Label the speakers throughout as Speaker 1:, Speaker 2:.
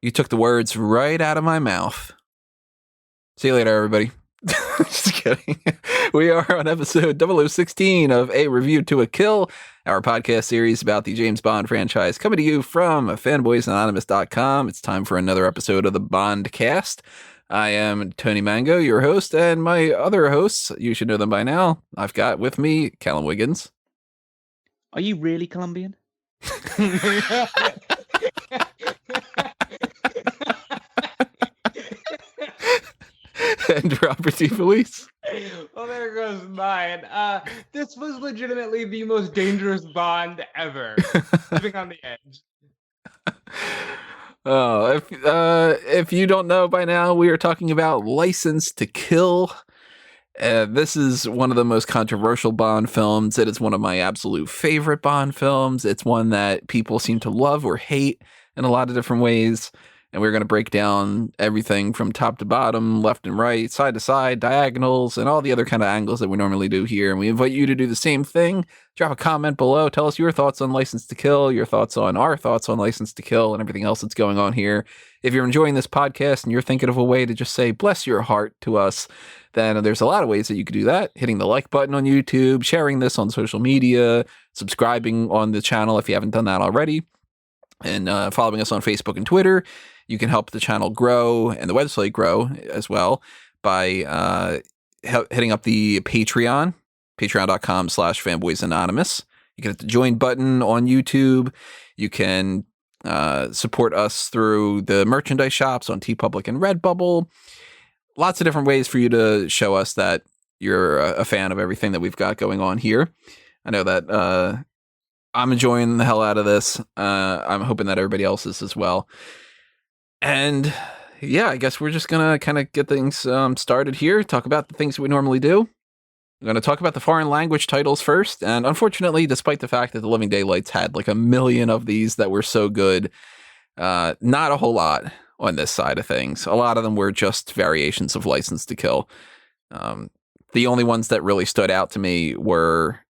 Speaker 1: You took the words right out of my mouth. See you later, everybody. Just kidding. We are on episode 0016 of A Review to a Kill, our podcast series about the James Bond franchise, coming to you from fanboysanonymous.com. It's time for another episode of the Bond Cast. I am Tony Mango, your host, and my other hosts, you should know them by now. I've got with me Callum Wiggins.
Speaker 2: Are you really Colombian?
Speaker 1: And Robert D. Felice.
Speaker 3: Well, there goes mine. This was legitimately the most dangerous Bond ever. Living on the edge.
Speaker 1: Oh, if you don't know by now, we are talking about License to Kill. This is one of the most controversial Bond films. It is one of my absolute favorite Bond films. It's one that people seem to love or hate in a lot of different ways. And we're going to break down everything from top to bottom, left and right, side to side, diagonals, and all the other kind of angles that we normally do here. And we invite you to do the same thing. Drop a comment below. Tell us your thoughts on License to Kill, your thoughts on our thoughts on License to Kill, and everything else that's going on here. If you're enjoying this podcast and you're thinking of a way to just say, bless your heart to us, then there's a lot of ways that you could do that. Hitting the like button on YouTube, sharing this on social media, subscribing on the channel if you haven't done that already, and following us on Facebook and Twitter. You can help the channel grow and the website grow as well by hitting up the Patreon, patreon.com/fanboysanonymous. You can hit the join button on YouTube. You can support us through the merchandise shops on TeePublic and Redbubble. Lots of different ways for you to show us that you're a fan of everything that we've got going on here. I know that I'm enjoying the hell out of this. I'm hoping that everybody else is as well. And yeah, I guess we're just going to kind of get things started here, talk about the things that we normally do. I'm going to talk about the foreign language titles first. And unfortunately, despite the fact that The Living Daylights had like a million of these that were so good, not a whole lot on this side of things. A lot of them were just variations of License to Kill. The only ones that really stood out to me were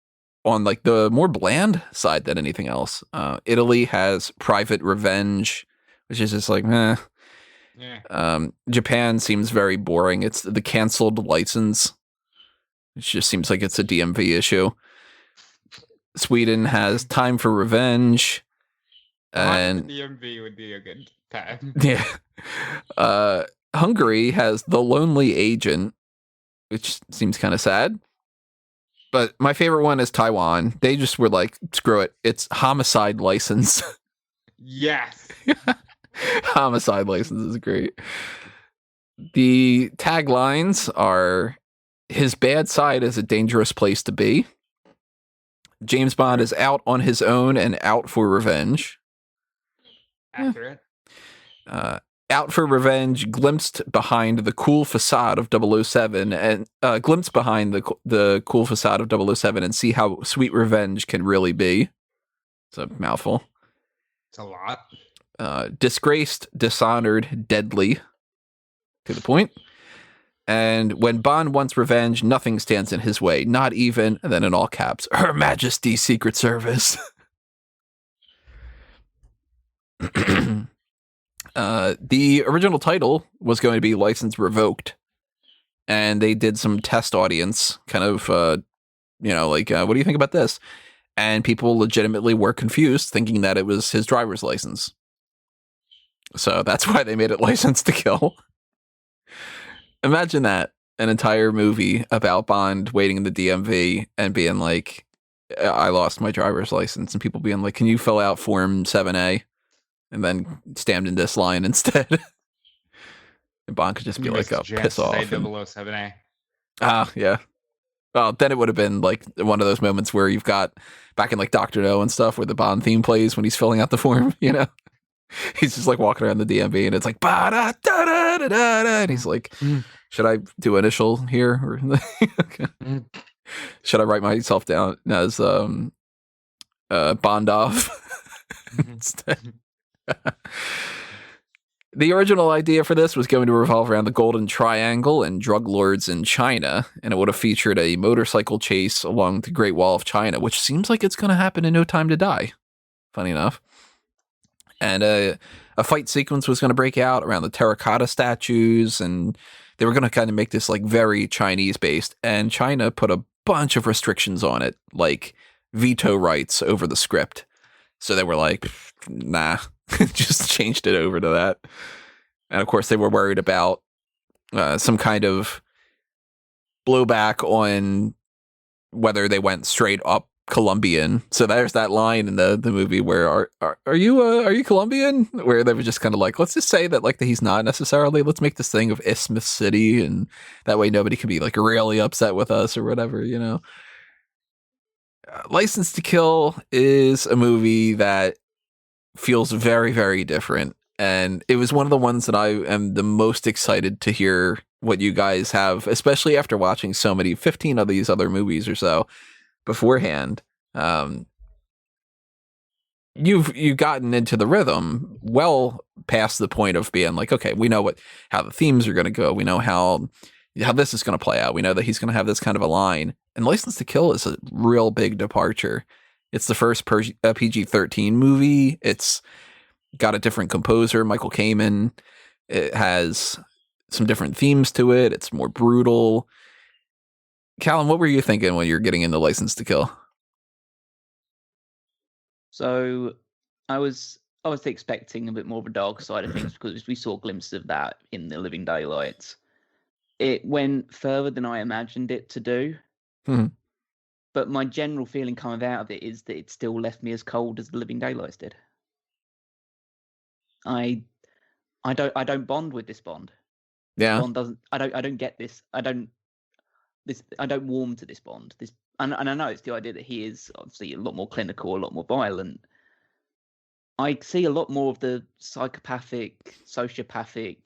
Speaker 1: on like the more bland side than anything else. Italy has Private Revenge, which is just like, meh. Yeah. Japan seems very boring. It's the canceled license. It just seems like it's a DMV issue. Sweden has Time for Revenge. And
Speaker 3: DMV would be a good time.
Speaker 1: Yeah. Hungary has The Lonely Agent, which seems kind of sad. But my favorite one is Taiwan. They just were like, screw it. It's Homicide License.
Speaker 3: Yes.
Speaker 1: Homicide License is great. The taglines are, his bad side is a dangerous place to be. James Bond is out on his own and out for revenge.
Speaker 3: Accurate.
Speaker 1: Out for revenge, glimpsed behind the cool facade of 007 and glimpsed behind the cool facade of 007 and see how sweet revenge can really be. It's a mouthful.
Speaker 3: It's a lot.
Speaker 1: Disgraced, dishonored, deadly. To the point. And when Bond wants revenge, nothing stands in his way. Not even, and then in all caps, Her Majesty's Secret Service. The original title was going to be License Revoked. And they did some test audience, kind of, what do you think about this? And people legitimately were confused, thinking that it was his driver's license. So that's why they made it License to Kill. Imagine that, an entire movie about Bond waiting in the DMV and being like, I lost my driver's license, and people being like, can you fill out Form 7A? And then stand in this line instead. And Bond could just be like, oh, piss off.
Speaker 3: 007A.
Speaker 1: Yeah. Well, then it would have been like one of those moments where you've got back in like Dr. No and stuff where the Bond theme plays when he's filling out the form, you know? He's just like walking around the DMV and it's like, ba-da-da-da-da-da-da, and he's like, should I do initial here? Or okay. Should I write myself down as Bondoff instead? The original idea for this was going to revolve around the Golden Triangle and drug lords in China, and it would have featured a motorcycle chase along the Great Wall of China, which seems like it's going to happen in No Time to Die, funny enough. And a fight sequence was going to break out around the terracotta statues, and they were going to kind of make this like very Chinese based. And China put a bunch of restrictions on it, like veto rights over the script. So they were like, nah, just changed it over to that. And of course, they were worried about some kind of blowback on whether they went straight up Colombian. So there's that line in the movie where are you Colombian? Where they were just kind of like, let's just say that like that he's not necessarily. Let's make this thing of Isthmus City, and that way nobody can be like really upset with us or whatever, you know. License to Kill is a movie that feels very, very different. And it was one of the ones that I am the most excited to hear what you guys have, especially after watching so many, 15 of these other movies or so beforehand. You've gotten into the rhythm well past the point of being like, okay, we know how the themes are going to go. We know how this is going to play out. We know that he's going to have this kind of a line. And License to Kill is a real big departure. It's the first PG-13 movie. It's got a different composer, Michael Kamen. It has some different themes to it. It's more brutal. Callum, what were you thinking when you were getting into License to Kill?
Speaker 2: So I was obviously expecting a bit more of a dark side of things because we saw glimpses of that in The Living Daylights. It went further than I imagined it to do. But my general feeling coming out of it is that it still left me as cold as The Living Daylights did. I don't bond with this Bond.
Speaker 1: Yeah.
Speaker 2: Bond doesn't. I don't get this. I don't warm to this Bond. And I know it's the idea that he is obviously a lot more clinical, a lot more violent. I see a lot more of the psychopathic, sociopathic,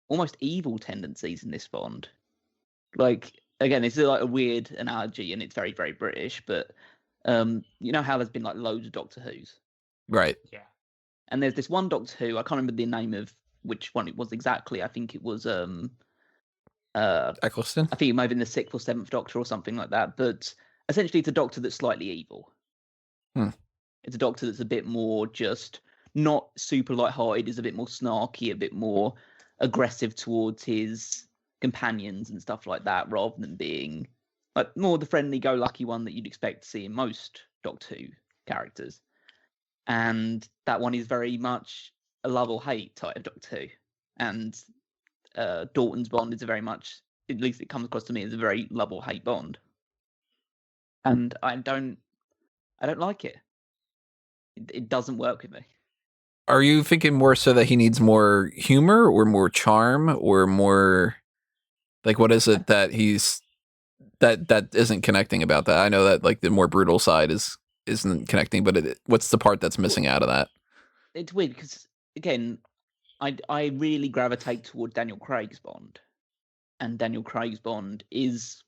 Speaker 2: almost evil tendencies in this Bond. Like, again, this is like a weird analogy, and it's very, very British. But you know how there's been like loads of Doctor Who's,
Speaker 1: right?
Speaker 3: Yeah.
Speaker 2: And there's this one Doctor Who. I can't remember the name of which one it was exactly. I think it was
Speaker 1: Eccleston.
Speaker 2: I think it might have been the 6th or 7th Doctor or something like that. But essentially, it's a Doctor that's slightly evil. It's a Doctor that's a bit more just not super lighthearted. Is a bit more snarky, a bit more aggressive towards his companions and stuff like that, rather than being like more the friendly-go-lucky one that you'd expect to see in most Doctor Who characters. And that one is very much a love or hate type of Doctor Who. And Dalton's Bond is a very much, at least it comes across to me as a very love or hate Bond. And I don't like it. It doesn't work with me.
Speaker 1: Are you thinking more so that he needs more humor or more charm or more like what is it that he's that isn't connecting about that? I know that like the more brutal side isn't connecting, but what's the part that's missing out of that?
Speaker 2: It's weird because again, I really gravitate toward Daniel Craig's Bond, and Daniel Craig's Bond is,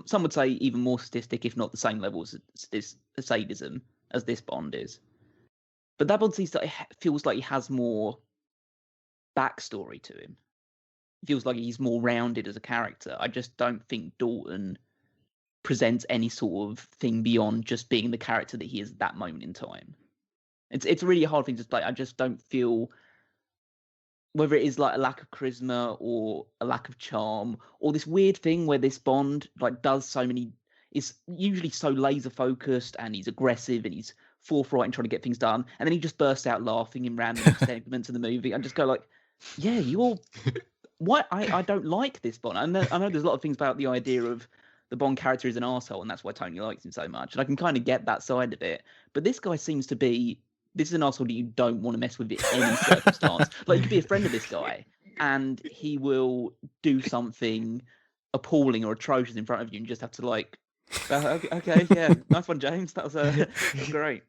Speaker 2: some would say, even more sadistic, if not the same levels of sadism as this Bond is. But that Bond feels like he has more backstory to him. It feels like he's more rounded as a character. I just don't think Dalton presents any sort of thing beyond just being the character that he is at that moment in time. It's a really hard thing to play. I just don't feel, whether it is like a lack of charisma or a lack of charm, or this weird thing where this Bond like does so many, is usually so laser focused and he's aggressive and he's forthright in trying to get things done, and then he just bursts out laughing in random segments of the movie. I just go like, yeah, you're what? I don't like this Bond. I know there's a lot of things about the idea of the Bond character is an arsehole, and that's why Tony likes him so much, and I can kind of get that side of it. But this guy seems to be, this is an arsehole that you don't want to mess with in any circumstance. Like, you could be a friend of this guy, and he will do something appalling or atrocious in front of you, and you just have to like, okay, yeah, nice one, James. That was great.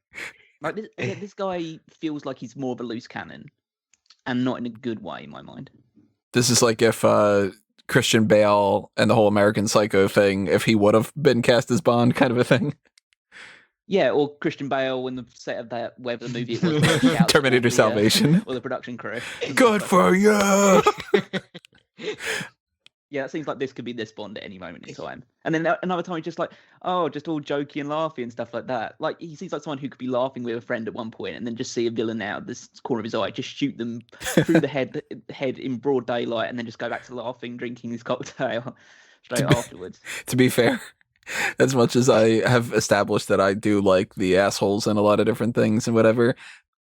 Speaker 2: Like this guy feels like he's more of a loose cannon, and not in a good way in my mind.
Speaker 1: This is like if Christian Bale and the whole American Psycho thing, if he would have been cast as Bond, kind of a thing.
Speaker 2: Yeah, or Christian Bale in the set of that, whatever the movie it was,
Speaker 1: Terminator Salvation,
Speaker 2: or the production crew.
Speaker 1: Good for you.
Speaker 2: Yeah, it seems like this could be this Bond at any moment in time. And then another time, he's just like, oh, just all jokey and laughy and stuff like that. Like, he seems like someone who could be laughing with a friend at one point and then just see a villain out of this corner of his eye, just shoot them through the head in broad daylight, and then just go back to laughing, drinking his cocktail straight afterwards.
Speaker 1: To be fair, as much as I have established that I do like the assholes and a lot of different things and whatever,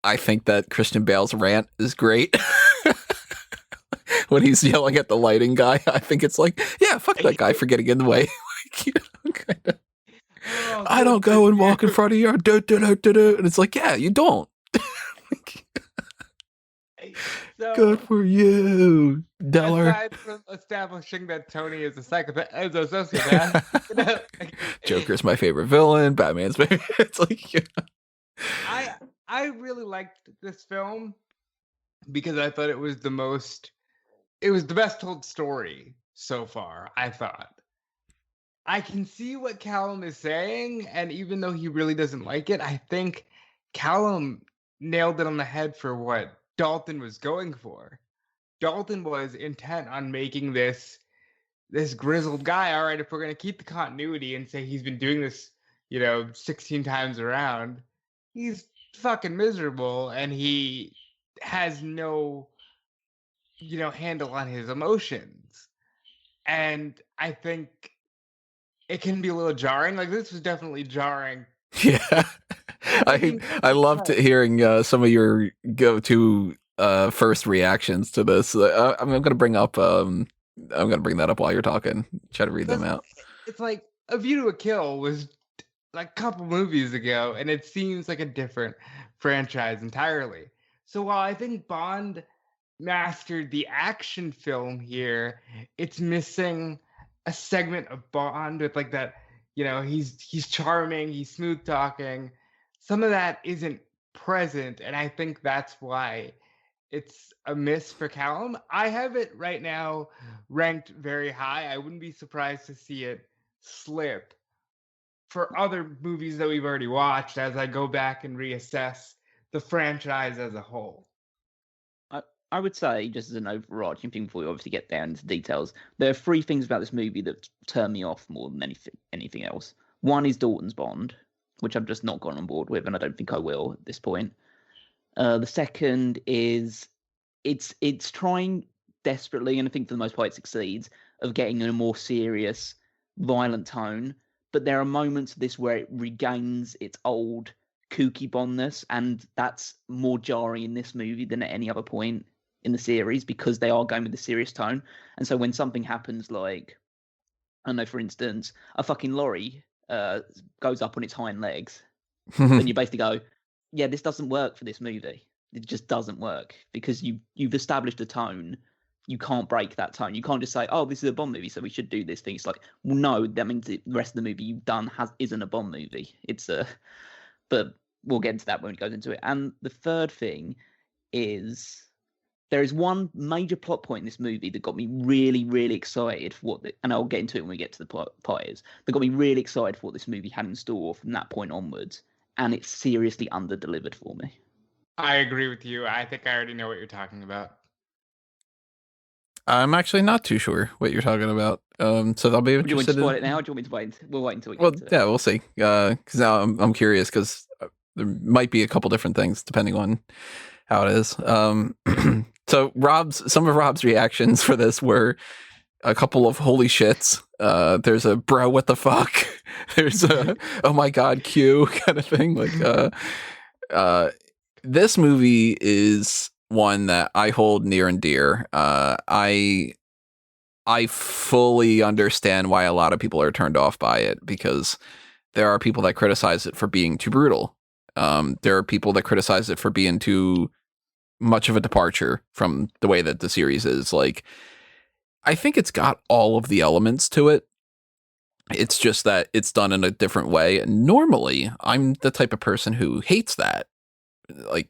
Speaker 1: I think that Christian Bale's rant is great. When he's yelling at the lighting guy, I think it's like, yeah, fuck that guy for getting in the way. Like, you know, kind of, I don't go and walk in front of you. And it's like, yeah, you don't.
Speaker 3: So,
Speaker 1: Good for you, Deller.
Speaker 3: aside from establishing that Tony is a psychopath, is a sociopath, you know,
Speaker 1: Joker's my favorite villain. Batman's maybe. It's like, you know.
Speaker 3: I really liked this film because I thought it was the best told story so far, I thought. I can see what Callum is saying, and even though he really doesn't like it, I think Callum nailed it on the head for what Dalton was going for. Dalton was intent on making this grizzled guy, all right, if we're going to keep the continuity and say he's been doing this, 16 times around, he's fucking miserable, and he has no handle on his emotions. And I think it can be a little jarring. Like, this was definitely jarring.
Speaker 1: Yeah. I loved hearing some of your go-to first reactions to this. I'm going to bring up I'm going to bring that up while you're talking. Try to read them out.
Speaker 3: It's like A View to a Kill was like a couple movies ago, and it seems like a different franchise entirely. So while I think Bond mastered the action film here, it's missing a segment of Bond with like that, he's charming, he's smooth talking. Some of that isn't present, and I think that's why it's a miss for Callum. I have it right now ranked very high. I wouldn't be surprised to see it slip for other movies that we've already watched as I go back and reassess the franchise as a whole.
Speaker 2: I would say, just as an overarching thing before we obviously get down into details, there are three things about this movie that turn me off more than anything else. One is Dalton's Bond, which I've just not gone on board with, and I don't think I will at this point. The second is it's trying desperately, and I think for the most part it succeeds, of getting in a more serious, violent tone. But there are moments of this where it regains its old kooky Bondness, and that's more jarring in this movie than at any other point in the series, because they are going with the serious tone. And so when something happens, like, I don't know, for instance, a fucking lorry goes up on its hind legs, then you basically go, yeah, this doesn't work for this movie. It just doesn't work, because you've established a tone. You can't break that tone. You can't just say, oh, this is a Bond movie, so we should do this thing. It's like, well, no, that means the rest of the movie you've done isn't a Bond movie. But we'll get into that when it goes into it. And the third thing is, there is one major plot point in this movie that got me really, really excited for and I'll get into it when we get to the part is, that got me really excited for what this movie had in store from that point onwards. And it's seriously under-delivered for me.
Speaker 3: I agree with you. I think I already know what you're talking about.
Speaker 1: I'm actually not too sure what you're talking about. So I'll be interested.
Speaker 2: Do you want to spoil it now, or do you want me to wait? We'll wait until we get to it.
Speaker 1: Yeah, we'll see. Because now I'm curious, because there might be a couple different things depending on how it is. So some of Rob's reactions for this were a couple of holy shits. There's a bro, what the fuck? There's a oh my god, Q kind of thing. Like this movie is one that I hold near and dear. I fully understand why a lot of people are turned off by it, because there are people that criticize it for being too brutal. There are people that criticize it for being too much of a departure from the way that the series is. Like, I think it's got all of the elements to it. It's just that it's done in a different way. And normally, I'm the type of person who hates that. Like,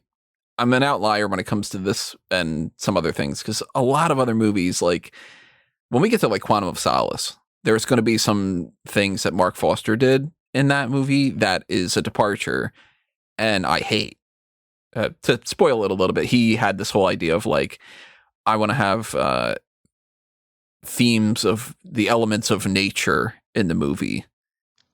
Speaker 1: I'm an outlier when it comes to this and some other things, because a lot of other movies, like when we get to like Quantum of Solace, there's going to be some things that Mark Foster did in that movie that is a departure, and I hate. To spoil it a little bit, he had this whole idea of like, I want to have themes of the elements of nature in the movie.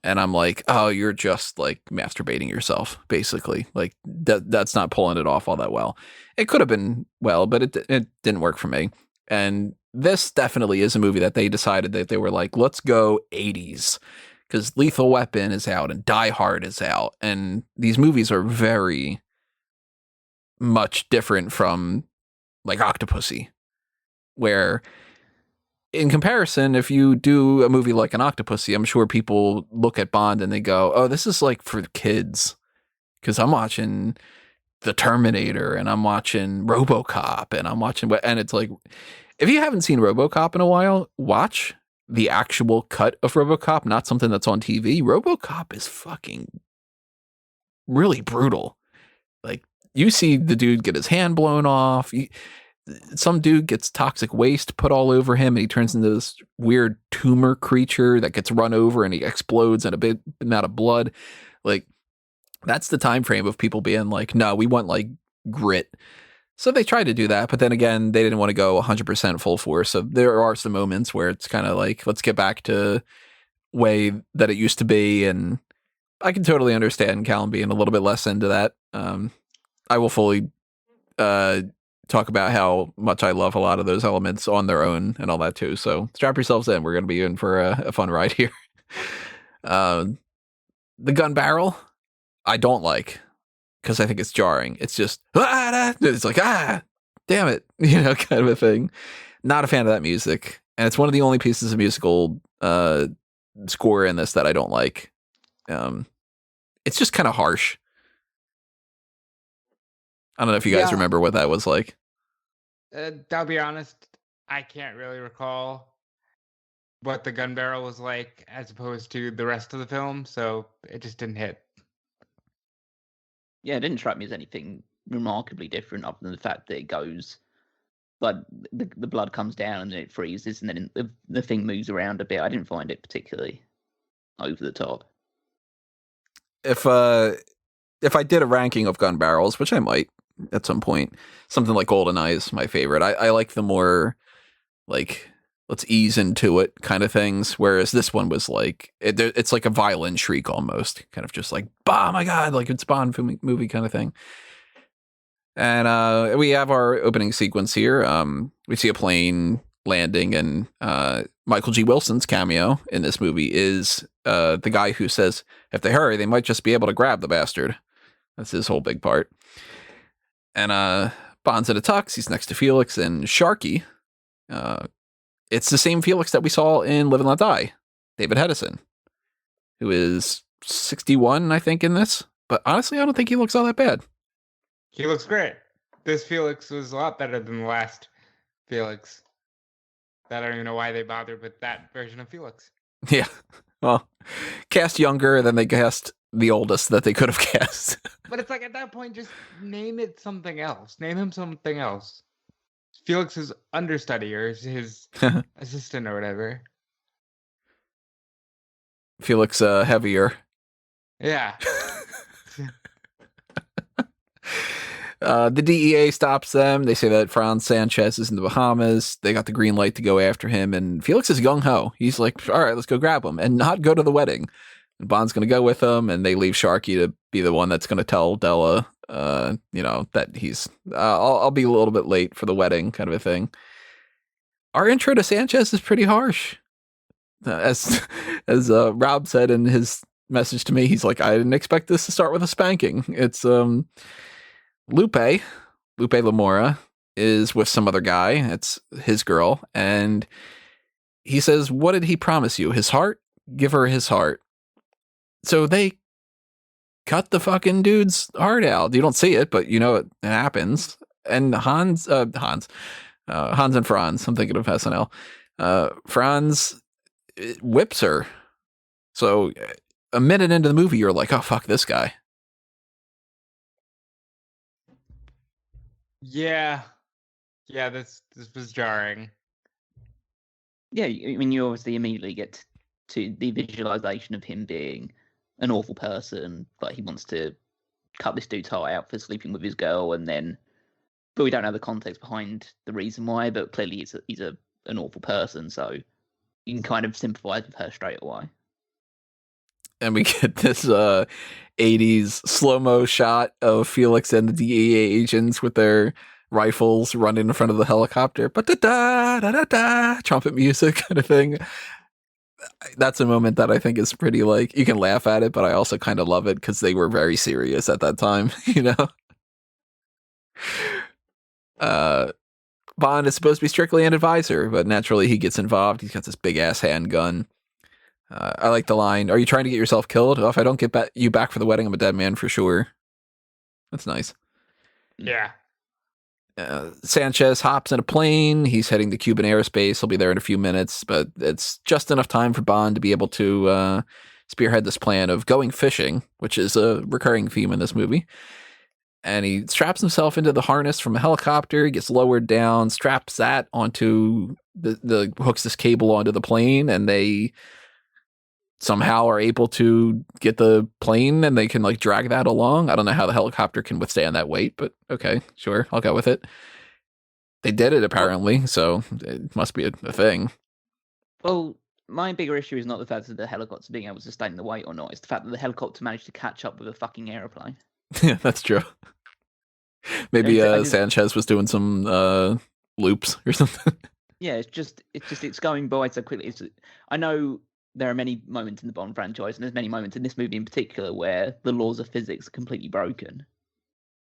Speaker 1: And I'm like, oh, you're just like masturbating yourself, basically. Like that's not pulling it off all that well. It could have been well, but it didn't work for me. And this definitely is a movie that they decided that they were like, let's go 80s, because Lethal Weapon is out and Die Hard is out, and these movies are very much different from like Octopussy, where in comparison, if you do a movie like an Octopussy, I'm sure people look at Bond and they go, oh, this is like for the kids, because I'm watching The Terminator and I'm watching RoboCop and I'm watching, and it's like, if you haven't seen RoboCop in a while, watch the actual cut of RoboCop, not something that's on TV. RoboCop is fucking really brutal. Like, you see the dude get his hand blown off. Some dude gets toxic waste put all over him and he turns into this weird tumor creature that gets run over and he explodes in a big amount of blood. Like, that's the time frame of people being like, no, we want like grit. So they tried to do that, but then again, they didn't want to go 100% full force. So there are some moments where it's kind of like, let's get back to way that it used to be. And I can totally understand Callum being a little bit less into that. I will fully talk about how much I love a lot of those elements on their own and all that too. So strap yourselves in. We're going to be in for a fun ride here. The gun barrel, I don't like, because I think it's jarring. It's just, it's like, damn it, kind of a thing. Not a fan of that music. And it's one of the only pieces of musical score in this that I don't like. It's just kind of harsh. I don't know if you guys remember what that was like.
Speaker 3: I'll be honest, I can't really recall what the gun barrel was like as opposed to the rest of the film, so it just didn't hit.
Speaker 2: Yeah, it didn't strike me as anything remarkably different other than the fact that it goes, but the blood comes down and then it freezes and then the thing moves around a bit. I didn't find it particularly over the top.
Speaker 1: If I did a ranking of gun barrels, which I might at some point, something like GoldenEye is my favorite. I like the more like, let's ease into it kind of things, whereas this one was like, it's like a violin shriek almost, kind of just like, oh my god, like it's Bond movie kind of thing. And we have our opening sequence here. We see a plane landing, and Michael G. Wilson's cameo in this movie is the guy who says, if they hurry, they might just be able to grab the bastard. That's his whole big part. And Bond's in a tux. He's next to Felix and Sharky. It's the same Felix that we saw in Live and Let Die, David Hedison, who is 61, I think, in this. But honestly, I don't think he looks all that bad.
Speaker 3: He looks great. This Felix was a lot better than the last Felix. I don't even know why they bothered with that version of Felix.
Speaker 1: Yeah. Well, cast younger than they cast the oldest that they could have cast.
Speaker 3: But it's like, at that point, just name it something else. Name him something else. Felix's understudy or his assistant or whatever.
Speaker 1: Felix heavier.
Speaker 3: Yeah.
Speaker 1: The DEA stops them. They say that Franz Sanchez is in the Bahamas. They got the green light to go after him, and Felix is gung-ho. He's like, all right, let's go grab him and not go to the wedding. And Bond's going to go with them, and they leave Sharky to be the one that's going to tell Della, that he's, I'll be a little bit late for the wedding kind of a thing. Our intro to Sanchez is pretty harsh. As Rob said in his message to me, he's like, I didn't expect this to start with a spanking. It's, Lupe Lamora is with some other guy. It's his girl. And he says, what did he promise you? His heart? Give her his heart. So they cut the fucking dude's heart out. You don't see it, but you know it happens. And Hans and Franz, I'm thinking of SNL. Franz whips her. So a minute into the movie, you're like, oh, fuck this guy.
Speaker 3: Yeah, this was jarring.
Speaker 2: Yeah, I mean, you obviously immediately get to the visualization of him being an awful person, but he wants to cut this dude's heart out for sleeping with his girl, but we don't know the context behind the reason why. But clearly, he's a an awful person, so you can kind of sympathize with her straight away.
Speaker 1: And we get this 80s slow-mo shot of Felix and the DEA agents with their rifles running in front of the helicopter. Ba-da-da-da-da-da, trumpet music kind of thing. That's a moment that I think is pretty, like, you can laugh at it, but I also kind of love it because they were very serious at that time, you know? Bond is supposed to be strictly an advisor, but naturally he gets involved. He's got this big-ass handgun. I like the line, "Are you trying to get yourself killed? Oh, if I don't get you back for the wedding, I'm a dead man for sure." That's nice.
Speaker 3: Yeah.
Speaker 1: Sanchez hops in a plane. He's heading to Cuban airspace. He'll be there in a few minutes, but it's just enough time for Bond to be able to spearhead this plan of going fishing, which is a recurring theme in this movie. And he straps himself into the harness from a helicopter, gets lowered down, straps that onto the hooks this cable onto the plane, and they somehow are able to get the plane and they can like drag that along. I don't know how the helicopter can withstand that weight, but okay, sure, I'll go with it. They did it apparently, so it must be a thing.
Speaker 2: Well, my bigger issue is not the fact that the helicopter being able to sustain the weight or not. It's the fact that the helicopter managed to catch up with a fucking aeroplane.
Speaker 1: Yeah, that's true. Maybe
Speaker 2: just,
Speaker 1: Sanchez was doing some loops or something.
Speaker 2: Yeah, it's going by so quickly. I know there are many moments in the Bond franchise, and there's many moments in this movie in particular where the laws of physics are completely broken.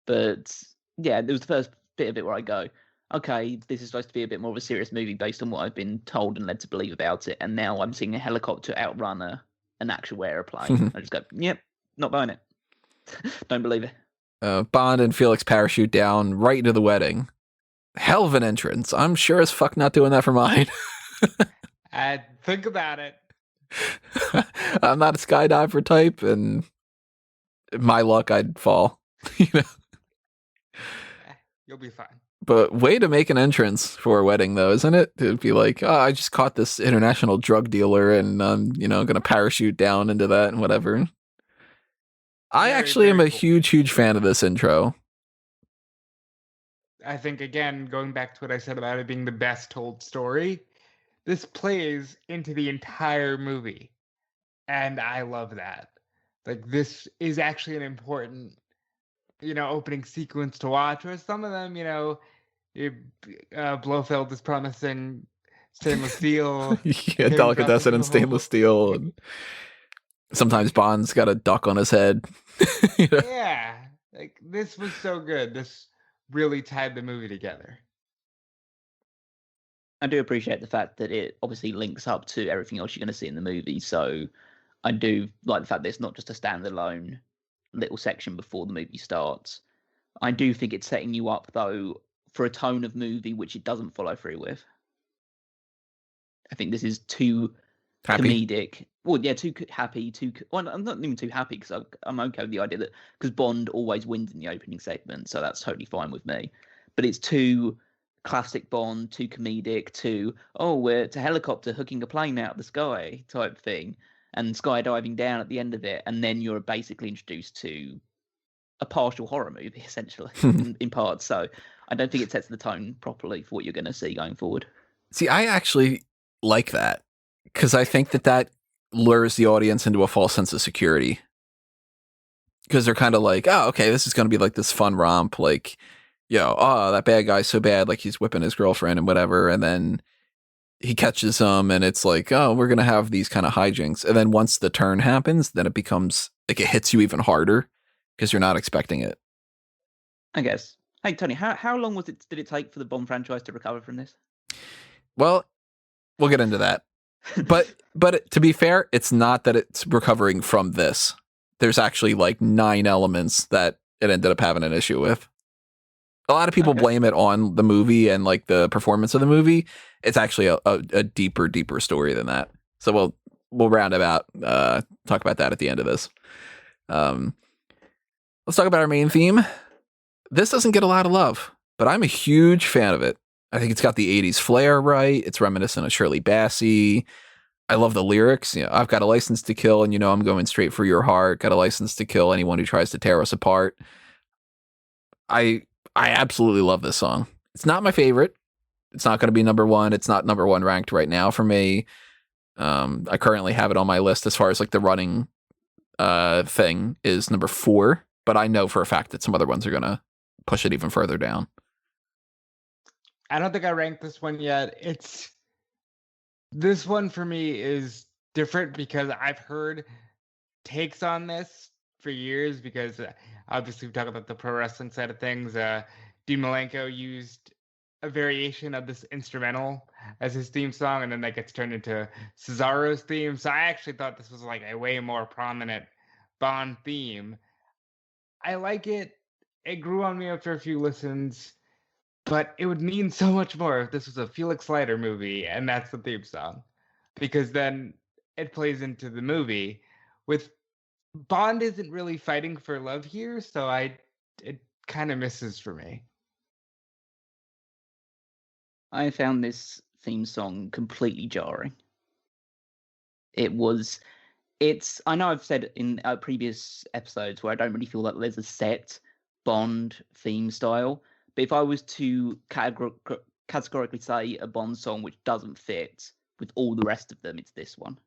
Speaker 2: But yeah, there was the first bit of it where I go, okay, this is supposed to be a bit more of a serious movie based on what I've been told and led to believe about it, and now I'm seeing a helicopter outrun an actual airplane. I just go, yep, not buying it. Don't believe it.
Speaker 1: Bond and Felix parachute down right into the wedding. Hell of an entrance. I'm sure as fuck not doing that for mine.
Speaker 3: Think about it.
Speaker 1: I'm not a skydiver type, and my luck, I'd fall. You know?
Speaker 3: You'll be fine.
Speaker 1: But way to make an entrance for a wedding, though, isn't it? It'd be like, oh, I just caught this international drug dealer, and I'm, gonna parachute down into that and whatever. I actually am a huge fan of this intro.
Speaker 3: I think, again, going back to what I said about it being the best told story, this plays into the entire movie. And I love that. Like, this is actually an important, opening sequence to watch. Where some of them, Blofeld is promising stainless steel.
Speaker 1: Yeah, delicatessen and stainless steel. And sometimes Bond's got a duck on his head.
Speaker 3: Yeah, like this was so good. This really tied the movie together.
Speaker 2: I do appreciate the fact that it obviously links up to everything else you're going to see in the movie. So I do like the fact that it's not just a standalone little section before the movie starts. I do think it's setting you up, though, for a tone of movie which it doesn't follow through with. I think this is too comedic. Well, yeah, too happy. Well, I'm not even too happy because I'm okay with the idea that because Bond always wins in the opening segment, so that's totally fine with me. But it's too classic Bond, too comedic, it's a helicopter hooking a plane out of the sky type thing, and skydiving down at the end of it, and then you're basically introduced to a partial horror movie, essentially, in parts. So I don't think it sets the tone properly for what you're going to see going forward.
Speaker 1: See, I actually like that because I think that lures the audience into a false sense of security. Because they're kind of like, oh, okay, this is going to be like this fun romp, like, that bad guy's so bad, like he's whipping his girlfriend and whatever, and then he catches him, and it's like, oh, we're going to have these kind of hijinks. And then once the turn happens, then it becomes, like, it hits you even harder because you're not expecting it.
Speaker 2: I guess. Hey, Tony, how long did it take for the Bond franchise to recover from this?
Speaker 1: Well, we'll get into that. But to be fair, it's not that it's recovering from this. There's actually like 9 elements that it ended up having an issue with. A lot of people blame it on the movie and like the performance of the movie. It's actually a deeper story than that. So we'll round about talk about that at the end of this. Let's talk about our main theme. This doesn't get a lot of love, but I'm a huge fan of it. I think it's got the 80s flair right. It's reminiscent of Shirley Bassey. I love the lyrics. I've got a license to kill, and I'm going straight for your heart. Got a license to kill anyone who tries to tear us apart. I absolutely love this song. It's not my favorite. It's not going to be number one. It's not number one ranked right now for me. I currently have it on my list as far as like the running thing is number 4, but I know for a fact that some other ones are going to push it even further down.
Speaker 3: I don't think I ranked this one yet. This one for me is different because I've heard takes on this for years because obviously we talk about the pro wrestling side of things. Dean Malenko used a variation of this instrumental as his theme song, and then that gets turned into Cesaro's theme. So I actually thought this was like a way more prominent Bond theme. I like it. It grew on me after a few listens, but it would mean so much more if this was a Felix Leiter movie and that's the theme song, because then it plays into the movie. With Bond isn't really fighting for love here, so it kind of misses for me.
Speaker 2: I found this theme song completely jarring. I know I've said in previous episodes where I don't really feel like there's a set Bond theme style, but if I was to categorically say a Bond song which doesn't fit with all the rest of them, it's this one.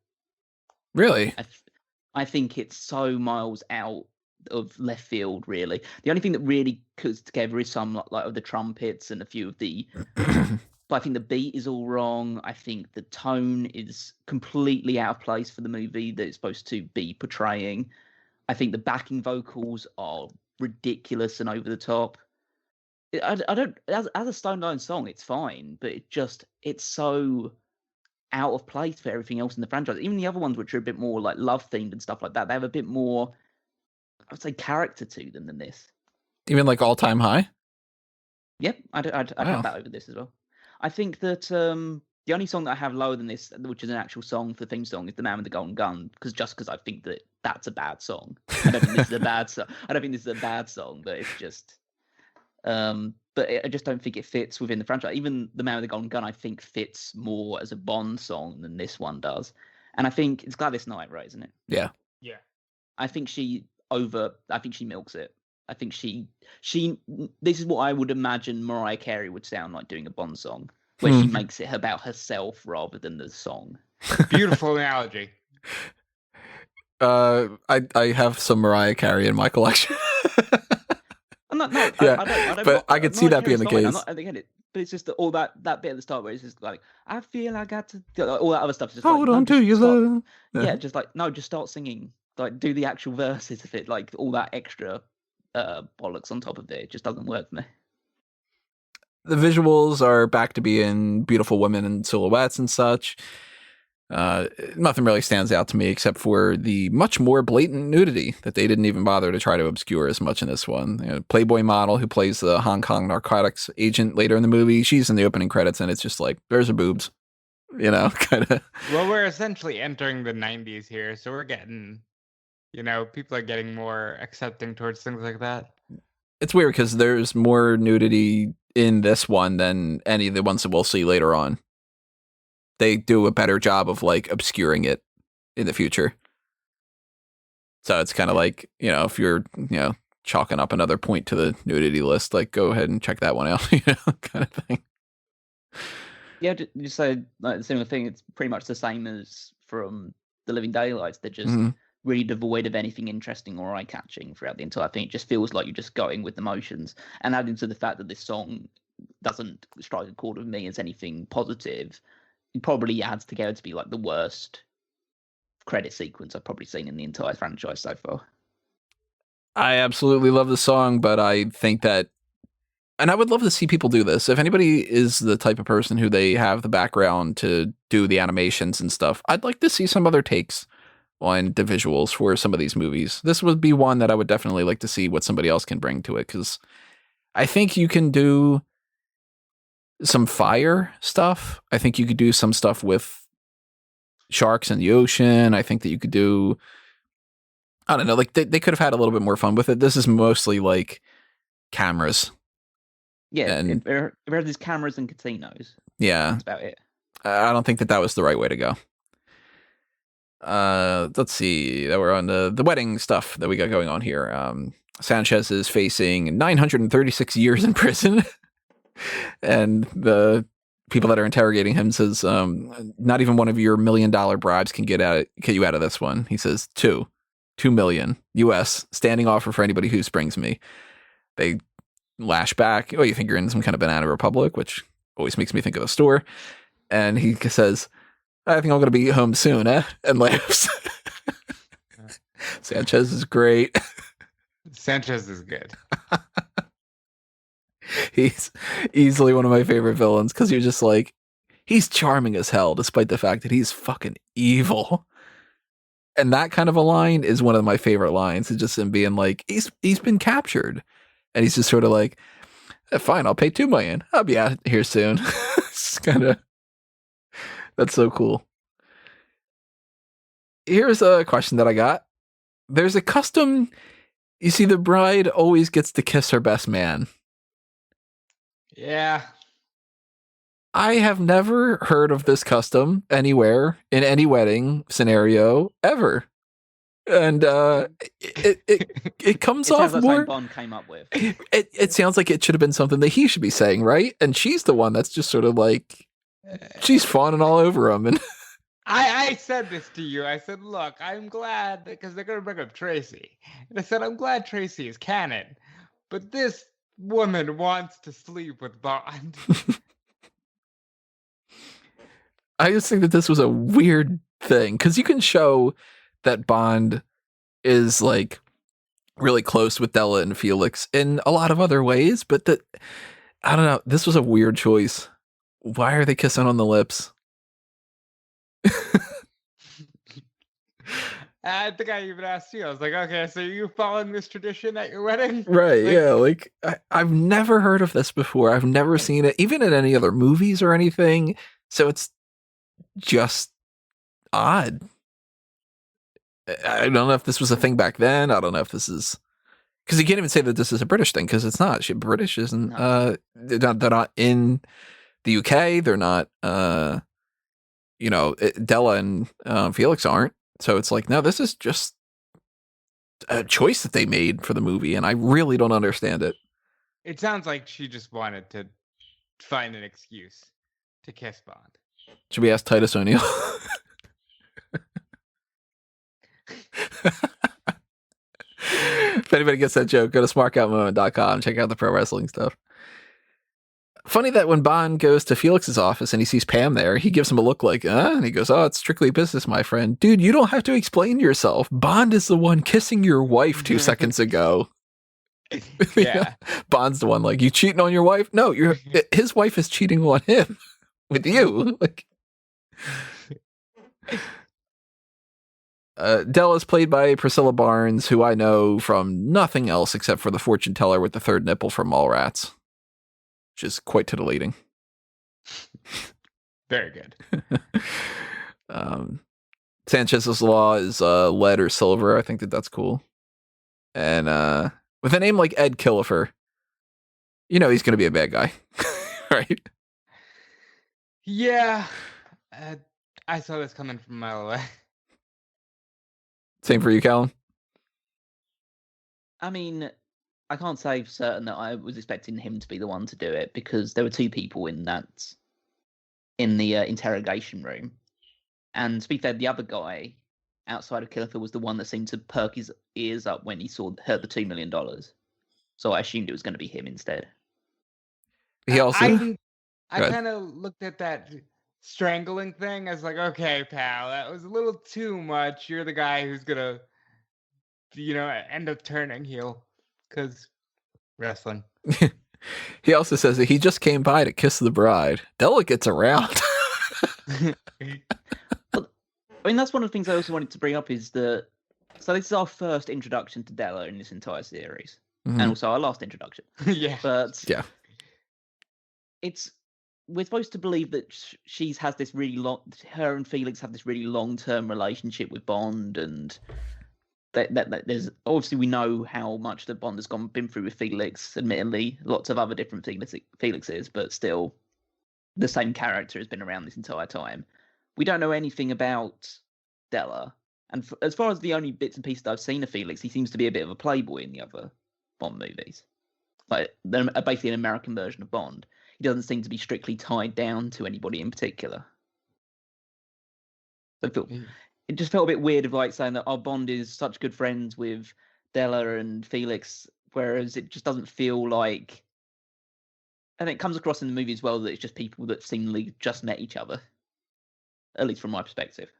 Speaker 1: Really?
Speaker 2: I think it's so miles out of left field, really. The only thing that really cuts together is some like of the trumpets and a few of the but I think the beat is all wrong. I think the tone is completely out of place for the movie that it's supposed to be portraying. I think the backing vocals are ridiculous and over the top. I don't as a Stone Island song, it's fine, but it's so out of place for everything else in the franchise. Even the other ones, which are a bit more like love themed and stuff like that, they have a bit more, I would say, character to them than this.
Speaker 1: Even like All Time High?
Speaker 2: Yep, I'd have that over this as well. I think that the only song that I have lower than this, which is an actual song for the theme song, is The Man with the Golden Gun, because I think that that's a bad song. I don't think this is a bad song. I don't think this is a bad song, but it's just, I just don't think it fits within the franchise. Even The Man with the Golden Gun, I think, fits more as a Bond song than this one does. And I think it's Gladys Knight, right? Isn't it?
Speaker 1: Yeah.
Speaker 3: Yeah.
Speaker 2: I think she milks it. I think she this is what I would imagine Mariah Carey would sound like doing a Bond song, where she makes it about herself rather than the song.
Speaker 3: Beautiful analogy.
Speaker 1: I have some Mariah Carey in my collection.
Speaker 2: I'm not, no,
Speaker 1: yeah,
Speaker 2: I don't,
Speaker 1: but I could see that being the case.
Speaker 2: I get it, but it's just all that bit at the start where it's just like, I feel I got to, all that other stuff. Just
Speaker 1: hold on to your love.
Speaker 2: Yeah, just like, no, just start singing. Like, do the actual verses of it. Like, all that extra bollocks on top of it just doesn't work for me.
Speaker 1: The visuals are back to being beautiful women in silhouettes and such. Nothing really stands out to me except for the much more blatant nudity that they didn't even bother to try to obscure as much in this one. You know, Playboy model who plays the Hong Kong narcotics agent later in the movie, she's in the opening credits, and it's just like, there's her boobs, you know, kind of.
Speaker 3: Well, we're essentially entering the 90s here, so we're getting, people are getting more accepting towards things like that.
Speaker 1: It's weird because there's more nudity in this one than any of the ones that we'll see later on. They do a better job of like obscuring it in the future. So it's kind of like, if you're, chalking up another point to the nudity list, like go ahead and check that one out, kind of thing.
Speaker 2: Yeah, just say like the similar thing. It's pretty much the same as from The Living Daylights. They're just really devoid of anything interesting or eye-catching throughout the entire thing. It just feels like you're just going with the motions. And adding to the fact that this song doesn't strike a chord with me as anything positive, it probably adds together to be like the worst credit sequence I've probably seen in the entire franchise so far.
Speaker 1: I absolutely love the song, but I think that, and I would love to see people do this. If anybody is the type of person who they have the background to do the animations and stuff, I'd like to see some other takes on the visuals for some of these movies. This would be one that I would definitely like to see what somebody else can bring to it, because I think you can do some fire stuff. I think you could do some stuff with sharks in the ocean. I think that you could do, I don't know, like they could have had a little bit more fun with it. This is mostly like cameras.
Speaker 2: Yeah, and if there these cameras and casinos.
Speaker 1: Yeah.
Speaker 2: That's about it.
Speaker 1: I don't think that was the right way to go. Let's see. That we're on the wedding stuff that we got going on here. Sanchez is facing 936 years in prison. And the people that are interrogating him says, not even one of your $1 million bribes can get you out of this one. He says, 2 million US standing offer for anybody who springs me. They lash back. Oh, you think you're in some kind of banana republic, which always makes me think of a store. And he says, I think I'm going to be home soon, eh? And laughs. Sanchez is great.
Speaker 3: Sanchez is good.
Speaker 1: He's easily one of my favorite villains because you're just like, he's charming as hell, despite the fact that he's fucking evil. And that kind of a line is one of my favorite lines. It's just him being like, he's been captured. And he's just sort of like, fine, I'll pay $2 million. I'll be out here soon. It's kind of, that's so cool. Here's a question that I got. There's a custom, you see, the bride always gets to kiss her best man.
Speaker 3: Yeah.
Speaker 1: I have never heard of this custom anywhere in any wedding scenario ever. And it comes
Speaker 2: It
Speaker 1: off
Speaker 2: sounds like
Speaker 1: more.
Speaker 2: something Bond came up with.
Speaker 1: It sounds like it should have been something that he should be saying, right? And she's the one that's just sort of like, she's fawning all over him. And
Speaker 3: I said this to you. I said, look, I'm glad because they're going to bring up Tracy. And I said, I'm glad Tracy is canon. But this woman wants to sleep with Bond.
Speaker 1: I just think that this was a weird thing because you can show that Bond is like really close with Della and Felix in a lot of other ways, but that, I don't know, this was a weird choice. Why are they kissing on the lips?
Speaker 3: I think I even asked you. I was like, okay, so are you following this tradition at your wedding?
Speaker 1: Right, yeah. Like, I've never heard of this before. I've never seen it, even in any other movies or anything. So it's just odd. I don't know if this was a thing back then. I don't know if this is... Because you can't even say that this is a British thing, because it's not. British isn't...
Speaker 2: No.
Speaker 1: They're not in the UK. They're not... Della and Felix aren't. So it's like, no, this is just a choice that they made for the movie, and I really don't understand it.
Speaker 3: It sounds like she just wanted to find an excuse to kiss Bond.
Speaker 1: Should we ask Titus O'Neil? If anybody gets that joke, go to smarkoutmoment.com, check out the pro wrestling stuff. Funny that when Bond goes to Felix's office and he sees Pam there, he gives him a look like, and he goes, oh, it's strictly business, my friend. Dude, you don't have to explain yourself. Bond is the one kissing your wife 2 seconds ago.
Speaker 3: Yeah.
Speaker 1: Bond's the one like, you cheating on your wife? No, his wife is cheating on him with you. Like, Della's played by Priscilla Barnes, who I know from nothing else except for the fortune teller with the third nipple from Mallrats. Which is quite titillating.
Speaker 3: Very good.
Speaker 1: Sanchez's Law is lead or silver. I think that's cool. And with a name like Ed Killifer, you know he's going to be a bad guy. Right?
Speaker 3: Yeah. I saw this coming from a mile away.
Speaker 1: Same for you, Callum?
Speaker 2: I mean, I can't say for certain that I was expecting him to be the one to do it because there were 2 people in the interrogation room, and to be fair, the other guy outside of Killifer was the one that seemed to perk his ears up when he heard the $2 million. So I assumed it was going to be him instead.
Speaker 1: He also,
Speaker 3: I kind of looked at that strangling thing as like, okay, pal, that was a little too much. You're the guy who's gonna, end up turning heel. Because wrestling.
Speaker 1: He also says that he just came by to kiss the bride. Della gets around.
Speaker 2: But, I mean, that's one of the things I also wanted to bring up is that... So this is our first introduction to Della in this entire series.
Speaker 1: Mm-hmm.
Speaker 2: And also our last introduction.
Speaker 3: Yeah.
Speaker 2: But...
Speaker 1: Yeah.
Speaker 2: We're supposed to believe that she's has this really long... Her and Felix have this really long-term relationship with Bond, and... That there's obviously we know how much that Bond has been through with Felix. Admittedly, lots of other different Felixes, but still, the same character has been around this entire time. We don't know anything about Della, and as far as the only bits and pieces I've seen of Felix, he seems to be a bit of a playboy in the other Bond movies, like they're basically an American version of Bond. he doesn't seem to be strictly tied down to anybody in particular. So it just felt a bit weird of like saying that our Bond is such good friends with Della and Felix, whereas it just doesn't feel like. And it comes across in the movie as well that it's just people that seemingly just met each other, at least from my perspective.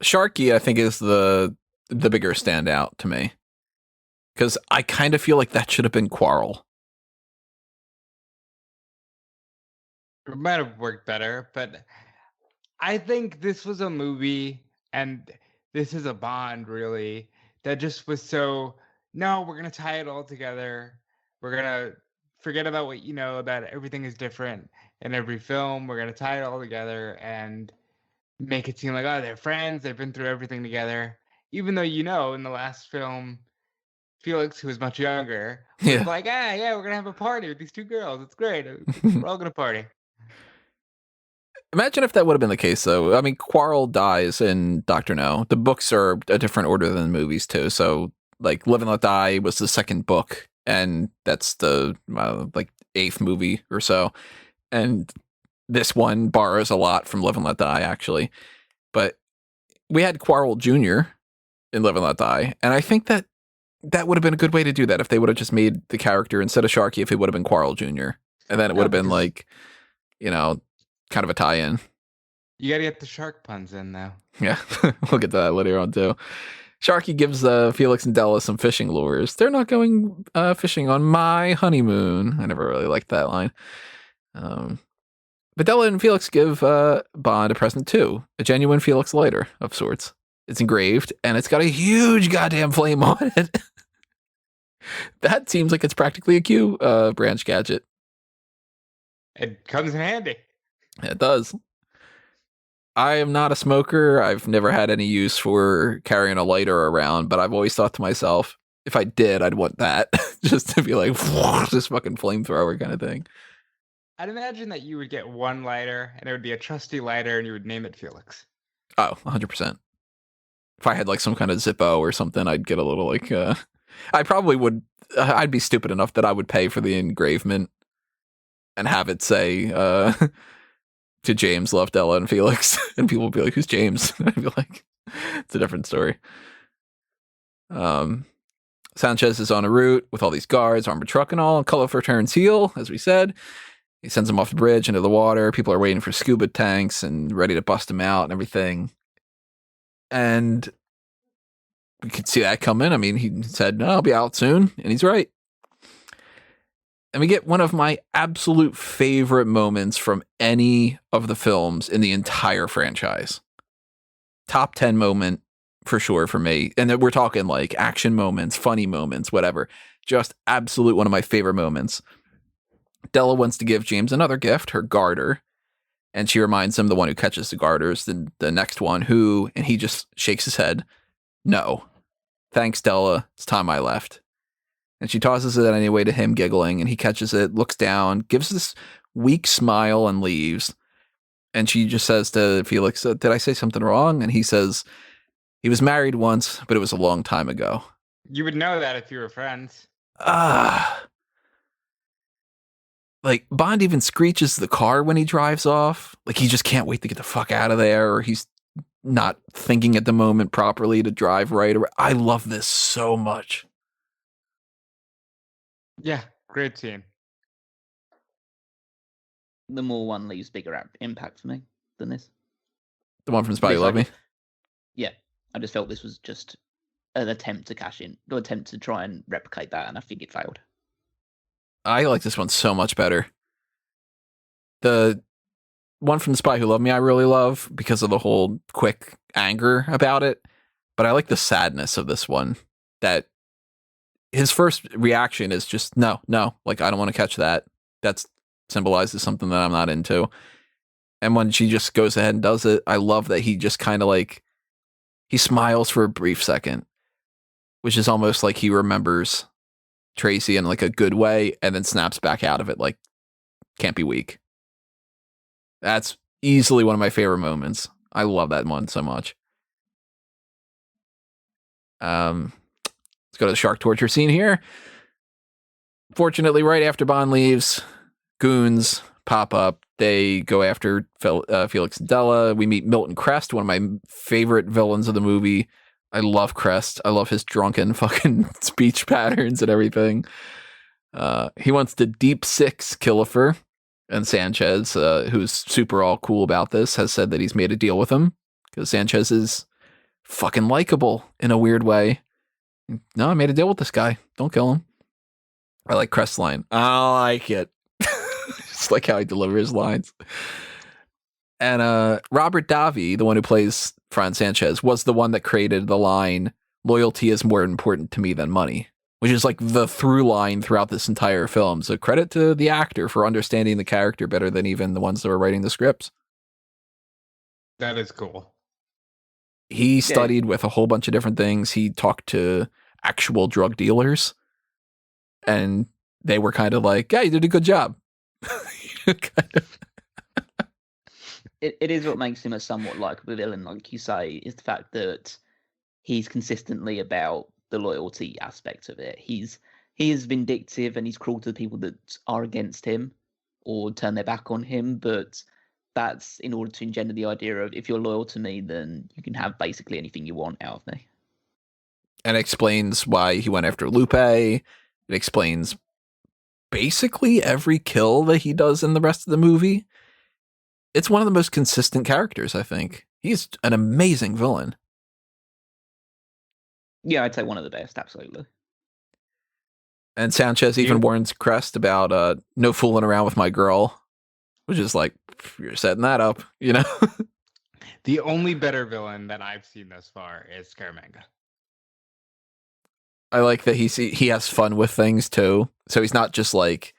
Speaker 1: Sharky, I think, is the bigger standout to me, because I kind of feel like that should have been Quarrel.
Speaker 3: It might have worked better, but I think this was a movie, and this is a Bond, really, that just was so, no, we're going to tie it all together. We're going to forget about what you know about everything is different in every film. We're going to tie it all together and make it seem like, oh, they're friends. They've been through everything together. Even though, in the last film, Felix, who was much younger, was like, yeah, we're going to have a party with these two girls. It's great. We're all going to party.
Speaker 1: Imagine if that would have been the case, though. I mean, Quarrel dies in Dr. No. The books are a different order than the movies, too. So, like, Live and Let Die was the second book, and that's the, 8th movie or so. And this one borrows a lot from Live and Let Die, actually. But we had Quarrel Jr. in Live and Let Die, and I think that would have been a good way to do that if they would have just made the character, instead of Sharky, if it would have been Quarrel Jr. And then it would have been like, kind of a tie-in.
Speaker 3: You gotta get the shark puns in, though.
Speaker 1: Yeah, we'll get to that later on, too. Sharky gives Felix and Della some fishing lures. They're not going fishing on my honeymoon. I never really liked that line. But Della and Felix give Bond a present, too. A genuine Felix lighter of sorts. It's engraved, and it's got a huge goddamn flame on it. That seems like it's practically a Q branch gadget.
Speaker 3: It comes in handy.
Speaker 1: It does. I am not a smoker. I've never had any use for carrying a lighter around, but I've always thought to myself, if I did, I'd want that. Just to be like, this fucking flamethrower kind of thing.
Speaker 3: I'd imagine that you would get one lighter, and it would be a trusty lighter, and you would name it Felix.
Speaker 1: Oh, 100%. If I had like some kind of Zippo or something, I'd get a little like, I probably would, I'd be stupid enough that I would pay for the engravement and have it say, to James, love Della and Felix, and people would be like, who's James? And I'd be like, it's a different story. Sanchez is on a route with all these guards, armored truck and all, and Culloch returns heel, as we said. He sends them off the bridge into the water. People are waiting for scuba tanks and ready to bust him out and everything. And we could see that coming. I mean, he said, no, I'll be out soon. And he's right. And we get one of my absolute favorite moments from any of the films in the entire franchise. Top 10 moment for sure for me. And then we're talking like action moments, funny moments, whatever. Just absolute one of my favorite moments. Della wants to give James another gift, her garter. And she reminds him the one who catches the garters, the next one who, and he just shakes his head. No. Thanks, Della. It's time I left. And she tosses it anyway to him, giggling, and he catches it, looks down, gives this weak smile, and leaves. And she just says to Felix, did I say something wrong? And he says, he was married once, but it was a long time ago.
Speaker 3: You would know that if you were friends.
Speaker 1: Like, Bond even screeches the car when he drives off. Like, he just can't wait to get the fuck out of there, or he's not thinking at the moment properly to drive right. I love this so much.
Speaker 3: Yeah, great scene.
Speaker 2: The Moore one leaves bigger impact for me than this.
Speaker 1: The one from Spy Who Loved Me?
Speaker 2: Yeah, I just felt this was just an attempt to cash in, an attempt to try and replicate that, and I think it failed.
Speaker 1: I like this one so much better. The one from The Spy Who Loved Me I really love because of the whole quick anger about it, but I like the sadness of this one, that his first reaction is just, no, like, I don't want to catch that. That symbolizes something that I'm not into. And when she just goes ahead and does it, I love that he just kind of like, he smiles for a brief second, which is almost like he remembers Tracy in like a good way and then snaps back out of it like, can't be weak. That's easily one of my favorite moments. I love that one so much. Let's go to the shark torture scene here. Fortunately, right after Bond leaves, goons pop up. They go after Felix and Della. We meet Milton Crest, one of my favorite villains of the movie. I love Crest. I love his drunken fucking speech patterns and everything. He wants to deep six Killefer, and Sanchez, who's super all cool about this, has said that he's made a deal with him because Sanchez is fucking likable in a weird way. No, I made a deal with this guy. Don't kill him. I like Crest's line. I like it. Just like how he delivers lines. And Robert Davi, the one who plays Franz Sanchez, was the one that created the line, "Loyalty is more important to me than money," which is like the through line throughout this entire film. So credit to the actor for understanding the character better than even the ones that were writing the scripts.
Speaker 3: That is cool.
Speaker 1: He studied with a whole bunch of different things. He talked to actual drug dealers, and they were kind of like, yeah, you did a good job. Kind of.
Speaker 2: It is what makes him a somewhat likable villain, like you say, is the fact that he's consistently about the loyalty aspect of it. He is vindictive and he's cruel to the people that are against him or turn their back on him, but that's in order to engender the idea of, if you're loyal to me, then you can have basically anything you want out of me.
Speaker 1: And it explains why he went after Lupe. It explains basically every kill that he does in the rest of the movie. It's one of the most consistent characters, I think. He's an amazing villain.
Speaker 2: Yeah, I'd say one of the best, absolutely.
Speaker 1: And Sanchez even warns Crest about no fooling around with my girl, which is like, you're setting that up, you know?
Speaker 3: The only better villain that I've seen thus far is Scaramanga.
Speaker 1: I like that he has fun with things too. So he's not just like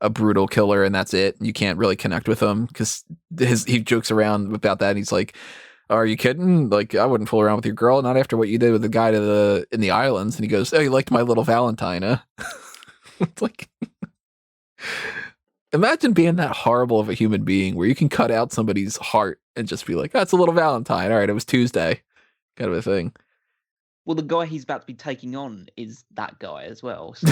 Speaker 1: a brutal killer and that's it. You can't really connect with him because he jokes around about that. And he's like, "Are you kidding? Like, I wouldn't fool around with your girl, not after what you did with the guy in the islands." And he goes, "Oh, you liked my little Valentine, huh?" It's like, imagine being that horrible of a human being where you can cut out somebody's heart and just be like, "That's a little Valentine. All right, it was Tuesday," kind of a thing.
Speaker 2: Well, the guy he's about to be taking on is that guy as well. So.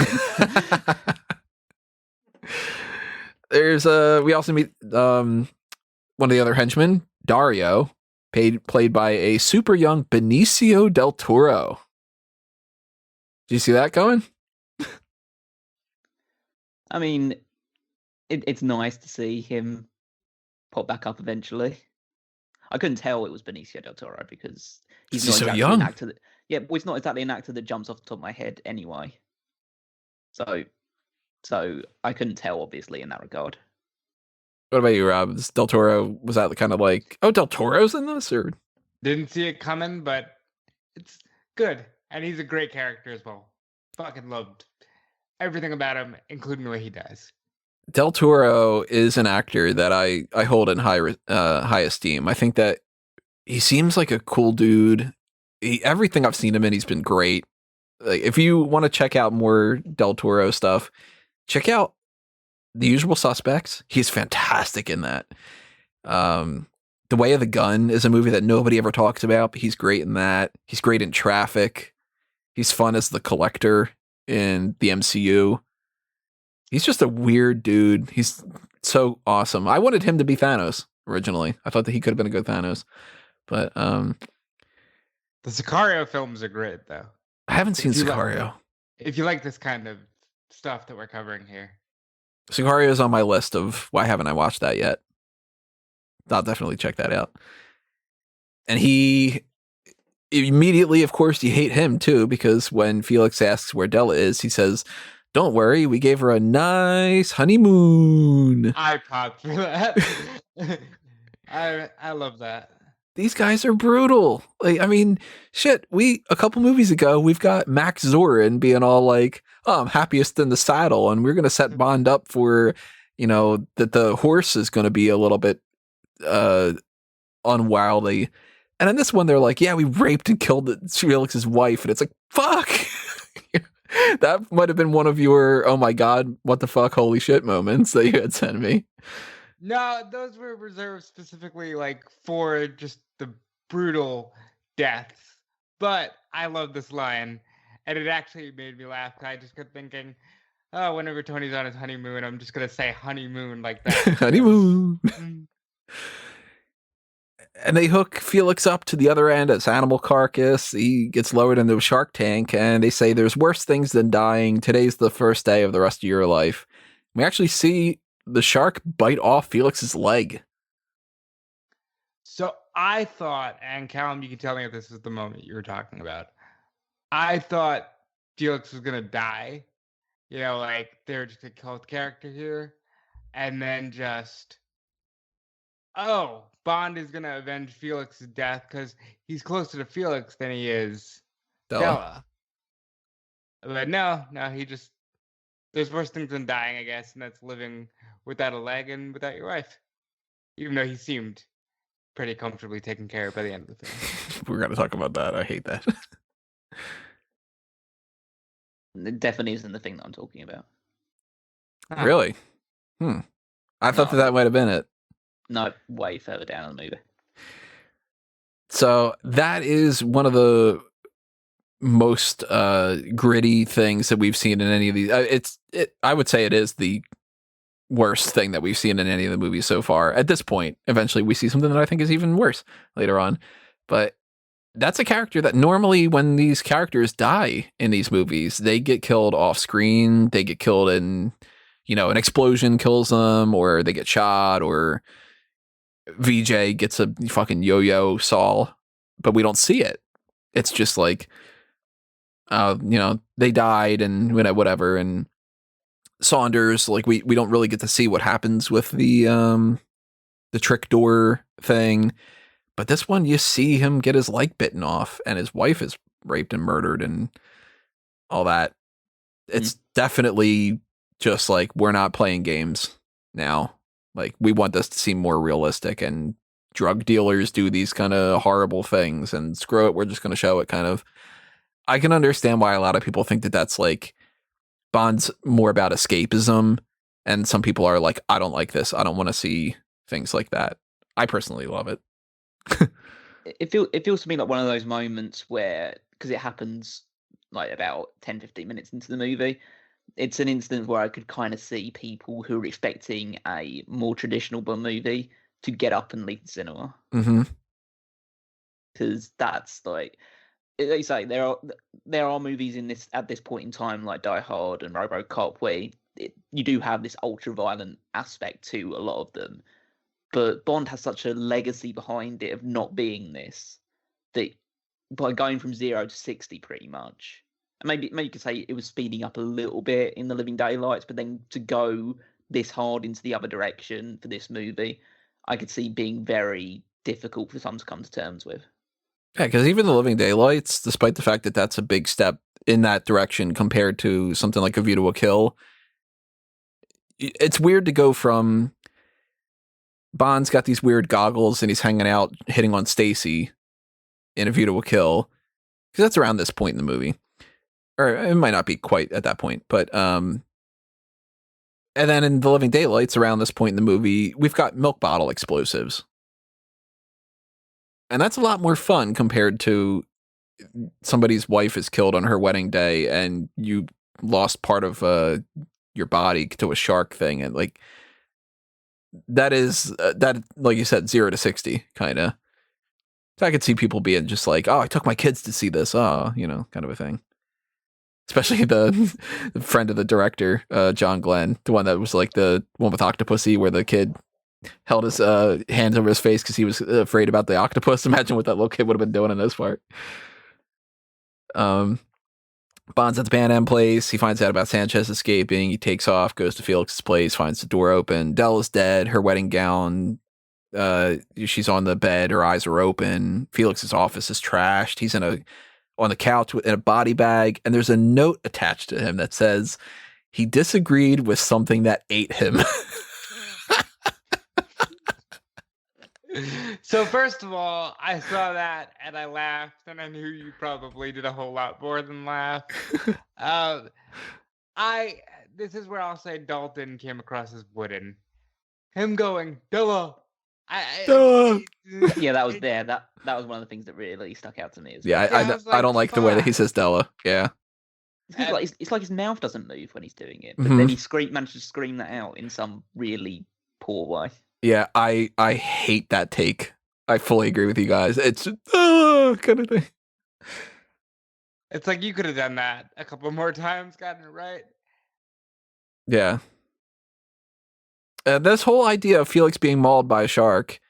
Speaker 1: There's we also meet one of the other henchmen, Dario, played by a super young Benicio del Toro. Do you see that going?
Speaker 2: I mean, it's nice to see him pop back up eventually. I couldn't tell it was Benicio del Toro because he's not exactly an actor that, well, it's not exactly an actor that jumps off the top of my head anyway. So I couldn't tell, obviously, in that regard.
Speaker 1: What about you, Rob? Del Toro, was that kind of like, oh, Del Toro's in this? Or
Speaker 3: didn't see it coming, but it's good. And he's a great character as well. Fucking loved everything about him, including the way he dies.
Speaker 1: Del Toro is an actor that I hold in high esteem. I think that he seems like a cool dude. Everything I've seen him in, he's been great. Like, if you want to check out more Del Toro stuff, check out The Usual Suspects. He's fantastic in that. The Way of the Gun is a movie that nobody ever talks about, but he's great in that. He's great in Traffic. He's fun as the Collector in the MCU. He's just a weird dude. He's so awesome. I wanted him to be Thanos originally. I thought that he could have been a good Thanos. But
Speaker 3: the Sicario films are great, though.
Speaker 1: I haven't seen Sicario.
Speaker 3: If you like this kind of stuff that we're covering here.
Speaker 1: Sicario is on my list of why haven't I watched that yet. I'll definitely check that out. And he immediately, of course, you hate him too, because when Felix asks where Della is, he says, "Don't worry, we gave her a nice honeymoon."
Speaker 3: I popped for that. I love that.
Speaker 1: These guys are brutal. Like, I mean, shit, a couple movies ago, we've got Max Zorin being all like, "Oh, I'm happiest in the saddle," and we're going to set Bond up for, that the horse is going to be a little bit unwildly. And in this one, they're like, "Yeah, we raped and killed Felix's wife," and it's like, fuck. That might have been one of your, oh my God, what the fuck, holy shit moments that you had sent me.
Speaker 3: No, those were reserved specifically for just the brutal deaths. But I love this line, and it actually made me laugh. I just kept thinking, oh, whenever Tony's on his honeymoon, I'm just gonna say honeymoon like that.
Speaker 1: Honeymoon.
Speaker 3: Mm.
Speaker 1: And they hook Felix up to the other end as animal carcass. He gets lowered into a shark tank, and they say there's worse things than dying. Today's the first day of the rest of your life. We actually see the shark bite off Felix's leg.
Speaker 3: So I thought, and Callum, you can tell me if this is the moment you were talking about. I thought Felix was gonna die. You know, like they're just gonna kill the character here, and then just, oh, Bond is gonna avenge Felix's death because he's closer to Felix than he is Della. But no, he just, there's worse things than dying, I guess, and that's living without a leg and without your wife. Even though he seemed pretty comfortably taken care of by the end of the film.
Speaker 1: We're gonna talk about that. I hate that.
Speaker 2: It definitely isn't the thing that I'm talking about.
Speaker 1: Really? I thought that might have been it.
Speaker 2: No, way further down in the movie.
Speaker 1: So that is one of the most gritty things that we've seen in any of these. I would say it is the worst thing that we've seen in any of the movies so far. At this point, eventually we see something that I think is even worse later on. But that's a character that normally when these characters die in these movies, they get killed off screen. They get killed in, an explosion kills them, or they get shot, or VJ gets a fucking yo-yo saw, but we don't see it. It's just like, they died and whatever. And Saunders, like we don't really get to see what happens with the trick door thing. But this one, you see him get his leg bitten off, and his wife is raped and murdered and all that. It's definitely just like, we're not playing games now. Like, we want this to seem more realistic, and drug dealers do these kind of horrible things, and screw it, we're just going to show it kind of. I can understand why a lot of people think that that's like, Bond's more about escapism, and some people are like, I don't like this. I don't want to see things like that. I personally love it.
Speaker 2: It feels to me like one of those moments where, because it happens like about 10-15 minutes into the movie, it's an instance where I could kind of see people who are expecting a more traditional Bond movie to get up and leave the cinema. Because that's like you say, there are movies in this at this point in time, like Die Hard and RoboCop, where you do have this ultra violent aspect to a lot of them. But Bond has such a legacy behind it of not being this, that by going from 0 to 60 pretty much, and maybe you could say it was speeding up a little bit in The Living Daylights, but then to go this hard into the other direction for this movie, I could see being very difficult for some to come to terms with.
Speaker 1: Yeah, because even The Living Daylights, despite the fact that that's a big step in that direction compared to something like A View to a Kill, it's weird to go from Bond's got these weird goggles and he's hanging out hitting on Stacy in A View to a Kill, because that's around this point in the movie, or it might not be quite at that point, but and then in The Living Daylights, around this point in the movie, we've got milk bottle explosives, and that's a lot more fun compared to somebody's wife is killed on her wedding day and you lost part of your body to a shark thing, and like. That is that, like you said, 0 to 60 kind of. So I could see people being just like, "Oh, I took my kids to see this," kind of a thing. Especially the friend of the director, John Glenn, the one that was like the one with Octopussy, where the kid held his hands over his face because he was afraid about the octopus. Imagine what that little kid would have been doing in this part. Bond's at the Pan Am place. He finds out about Sanchez escaping. He takes off, goes to Felix's place, finds the door open. Della's dead. Her wedding gown. She's on the bed. Her eyes are open. Felix's office is trashed. He's on the couch in a body bag, and there's a note attached to him that says he disagreed with something that ate him.
Speaker 3: So first of all, I saw that and I laughed, and I knew you probably did a whole lot more than laugh. This is where I'll say Dalton came across as wooden. Him going, Della.
Speaker 2: Yeah, that was there. That was one of the things that really stuck out to me.
Speaker 1: I don't like the way that he says Della. Yeah.
Speaker 2: It's like his mouth doesn't move when he's doing it, but
Speaker 1: Mhm.
Speaker 2: then he manages to scream that out in some really poor way.
Speaker 1: Yeah, I hate that take. I fully agree with you guys. It's kind of thing.
Speaker 3: It's like you could have done that a couple more times, gotten it right.
Speaker 1: Yeah. This whole idea of Felix being mauled by a shark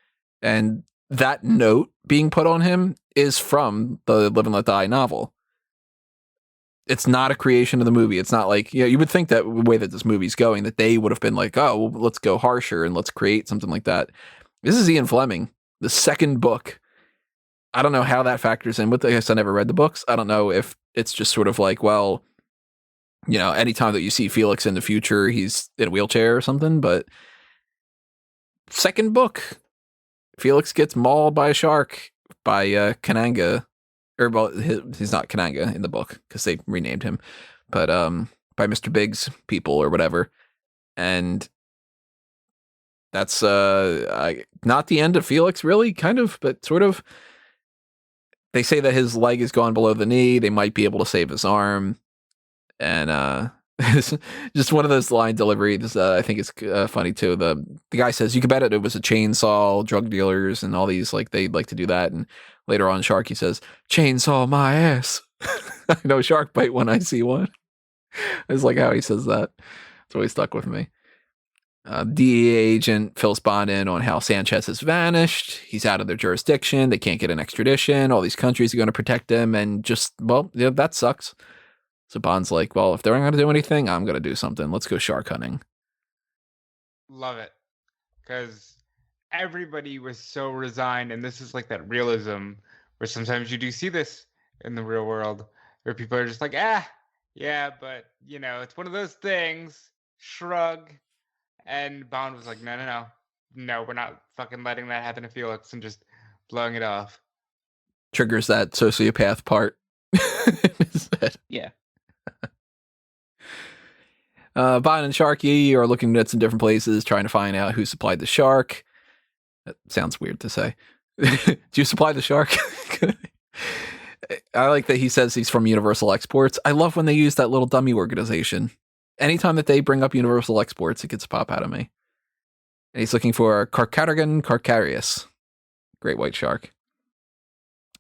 Speaker 1: and that note being put on him is from the Live and Let Die novel. It's not a creation of the movie. It's not like, you would think that the way that this movie's going, that they would have been like, oh, well, let's go harsher and let's create something like that. This is Ian Fleming, the second book. I don't know how that factors in with this. I never read the books. I don't know if it's just sort of like, well, anytime that you see Felix in the future, he's in a wheelchair or something. But second book, Felix gets mauled by a shark by Kananga. Or, well, he's not Kananga in the book because they renamed him. But by Mr. Big's people or whatever. And that's not the end of Felix, really, kind of, but sort of. They say that his leg is gone below the knee. They might be able to save his arm. And just one of those line deliveries. I think it's funny too. The guy says, "You can bet it was a chainsaw, drug dealers, and all these they'd like to do that." And later on, Sharky says, "Chainsaw my ass." I know shark bite when I see one. It's like how he says that. It's always stuck with me. DEA agent fills Bond in on how Sanchez has vanished. He's out of their jurisdiction. They can't get an extradition. All these countries are going to protect them, and that sucks. So Bond's like, well, if they're not going to do anything, I'm going to do something. Let's go shark hunting.
Speaker 3: Love it. Because everybody was so resigned, and this is like that realism where sometimes you do see this in the real world where people are just like, yeah, but, it's one of those things. Shrug. And Bond was like, no, we're not fucking letting that happen to Felix, and just blowing it off.
Speaker 1: Triggers that sociopath part.
Speaker 2: Yeah.
Speaker 1: Bond and Sharky are looking at some different places, trying to find out who supplied the shark. That sounds weird to say. Do you supply the shark? I like that he says he's from Universal Exports. I love when they use that little dummy organization. Anytime that they bring up Universal Exports, it gets a pop out of me. And he's looking for Carcharigan carcharias, great white shark.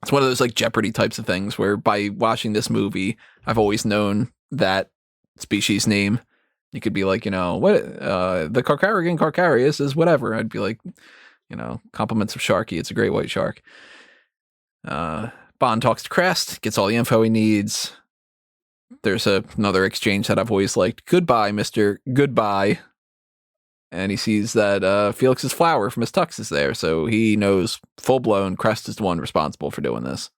Speaker 1: It's one of those Jeopardy types of things where by watching this movie, I've always known that species name. You could be like, what the Carcharigan carcharias is whatever. I'd be like, compliments of Sharky. It's a great white shark. Bond talks to Crest, gets all the info he needs. There's another exchange that I've always liked. Goodbye, Mr. Goodbye. And he sees that Felix's flower from his tux is there, so he knows full-blown Crest is the one responsible for doing this.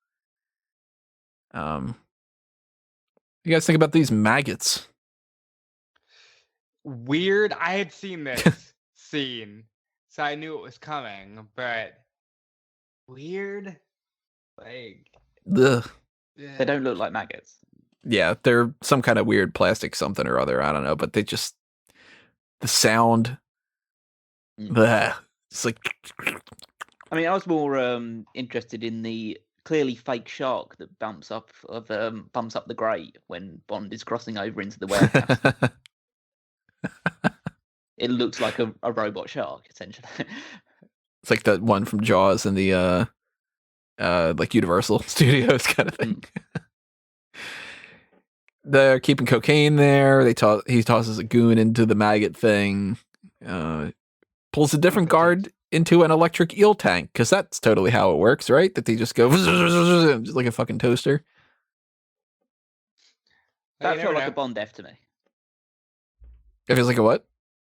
Speaker 1: You guys think about these maggots?
Speaker 3: Weird. I had seen this scene, so I knew it was coming, but weird.
Speaker 1: Ugh.
Speaker 2: They don't look like maggots.
Speaker 1: Yeah, they're some kind of weird plastic something or other. I don't know, but they just, the sound, it's like.
Speaker 2: I mean, I was more interested in the clearly fake shark that bumps up the grate when Bond is crossing over into the warehouse. It looks like a robot shark, essentially.
Speaker 1: It's like that one from Jaws in the Universal Studios kind of thing. They're keeping cocaine there. He tosses a goon into the maggot thing. Pulls a different guard into an electric eel tank, because that's totally how it works, right? That they just go just like a fucking toaster.
Speaker 2: That felt like a Bond death to me.
Speaker 1: It feels like a what?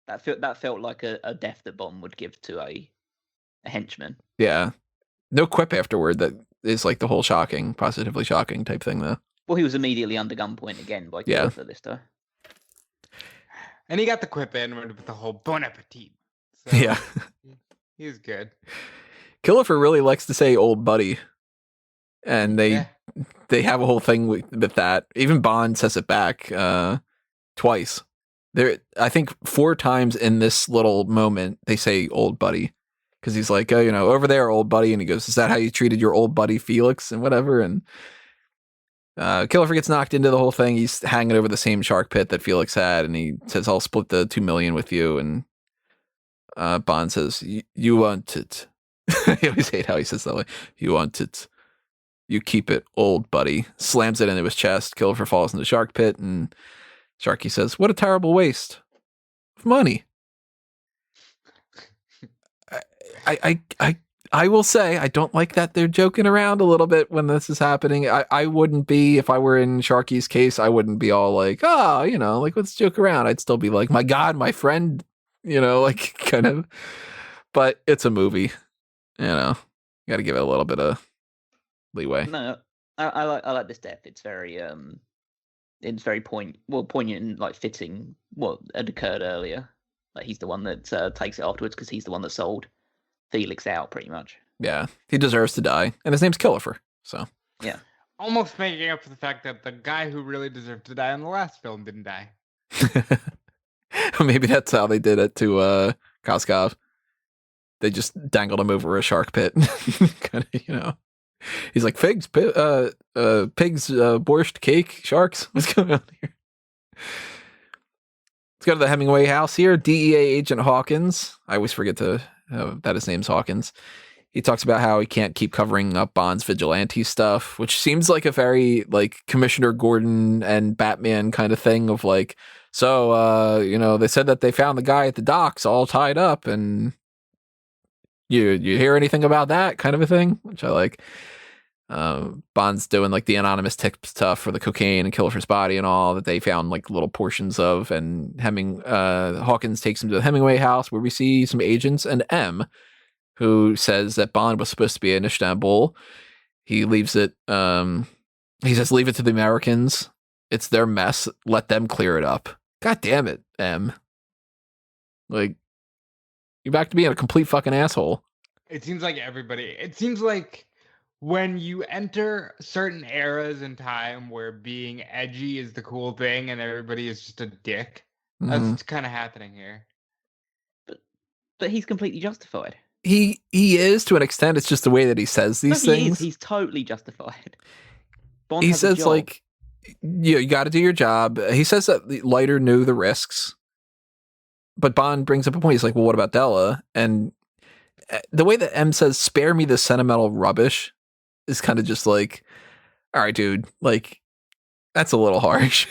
Speaker 2: That felt like a death that Bond would give to a henchman.
Speaker 1: Yeah. No quip afterward that is like the whole positively shocking type thing, though.
Speaker 2: Well, he was immediately under gunpoint again by Kilfer this time.
Speaker 3: And he got the quip in with the whole bon appetit. So
Speaker 1: yeah.
Speaker 3: He was good.
Speaker 1: Killifer really likes to say old buddy. And they have a whole thing with that. Even Bond says it back twice. I think 4 times in this little moment, they say old buddy. Because he's like, over there, old buddy. And he goes, is that how you treated your old buddy Felix and whatever? And Killefer gets knocked into the whole thing. He's hanging over the same shark pit that Felix had, and he says, "I'll split the $2 million with you." And Bond says, "You want it." I always hate how he says that way. "You want it. You keep it, old buddy." Slams it into his chest. Killefer falls in the shark pit, and Sharky says, "What a terrible waste of money." I will say I don't like that they're joking around a little bit when this is happening. I wouldn't be, if I were in Sharky's case, I wouldn't be all like, oh, like, let's joke around. I'd still be like, my God, my friend, like, kind of. But it's a movie, got to give it a little bit of leeway.
Speaker 2: No, I like this death. It's very poignant and like fitting what had occurred earlier. Like he's the one that takes it afterwards because he's the one that sold Felix out, pretty much.
Speaker 1: Yeah, he deserves to die, and his name's Killefer. So
Speaker 2: yeah,
Speaker 3: almost making up for the fact that the guy who really deserved to die in the last film didn't die.
Speaker 1: Maybe that's how they did it to Koskov. They just dangled him over a shark pit. Kind of, he's like, pigs, pigs, borscht, cake, sharks. What's going on here? Let's go to the Hemingway house here. DEA agent Hawkins. I always forget that his name's Hawkins. He talks about how he can't keep covering up Bond's vigilante stuff, which seems like a very like Commissioner Gordon and Batman kind of thing of like, so they said that they found the guy at the docks all tied up, and you hear anything about that kind of a thing, which I like. Bond's doing like the anonymous tip stuff for the cocaine and Killefer's body and all that they found like little portions of, and Hawkins takes him to the Hemingway house where we see some agents and M, who says that Bond was supposed to be in Istanbul. He leaves it. He says, "Leave it to the Americans. It's their mess. Let them clear it up." God damn it, M. Like, you're back to being a complete fucking asshole.
Speaker 3: It seems like when you enter certain eras in time where being edgy is the cool thing and everybody is just a dick, that's kind of happening here.
Speaker 2: But he's completely justified.
Speaker 1: He is, to an extent. It's just the way that he says these things.
Speaker 2: He's totally justified.
Speaker 1: Bond he says like, you got to do your job. He says that Leiter knew the risks, but Bond brings up a point. He's like, well, what about Della? And the way that M says, "Spare me the sentimental rubbish," is kind of just like, all right, dude, like, that's a little harsh.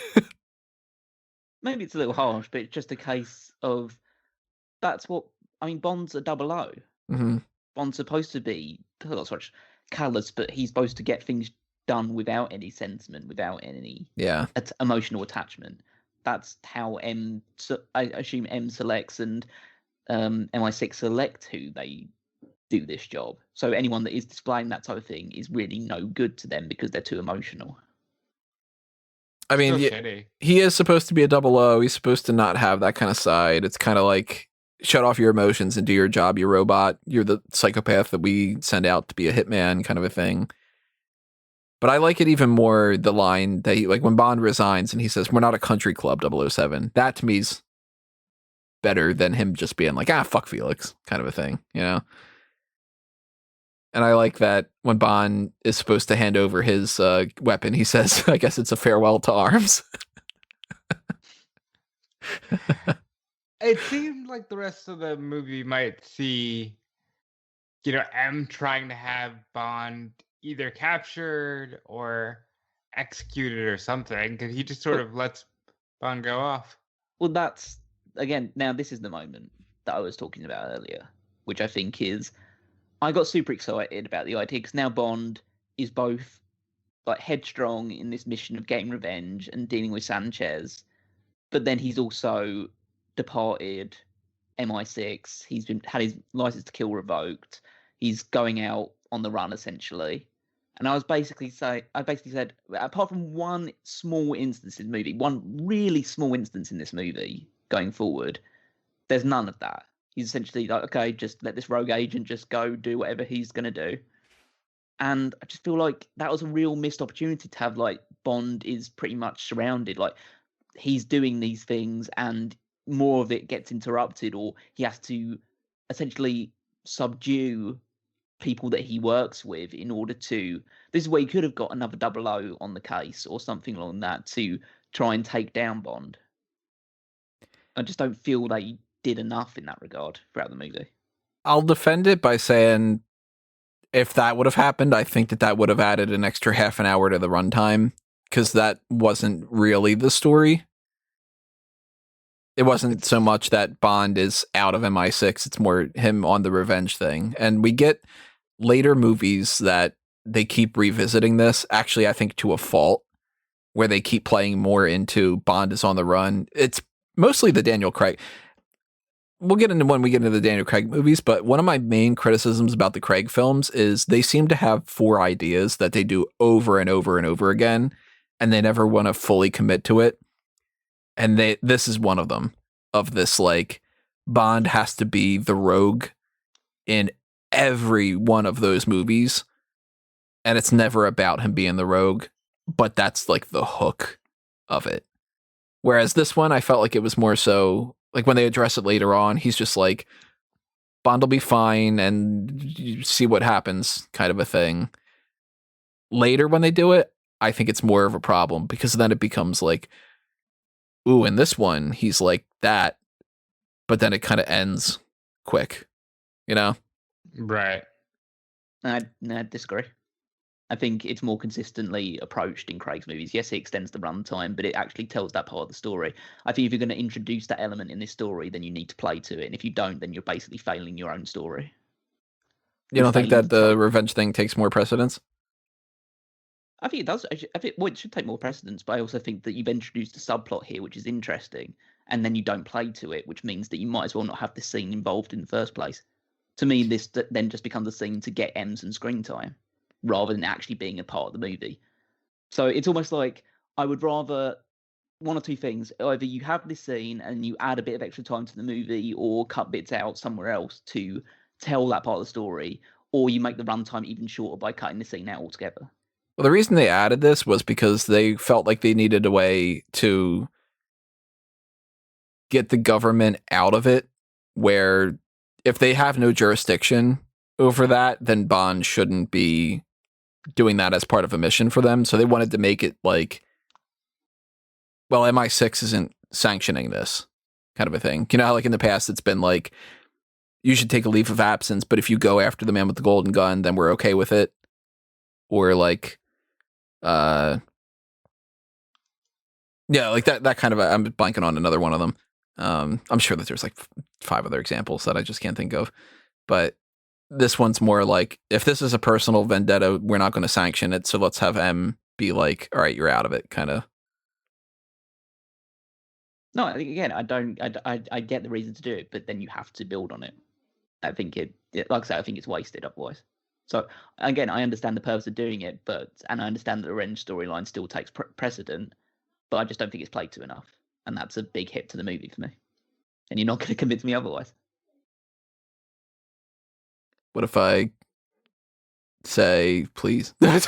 Speaker 2: Maybe it's a little harsh, but it's just a case of Bond's a 00.
Speaker 1: Mm-hmm.
Speaker 2: Bond's supposed to be not so much callous, but he's supposed to get things done without any sentiment, without any emotional attachment. That's how I assume M selects and MI6 select who they do this job. So anyone that is displaying that type of thing is really no good to them because they're too emotional.
Speaker 1: I mean, he is supposed to be a 00. He's supposed to not have that kind of side. It's kind of like, shut off your emotions and do your job, you robot. You're the psychopath that we send out to be a hitman kind of a thing. But I like it even more, the line that like when Bond resigns and he says, "We're not a country club, 007. That to me is better than him just being like, fuck Felix kind of a thing, And I like that when Bond is supposed to hand over his weapon, he says, "I guess it's a farewell to arms."
Speaker 3: It seemed like the rest of the movie might see, M trying to have Bond either captured or executed or something, because he just sort of lets Bond go off.
Speaker 2: Well, that's, again, now this is the moment that I was talking about earlier, which I think is, I got super excited about the idea, because now Bond is both like headstrong in this mission of getting revenge and dealing with Sanchez, but then he's also departed MI6. He's had his license to kill revoked. He's going out on the run essentially. And I basically said, apart from one small instance in the movie, one really small instance in this movie going forward, there's none of that. He's essentially like, okay, just let this rogue agent just go do whatever he's going to do. And I just feel like that was a real missed opportunity to have, like, Bond is pretty much surrounded. Like, he's doing these things and more of it gets interrupted, or he has to essentially subdue people that he works with in order to. This is where he could have got another 00 on the case or something along that to try and take down Bond. I just don't feel they did enough in that regard throughout the movie.
Speaker 1: I'll defend it by saying if that would have happened, I think that would have added an extra half an hour to the runtime, because that wasn't really the story. It wasn't so much that Bond is out of MI6, it's more him on the revenge thing. And we get later movies that they keep revisiting this, actually I think to a fault, where they keep playing more into Bond is on the run. It's mostly the Daniel Craig. We'll get into when we get into the Daniel Craig movies, but one of my main criticisms about the Craig films is they seem to have 4 ideas that they do over and over and over again, and they never want to fully commit to it. And this is one of them, of this, like, Bond has to be the rogue in every one of those movies, and it's never about him being the rogue, but that's like the hook of it. Whereas this one, I felt like it was more so, like when they address it later on, he's just like, Bond will be fine and you see what happens kind of a thing. Later when they do it, I think it's more of a problem, because then it becomes like, ooh, in this one, he's like that, but then it kind of ends quick, you know?
Speaker 3: Right.
Speaker 2: I disagree. I think it's more consistently approached in Craig's movies. Yes, it extends the runtime, but it actually tells that part of the story. I think if you're going to introduce that element in this story, then you need to play to it. And if you don't, then you're basically failing your own story.
Speaker 1: You don't think that the revenge thing takes more precedence?
Speaker 2: I think it does. It should take more precedence, but I also think that you've introduced a subplot here, which is interesting, and then you don't play to it, which means that you might as well not have this scene involved in the first place. To me, this then just becomes a scene to get M's and screen time, rather than actually being a part of the movie. So it's almost like I would rather one or two things. Either you have this scene and you add a bit of extra time to the movie, or cut bits out somewhere else to tell that part of the story, or you make the runtime even shorter by cutting the scene out altogether.
Speaker 1: Well, the reason they added this was because they felt like they needed a way to get the government out of it, where if they have no jurisdiction over that, then Bond shouldn't be doing that as part of a mission for them. So they wanted to make it like, well, MI6 isn't sanctioning this kind of a thing. You know how like in the past it's been like, you should take a leave of absence, but if you go after the man with the golden gun, then we're okay with it. Or like, yeah, like that kind of, I'm blanking on another one of them. I'm sure that there's like 5 other examples that I just can't think of, but this one's more like, if this is a personal vendetta, we're not going to sanction it, so let's have M be like, all right, you're out of it, kind of.
Speaker 2: No, again, I get the reason to do it, but then you have to build on it. I think like I said, I think it's wasted otherwise. So again, I understand the purpose of doing it, and I understand that the revenge storyline still takes precedent, but I just don't think it's played to enough, and that's a big hit to the movie for me. And you're not going to convince me otherwise.
Speaker 1: What if I say, please? No,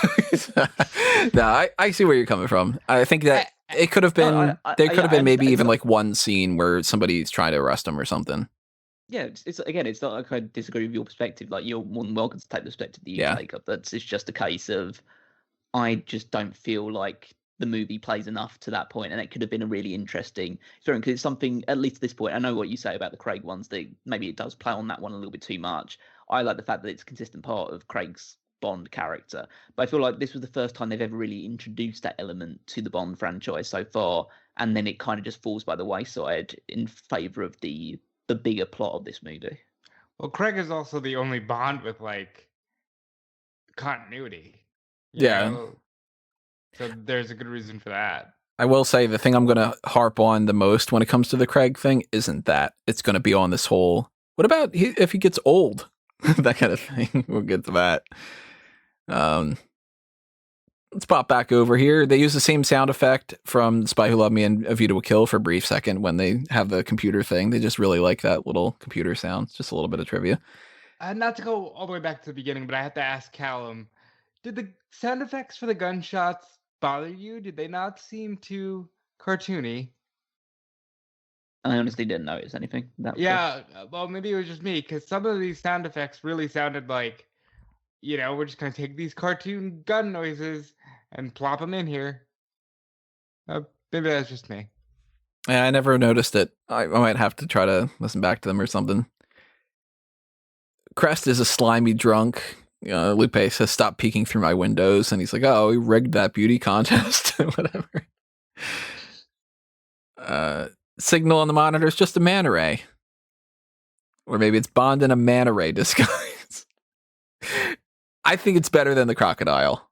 Speaker 1: I see where you're coming from. I think that it could have been, there could have been maybe even like one scene where somebody's trying to arrest him or something.
Speaker 2: Yeah, it's not like I disagree with your perspective. Like, you're more than welcome to take the perspective that you take up. It's just a case of, I just don't feel like the movie plays enough to that point, and it could have been a really interesting experience, because it's something, at least at this point, I know what you say about the Craig ones, that maybe it does play on that one a little bit too much. I like the fact that it's a consistent part of Craig's Bond character, but I feel like this was the first time they've ever really introduced that element to the Bond franchise so far, and then it kind of just falls by the wayside in favor of the bigger plot of this movie.
Speaker 3: Well, Craig is also the only Bond with like continuity.
Speaker 1: You
Speaker 3: know? So there's a good reason for that.
Speaker 1: I will say the thing I'm going to harp on the most when it comes to the Craig thing isn't that. It's going to be on this whole, what about if he gets old? That kind of thing. We'll get to that. Let's pop back over here. They use the same sound effect from Spy Who Loved Me and A View to a Kill for a brief second when they have the computer thing. They just really like that little computer sound. It's just a little bit of trivia.
Speaker 3: Not to go all the way back to the beginning, but I have to ask Callum, did the sound effects for the gunshots bother you? Did they not seem too cartoony?
Speaker 2: I honestly didn't notice anything.
Speaker 3: Well, maybe it was just me, because some of these sound effects really sounded like we're just gonna take these cartoon gun noises and plop them in here. Maybe that's just me.
Speaker 1: Yeah, I never noticed it. I might have to try to listen back to them or something. Crest is a slimy drunk. Lupe says, "Stop peeking through my windows," and he's like, "Oh, we rigged that beauty contest." Whatever. Signal on the monitor is just a manta ray, or maybe it's Bond in a manta ray disguise. I think it's better than the crocodile.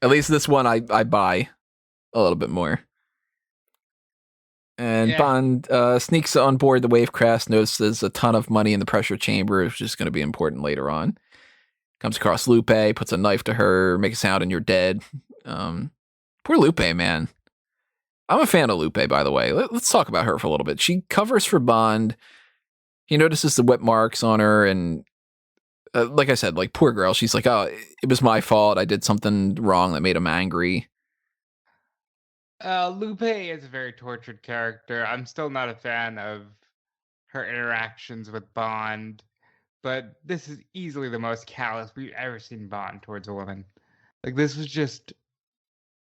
Speaker 1: At least this one I buy a little bit more. And Bond sneaks on board the Wavecraft, notices a ton of money in the pressure chamber, which is going to be important later on. Comes across Lupe, puts a knife to her, makes a sound and you're dead. Poor Lupe, man. I'm a fan of Lupe, by the way. Let's talk about her for a little bit. She covers for Bond. He notices the whip marks on her, and like I said, like, poor girl. She's like, "Oh, it was my fault. I did something wrong that made him angry."
Speaker 3: Lupe is a very tortured character. I'm still not a fan of her interactions with Bond, but this is easily the most callous we've ever seen Bond towards a woman. Like, this was just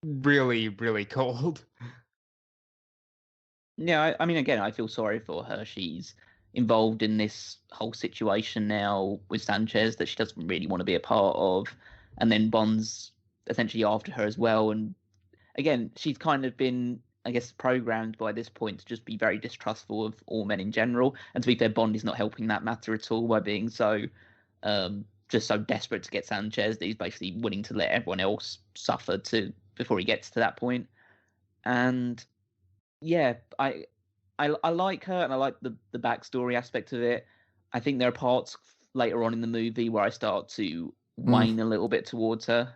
Speaker 3: really, really cold.
Speaker 2: Yeah, I mean, again, I feel sorry for her. She's involved in this whole situation now with Sanchez that she doesn't really want to be a part of, and then Bond's essentially after her as well. And again, she's kind of been, I guess, programmed by this point to just be very distrustful of all men in general. And to be fair, Bond is not helping that matter at all by being so just so desperate to get Sanchez that he's basically willing to let everyone else suffer before he gets to that point. And yeah, I like her, and I like the backstory aspect of it. I think there are parts later on in the movie where I start to wane a little bit towards her.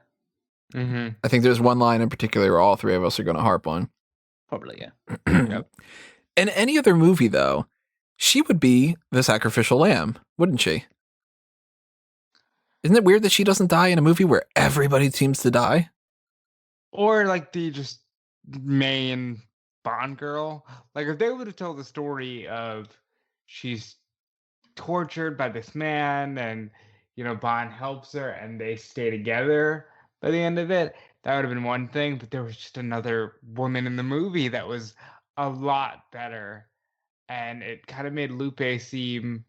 Speaker 3: Mm-hmm.
Speaker 1: I think there's one line in particular where all three of us are going to harp on.
Speaker 2: Probably, yeah.
Speaker 3: Yep.
Speaker 1: In any other movie, though, she would be the sacrificial lamb, wouldn't she? Isn't it weird that she doesn't die in a movie where everybody seems to die?
Speaker 3: Or like the just main Bond girl. Like, if they would have told the story of she's tortured by this man and, Bond helps her and they stay together by the end of it, that would have been one thing. But there was just another woman in the movie that was a lot better. And it kind of made Lupe seem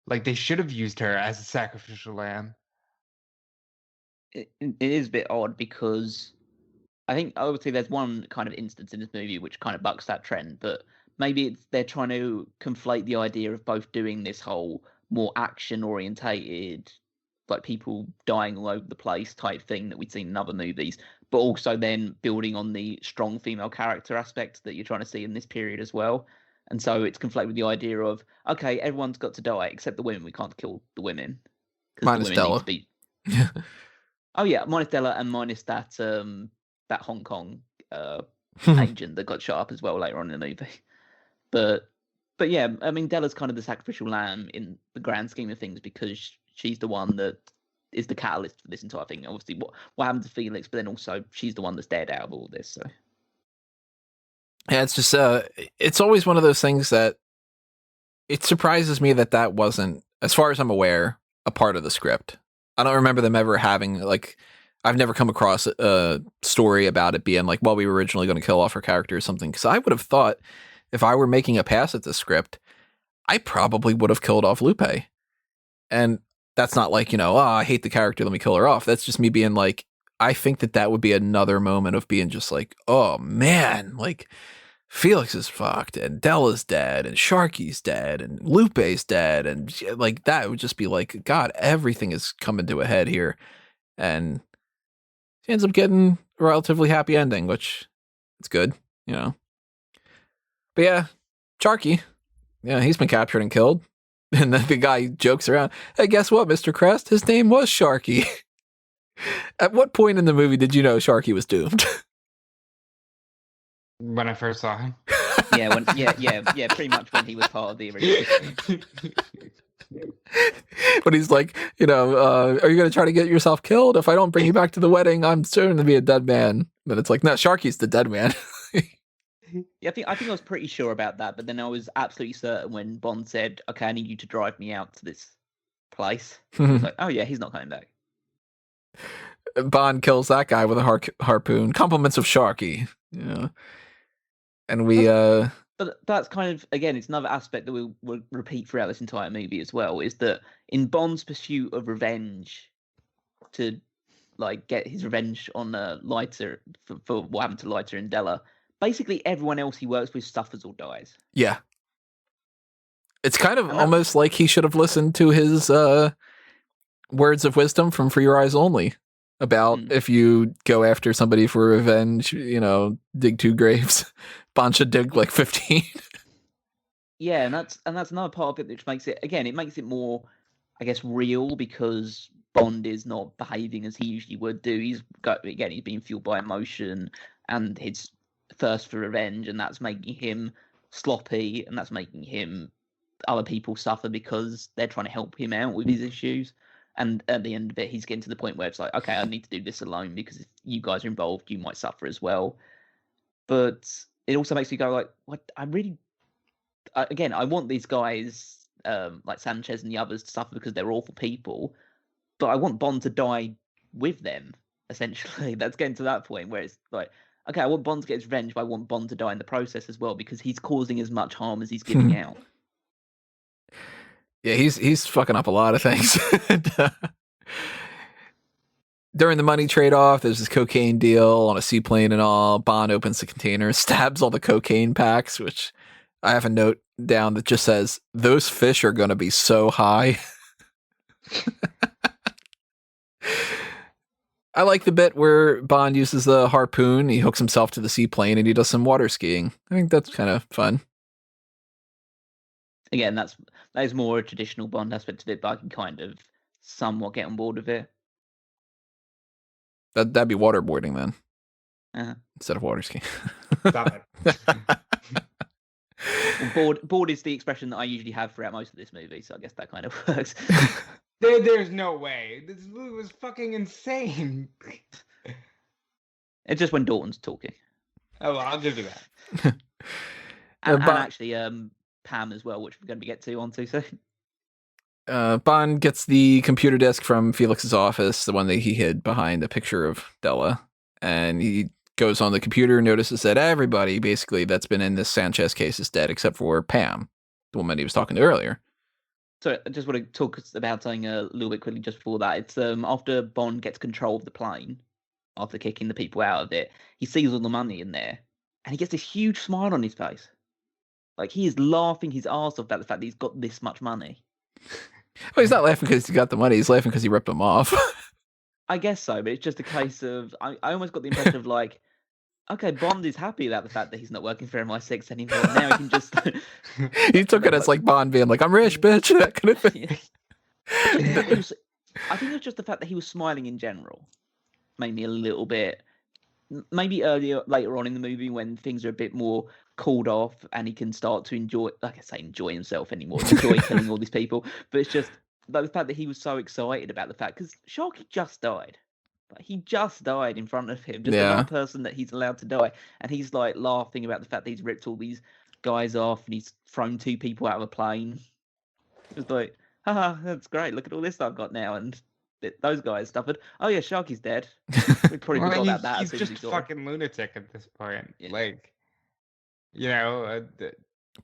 Speaker 3: like they should have used her as a sacrificial lamb.
Speaker 2: It is a bit odd because I think obviously there's one kind of instance in this movie which kind of bucks that trend, but maybe they're trying to conflate the idea of both doing this whole more action orientated, like people dying all over the place type thing that we'd seen in other movies, but also then building on the strong female character aspect that you're trying to see in this period as well. And so it's conflated with the idea of, okay, everyone's got to die except the women. We can't kill the women because the
Speaker 1: Minus
Speaker 2: women
Speaker 1: Della.
Speaker 2: need to be. Oh yeah, minus Della and minus that Hong Kong agent that got shot up as well later on in the movie. But yeah, I mean, Della's kind of the sacrificial lamb in the grand scheme of things because she's the one that is the catalyst for this entire thing. Obviously, what happened to Felix, but then also she's the one that's dead out of all this. So
Speaker 1: yeah, it's just it's always one of those things that it surprises me that wasn't, as far as I'm aware, a part of the script. I don't remember them ever having, like, I've never come across a story about it being like, well, we were originally going to kill off her character or something. Because I would have thought if I were making a pass at the script, I probably would have killed off Lupe. And that's not like, I hate the character, let me kill her off. That's just me being like, I think that would be another moment of being just like, oh man, like Felix is fucked and Della's dead and Sharky's dead and Lupe's dead. And like, that would just be like, God, everything is coming to a head here. And he ends up getting a relatively happy ending, which it's good, But yeah, Sharky, he's been captured and killed. And then the guy jokes around, hey, guess what, Mr. Crest? His name was Sharky. At what point in the movie did you know Sharky was doomed?
Speaker 3: When I first saw him.
Speaker 2: Yeah, pretty much when he was part of the original.
Speaker 1: But he's like, are you going to try to get yourself killed? If I don't bring you back to the wedding, I'm soon to be a dead man. But it's like, no, Sharky's the dead man.
Speaker 2: Yeah, I think I was pretty sure about that, but then I was absolutely certain when Bond said, okay, I need you to drive me out to this place. It's like, oh yeah, he's not coming back.
Speaker 1: Bond kills that guy with a harpoon. Compliments of Sharky. And we
Speaker 2: But that's kind of, again, it's another aspect that we'll repeat throughout this entire movie as well, is that in Bond's pursuit of revenge to like get his revenge on Leiter for what happened to Leiter and Della, basically everyone else he works with suffers or dies.
Speaker 1: Yeah. It's kind of almost like he should have listened to his words of wisdom from For Your Eyes Only about if you go after somebody for revenge, dig 2 graves. Bond should dig like 15.
Speaker 2: Yeah, and that's another part of it which makes it more, I guess, real, because Bond is not behaving as he usually would do. He's being fueled by emotion and his thirst for revenge, and that's making him sloppy, and that's making him other people suffer because they're trying to help him out with his issues. And at the end of it, he's getting to the point where it's like, okay, I need to do this alone, because if you guys are involved, you might suffer as well. But it also makes me go like, what? I want these guys, like Sanchez and the others, to suffer because they're awful people, but I want Bond to die with them, essentially. That's getting to that point where it's like, okay, I want Bond to get his revenge, but I want Bond to die in the process as well, because he's causing as much harm as he's giving out.
Speaker 1: Yeah, he's fucking up a lot of things. During the money trade-off, there's this cocaine deal on a seaplane and all. Bond opens the container, stabs all the cocaine packs, which I have a note down that just says, those fish are going to be so high. I like the bit where Bond uses the harpoon, he hooks himself to the seaplane, and he does some water skiing. I think that's kind of fun.
Speaker 2: Again, that is more a traditional Bond aspect of it, but I can kind of somewhat get on board with it.
Speaker 1: That'd be waterboarding then, instead of water skiing.
Speaker 3: Stop it.
Speaker 2: Well, bored is the expression that I usually have throughout most of this movie, so I guess that kind of works.
Speaker 3: There's no way. This movie was fucking insane.
Speaker 2: It's just when Dalton's talking.
Speaker 3: Oh, well, I'll give you that.
Speaker 2: and actually, Pam as well, which we're going to get onto soon.
Speaker 1: Bond gets the computer disk from Felix's office, the one that he hid behind a picture of Della, and he goes on the computer, notices that everybody basically that's been in this Sanchez case is dead except for Pam, the woman he was talking to earlier.
Speaker 2: So I just want to talk about something a little bit quickly just before that. It's after Bond gets control of the plane, after kicking the people out of it, he sees all the money in there, and he gets this huge smile on his face. Like, he is laughing his ass off about the fact that he's got this much money.
Speaker 1: Well, he's not laughing because he got the money. He's laughing because he ripped them off.
Speaker 2: I guess so, but it's just a case of... I almost got the impression of, like, okay, Bond is happy about the fact that he's not working for MI6 anymore. Now he can just...
Speaker 1: He took it as, like, Bond being like, I'm rich, bitch. That kind of thing.
Speaker 2: I think it was just the fact that he was smiling in general. Made me a little bit... Maybe later on in the movie when things are a bit more cooled off and he can start to enjoy, like I say, enjoy himself anymore, enjoy killing all these people. But it's just the fact that he was so excited about the fact, because Sharky just died. Like, he just died in front of him, just another person that he's allowed to die. And he's like laughing about the fact that he's ripped all these guys off and he's thrown 2 people out of a plane. It's like, haha, that's great. Look at all this I've got now. And those guys suffered. Oh yeah, Sharky's dead. We probably forgot about that.
Speaker 3: He's just a fucking lunatic at this point. Yeah. Like,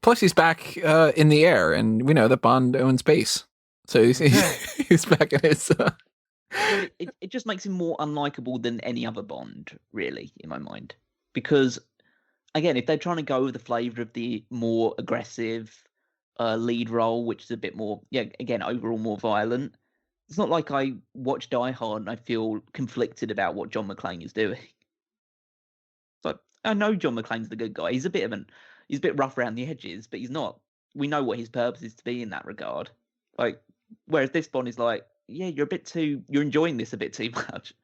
Speaker 1: plus he's back in the air, and we know that Bond owns base, so he's back in his.
Speaker 2: It just makes him more unlikable than any other Bond, really, in my mind. Because again, if they're trying to go with the flavour of the more aggressive lead role, which is a bit more, again, overall more violent. It's not like I watch Die Hard and I feel conflicted about what John McClane is doing. But I know John McClane's the good guy. He's a bit rough around the edges, but he's not. We know what his purpose is to be in that regard. Like, whereas this Bond is like, yeah, you're enjoying this a bit too much.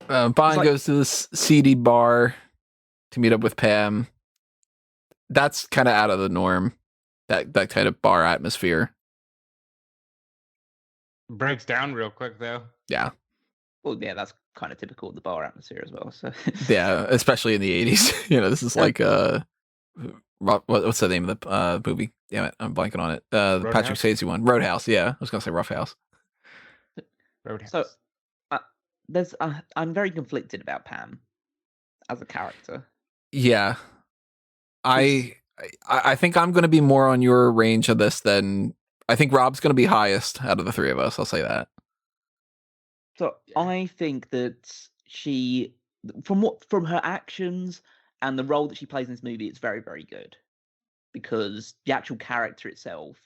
Speaker 1: Bond goes to this seedy bar to meet up with Pam. That's kind of out of the norm. That kind of bar atmosphere.
Speaker 3: Breaks down real quick though.
Speaker 1: Yeah.
Speaker 2: Well, yeah, that's kind of typical of the bar atmosphere as well. So
Speaker 1: yeah, especially in the 80s. This is like what's the name of the movie? Damn it, I'm blanking on it. The Patrick Swayze one, Roadhouse. Yeah, I was gonna say Rough House.
Speaker 3: Roadhouse.
Speaker 2: So I'm very conflicted about Pam as a character.
Speaker 1: Yeah, I think I'm going to be more on your range of this than I think Rob's going to be highest out of the three of us. I'll say that.
Speaker 2: So I think that she, from her actions and the role that she plays in this movie, it's very, very good, because the actual character itself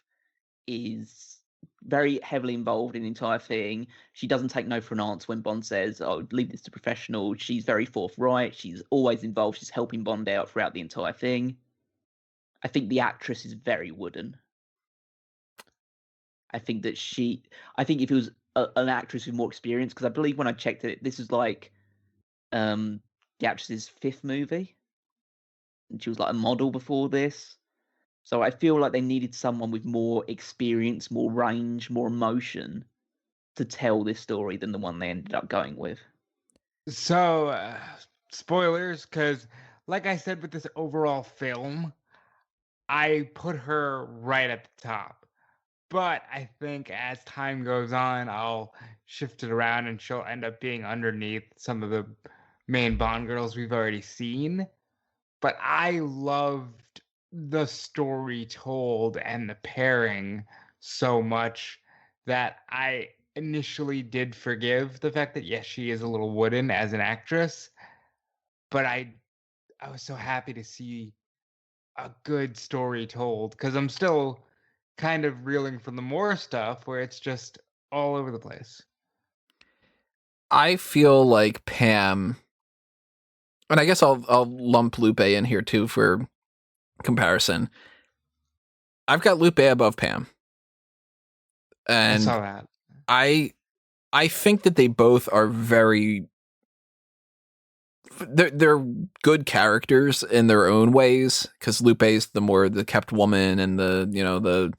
Speaker 2: is very heavily involved in the entire thing. She doesn't take no for an answer when Bond says, "Oh, leave this to professionals." She's very forthright. She's always involved. She's helping Bond out throughout the entire thing. I think the actress is very wooden. I think if it was an actress with more experience, because I believe when I checked it, this is like the actress's 5th movie, and she was like a model before this. So I feel like they needed someone with more experience, more range, more emotion to tell this story than the one they ended up going with.
Speaker 3: So, spoilers, because like I said with this overall film, I put her right at the top. But I think as time goes on, I'll shift it around and she'll end up being underneath some of the main Bond girls we've already seen. But I loved the story told and the pairing so much that I initially did forgive the fact that, yes, she is a little wooden as an actress. But I was so happy to see a good story told, because I'm still kind of reeling from the Moore stuff where it's just all over the place.
Speaker 1: I feel like Pam, and I guess I'll lump Lupe in here too for comparison. I've got Lupe above Pam, and
Speaker 3: I saw that.
Speaker 1: I think that they both are very. They're good characters in their own ways, because Lupe's the kept woman and the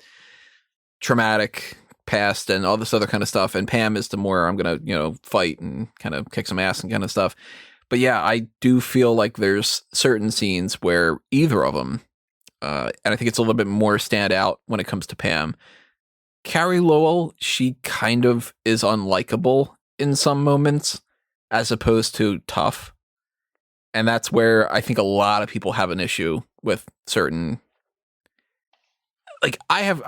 Speaker 1: traumatic past and all this other kind of stuff, and Pam is the more I'm gonna fight and kind of kick some ass and kind of stuff. But yeah, I do feel like there's certain scenes where either of them, and I think it's a little bit more stand out when it comes to Pam. Carrie Lowell, she kind of is unlikable in some moments as opposed to tough. And that's where I think a lot of people have an issue with certain. Like I have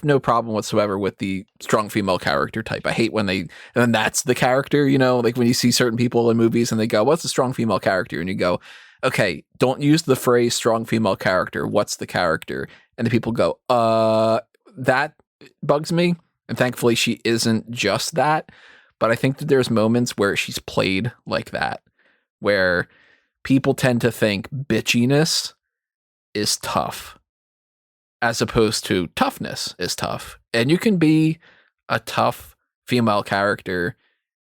Speaker 1: no problem whatsoever with the strong female character type. I hate when that's the character, like when you see certain people in movies and they go, "What's a strong female character?" And you go, "Okay, don't use the phrase strong female character. What's the character?" And the people go, that bugs me." And thankfully she isn't just that. But I think that there's moments where she's played like that, where people tend to think bitchiness is tough as opposed to toughness is tough. And you can be a tough female character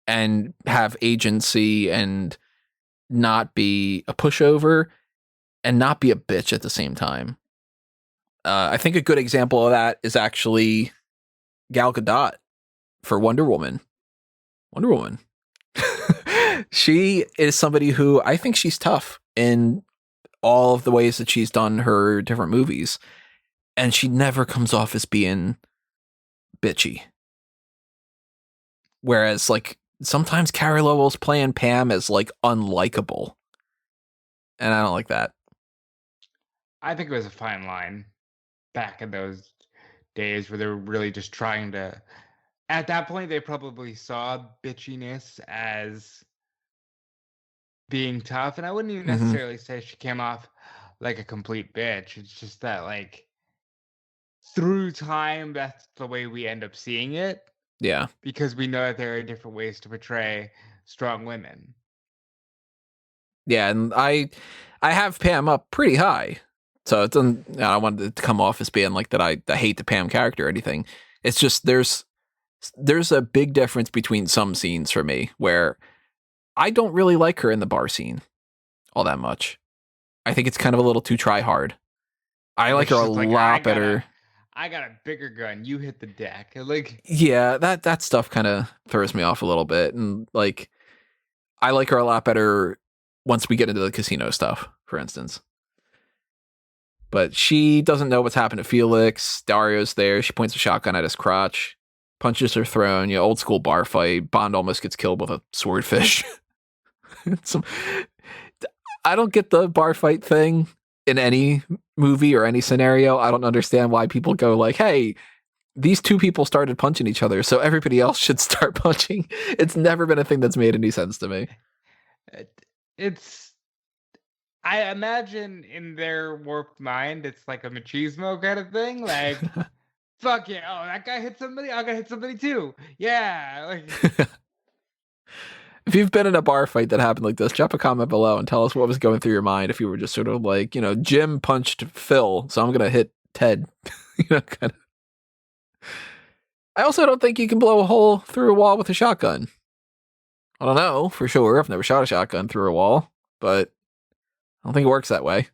Speaker 1: and have agency and not be a pushover and not be a bitch at the same time. I think a good example of that is actually Gal Gadot for Wonder Woman. Wonder Woman. She is somebody who I think she's tough in all of the ways that she's done her different movies. And she never comes off as being bitchy. Whereas, like, sometimes Carrie Lowell's playing Pam as, like, unlikable. And I don't like that.
Speaker 3: I think it was a fine line back in those days where they were really just trying to. At that point, they probably saw bitchiness as being tough. And I wouldn't even necessarily say she came off like a complete bitch. It's just that, like, through time, that's the way we end up seeing it.
Speaker 1: Yeah.
Speaker 3: Because we know that there are different ways to portray strong women.
Speaker 1: Yeah, and I have Pam up pretty high. So it doesn't, I don't want it to come off as being like that I hate the Pam character or anything. It's just there's a big difference between some scenes for me where I don't really like her in the bar scene all that much. I think it's kind of a little too try hard. I like her a lot better.
Speaker 3: I got a bigger gun. You hit the deck. Like,
Speaker 1: yeah, that stuff kind of throws me off a little bit, and like I like her a lot better once we get into the casino stuff, for instance. But she doesn't know what's happened to Felix. Dario's there. She points a shotgun at his crotch, punches are thrown. Old school bar fight. Bond almost gets killed with a swordfish. I don't get the bar fight thing in any movie or any scenario. I don't understand why people go like, hey, these two people started punching each other, so everybody else should start punching. It's never been a thing that's made any sense to me.
Speaker 3: I imagine in their warped mind, it's like a machismo kind of thing. Like, fuck yeah, oh, that guy hit somebody, I'm gonna hit somebody too. Yeah. Like,
Speaker 1: if you've been in a bar fight that happened like this, drop a comment below and tell us what was going through your mind if you were just sort of like, Jim punched Phil, so I'm going to hit Ted. Kind of. I also don't think you can blow a hole through a wall with a shotgun. I don't know for sure. I've never shot a shotgun through a wall, but I don't think it works that way.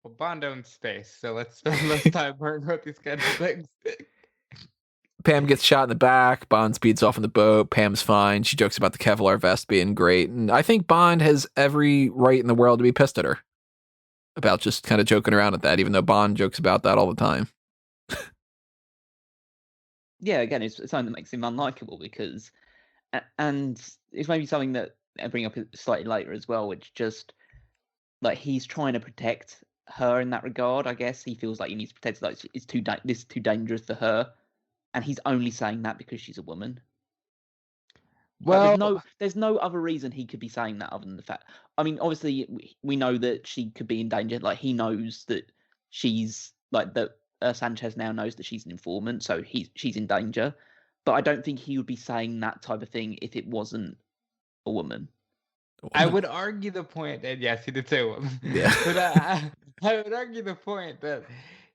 Speaker 3: Well, Bond owns space, so let's spend less time worrying about these kinds of things.
Speaker 1: Pam gets shot in the back. Bond speeds off in the boat. Pam's fine. She jokes about the Kevlar vest being great. And I think Bond has every right in the world to be pissed at her about just kind of joking around at that, even though Bond jokes about that all the time.
Speaker 2: Yeah, again, it's something that makes him unlikable because, and it's maybe something that I bring up slightly later as well, which just, like, he's trying to protect her in that regard, I guess. He feels like he needs to protect her, like, this is too dangerous for her. And he's only saying that because she's a woman.
Speaker 3: Well,
Speaker 2: there's no other reason he could be saying that other than the fact. I mean, obviously, we know that she could be in danger. Like, he knows that she's like that. Sanchez now knows that she's an informant, so she's in danger. But I don't think he would be saying that type of thing if it wasn't a woman.
Speaker 3: I would argue the point that yes, he did say woman.
Speaker 1: Yeah.
Speaker 3: But I would argue the point that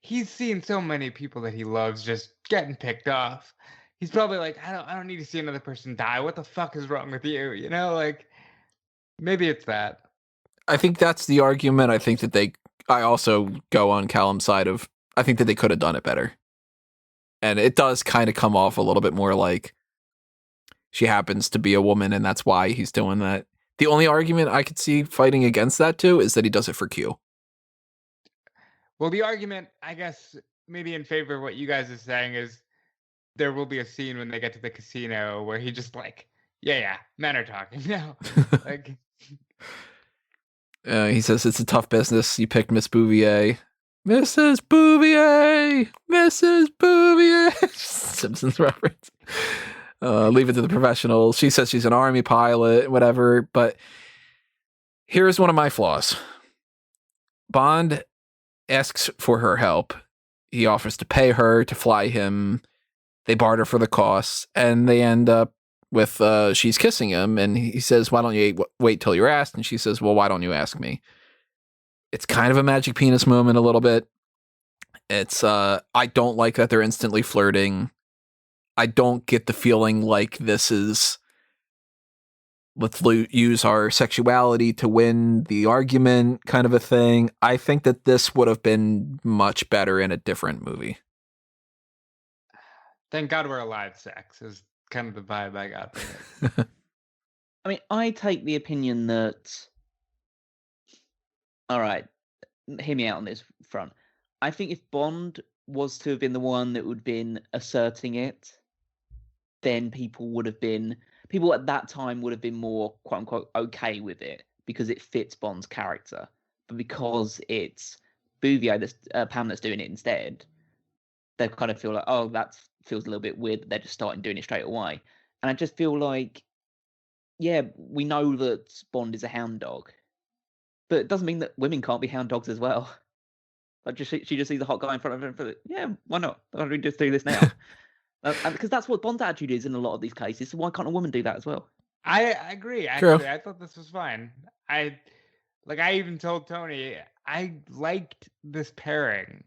Speaker 3: he's seen so many people that he loves just getting picked off. He's probably like, I don't need to see another person die. What the fuck is wrong with you? Like maybe it's that.
Speaker 1: I think that's the argument. I think that I also go on Callum's side of, I think that they could have done it better. And it does kind of come off a little bit more like she happens to be a woman and that's why he's doing that. The only argument I could see fighting against that too is that he does it for Q.
Speaker 3: Well, the argument, I guess, maybe in favor of what you guys are saying is there will be a scene when they get to the casino where he just like, yeah, men are talking now. Like,
Speaker 1: he says it's a tough business. You picked Miss Bouvier. Mrs. Bouvier! Mrs. Bouvier! Simpsons reference. Leave it to the professionals. She says she's an army pilot, whatever. But here's one of my flaws. Bond asks for her help. He offers to pay her to fly him. They barter for the costs, and they end up with she's kissing him, and he says, why don't you wait till you're asked? And she says, well, why don't you ask me? It's kind of a magic penis moment a little bit. It's I don't like that they're instantly flirting. I don't get the feeling like this is let's use our sexuality to win the argument kind of a thing. I think that this would have been much better in a different movie.
Speaker 3: Thank God we're alive, sex is kind of the vibe I got from it.
Speaker 2: I mean, I take the opinion that, all right, hear me out on this front. I think if Bond was to have been the one that would have been asserting it, then people at that time would have been more, quote unquote, okay with it because it fits Bond's character. But because it's Bouvier, Pam that's doing it instead, they kind of feel like, oh, that feels a little bit weird that they're just starting doing it straight away. And I just feel like, yeah, we know that Bond is a hound dog, but it doesn't mean that women can't be hound dogs as well. Like she just sees a hot guy in front of her. Yeah, why not? Why don't we just do this now? And because that's what Bond's attitude is in a lot of these cases. So why can't a woman do that as well?
Speaker 3: I agree. Actually, I thought this was fine. I even told Tony I liked this pairing.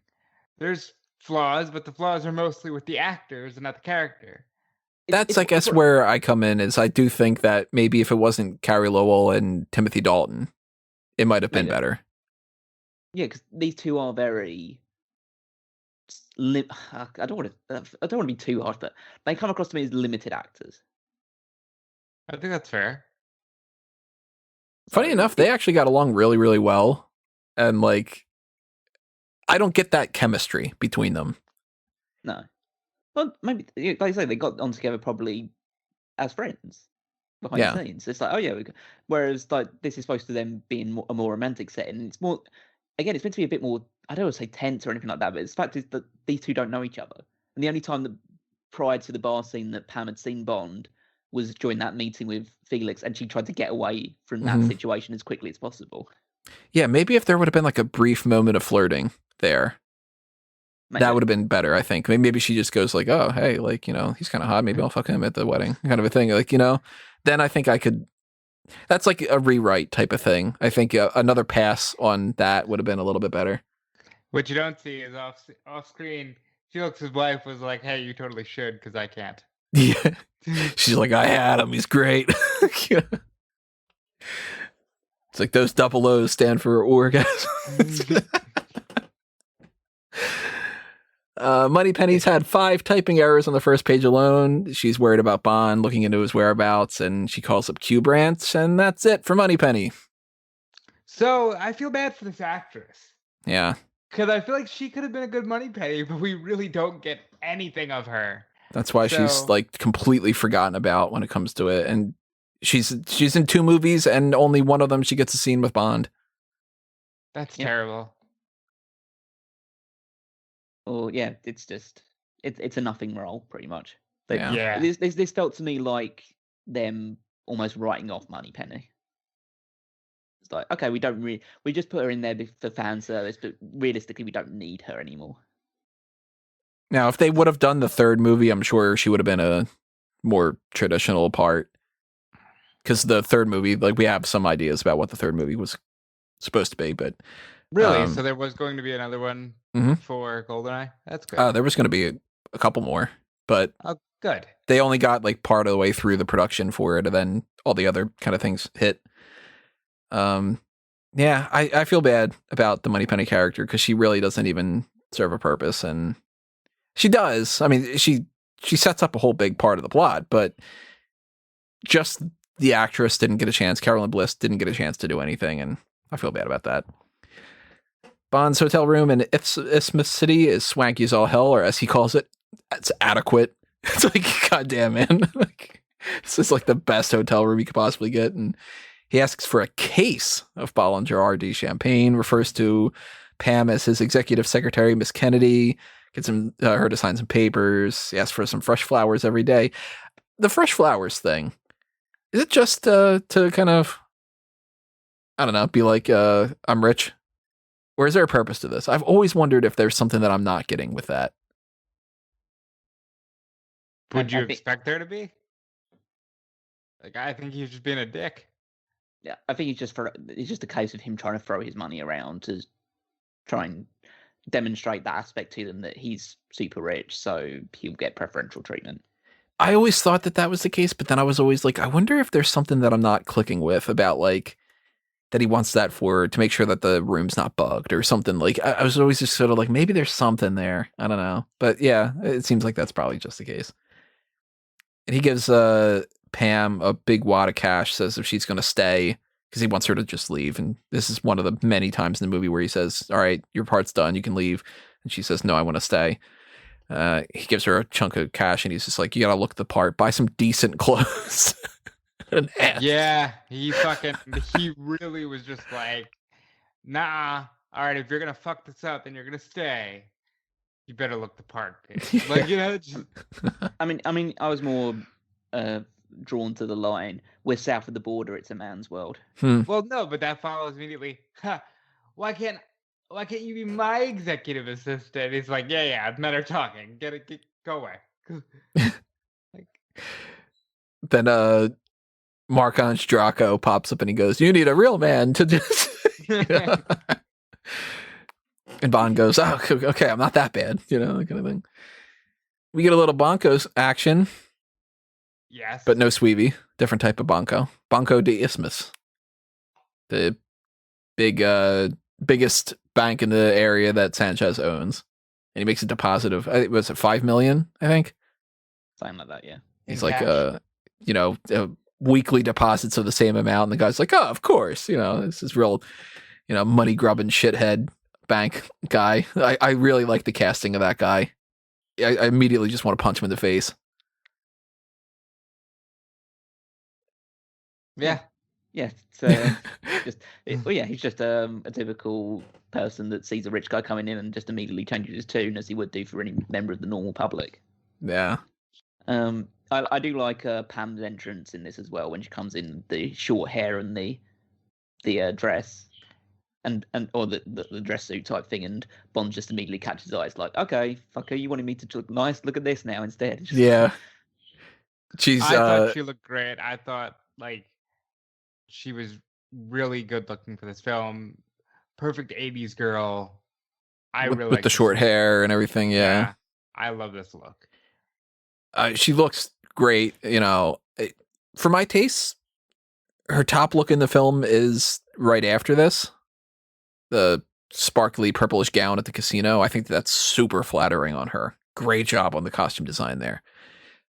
Speaker 3: There's flaws, but the flaws are mostly with the actors and not the character.
Speaker 1: That's, I guess, where I come in is I do think that maybe if it wasn't Carrie Lowell and Timothy Dalton, it might have been better. Yeah,
Speaker 2: because these two are very. I don't want to be too harsh, but they come across to me as limited actors.
Speaker 3: I think that's fair.
Speaker 1: Funny enough, they actually got along really, really well, and like I don't get that chemistry between them.
Speaker 2: No. Well, maybe, like I say, they got on together probably as friends behind
Speaker 1: Yeah.
Speaker 2: the scenes. It's like, oh yeah. Whereas like this is supposed to then be in a more romantic setting. It's more, again, it's meant to be a bit more. I don't want to say tense or anything like that, but the fact is that these two don't know each other. And the only time that prior to the bar scene that Pam had seen Bond was during that meeting with Felix, and she tried to get away from that
Speaker 1: Mhm.
Speaker 2: situation as quickly as possible.
Speaker 1: Yeah, maybe if there would have been like a brief moment of flirting there,
Speaker 2: Maybe.
Speaker 1: that would have been better, I think. Maybe she just goes like, oh, hey, like, you know, he's kind of hot. Maybe I'll fuck him at the wedding, kind of a thing. Like, you know, then I think I could. That's like a rewrite type of thing. I think another pass on that would have been a little bit better.
Speaker 3: What you don't see is off screen. Felix's wife was like, "Hey, you totally should, because I can't."
Speaker 1: Yeah. She's like, I had him. He's great. Yeah. It's like those double O's stand for orgasm. Moneypenny's had 5 typing errors on the first page alone. She's worried about Bond looking into his whereabouts, and she calls up Q Branch, and that's it for Moneypenny.
Speaker 3: So I feel bad for this actress.
Speaker 1: Yeah.
Speaker 3: Because I feel like she could have been a good Moneypenny, but we really don't get anything of her.
Speaker 1: That's why she's
Speaker 3: So-
Speaker 1: like completely forgotten about when it comes to it. And she's in 2 movies, and only one of them she gets a scene with Bond.
Speaker 3: That's
Speaker 2: Yep.
Speaker 3: terrible.
Speaker 2: Or yeah, it's just it's a nothing role pretty much. But
Speaker 1: Yeah.
Speaker 3: Yeah.
Speaker 2: this felt to me like them almost writing off Moneypenny. It's like, okay, we just put her in there for fan service, but realistically, we don't need her anymore.
Speaker 1: Now, if they would have done the 3rd movie, I'm sure she would have been a more traditional part. Because the 3rd movie, like, we have some ideas about what the 3rd movie was supposed to be, but
Speaker 3: Really? So there was going to be another one
Speaker 1: Mhm.
Speaker 3: for GoldenEye? That's good.
Speaker 1: there was going to be a couple more, but
Speaker 3: Oh, good.
Speaker 1: they only got like part of the way through the production for it, and then all the other kind of things hit. Yeah, I feel bad about the Moneypenny character because she really doesn't even serve a purpose, and she does. I mean, she sets up a whole big part of the plot, but just the actress didn't get a chance. Carolyn Bliss didn't get a chance to do anything, and I feel bad about that. Bond's hotel room in Isthmus City is swanky as all hell, or as he calls it, it's adequate. It's like, goddamn, man. Like, this is like the best hotel room you could possibly get. And he asks for a case of Bollinger RD champagne, refers to Pam as his executive secretary, Miss Kennedy, gets her to sign some papers. He asks for some fresh flowers every day. The fresh flowers thing, is it just to kind of, I don't know, be like, I'm rich? Or is there a purpose to this? I've always wondered if there's something that I'm not getting with that.
Speaker 3: Would you
Speaker 2: I think-
Speaker 3: expect there to be? Like, I think he's just being a dick.
Speaker 2: Yeah, I think it's just a case of him trying to throw his money around to try and demonstrate that aspect to them that he's super rich, so he'll get preferential treatment.
Speaker 1: I always thought that was the case, but then I was always like, I wonder if there's something that I'm not clicking with about, like, that he wants that for, to make sure that the room's not bugged or something. Like, I was always just sort of like, maybe there's something there. I don't know. But yeah, it seems like that's probably just the case. And he gives Pam a big wad of cash, says if she's going to stay, because he wants her to just leave. And this is one of the many times in the movie where he says, all right, your part's done, you can leave. And she says, no, I want to stay. He gives her a chunk of cash, and he's just like, you got to look the part, buy some decent clothes. An ass.
Speaker 3: Yeah, he really was just like, nah, all right, if you're going to fuck this up and you're going to stay, you better look the part, bitch. Like, you know, just,
Speaker 2: I mean, I was more drawn to the line, we're south of the border, it's a man's world.
Speaker 3: well, no, but that follows immediately. Why can't you be my executive assistant? He's like, yeah, men are talking. Go away. Like,
Speaker 1: Then Mark-Ange Draco pops up and he goes, you need a real man to just... You know? And Bond goes, oh, okay, I'm not that bad, you know, that kind of thing. We get a little Bonkos action,
Speaker 3: yes,
Speaker 1: but no Sweevy. Different type of Bonko. Banco de Isthmus. The biggest bank in the area that Sanchez owns. And he makes a deposit of, was it $5 million, I think?
Speaker 2: Something like that, yeah.
Speaker 1: He's
Speaker 3: In
Speaker 1: like,
Speaker 3: cash.
Speaker 1: weekly deposits of the same amount. And the guy's like, oh, of course. You know, this is real, money grubbing shithead bank guy. I really like the casting of that guy. I immediately just want to punch him in the face.
Speaker 3: Yeah.
Speaker 2: Yeah, he's just a typical person that sees a rich guy coming in and just immediately changes his tune as he would do for any member of the normal public.
Speaker 1: Yeah.
Speaker 2: I do like Pam's entrance in this as well when she comes in, the short hair and the dress, or the dress suit type thing, and Bond just immediately catches his eyes like, okay, fucker, you wanted me to look nice? Look at this now instead.
Speaker 1: Yeah.
Speaker 3: I thought she looked great. I thought like she was really good looking for this film. Perfect 80s girl.
Speaker 1: With the short hair and everything. Yeah.
Speaker 3: I love this look.
Speaker 1: She looks great. You know, for my tastes, her top look in the film is right after this. The sparkly purplish gown at the casino. I think that's super flattering on her. Great job on the costume design there.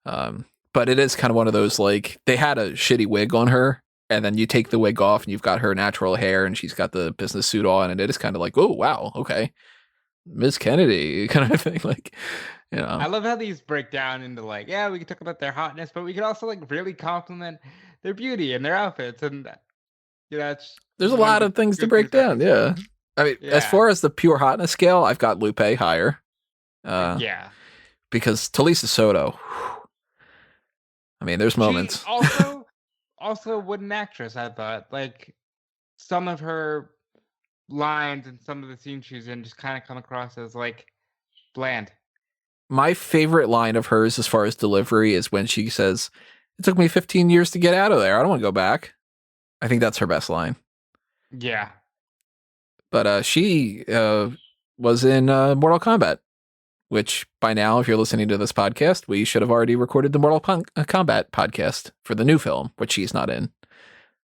Speaker 1: But it is kind of one of those, like, they had a shitty wig on her, and then you take the wig off and you've got her natural hair and she's got the business suit on, and it is kind of like, oh, wow, okay. Miss Kennedy kind of thing. Like, you know.
Speaker 3: I love how these break down into like, yeah, we can talk about their hotness, but we can also like really compliment their beauty and their outfits. And, you know,
Speaker 1: there's a lot of things to break down. Yeah. I mean, as far as the pure hotness scale, I've got Lupe higher.
Speaker 3: Yeah.
Speaker 1: Because Talisa Soto, I mean, there's moments.
Speaker 3: Also a wooden actress, I thought. Like, some of her lines and some of the scenes she's in just kind of come across as, like, bland.
Speaker 1: My favorite line of hers as far as delivery is when she says, it took me 15 years to get out of there. I don't want to go back. I think that's her best line.
Speaker 3: Yeah.
Speaker 1: But she was in Mortal Kombat, which by now, if you're listening to this podcast, we should have already recorded the Mortal Kombat podcast for the new film, which she's not in.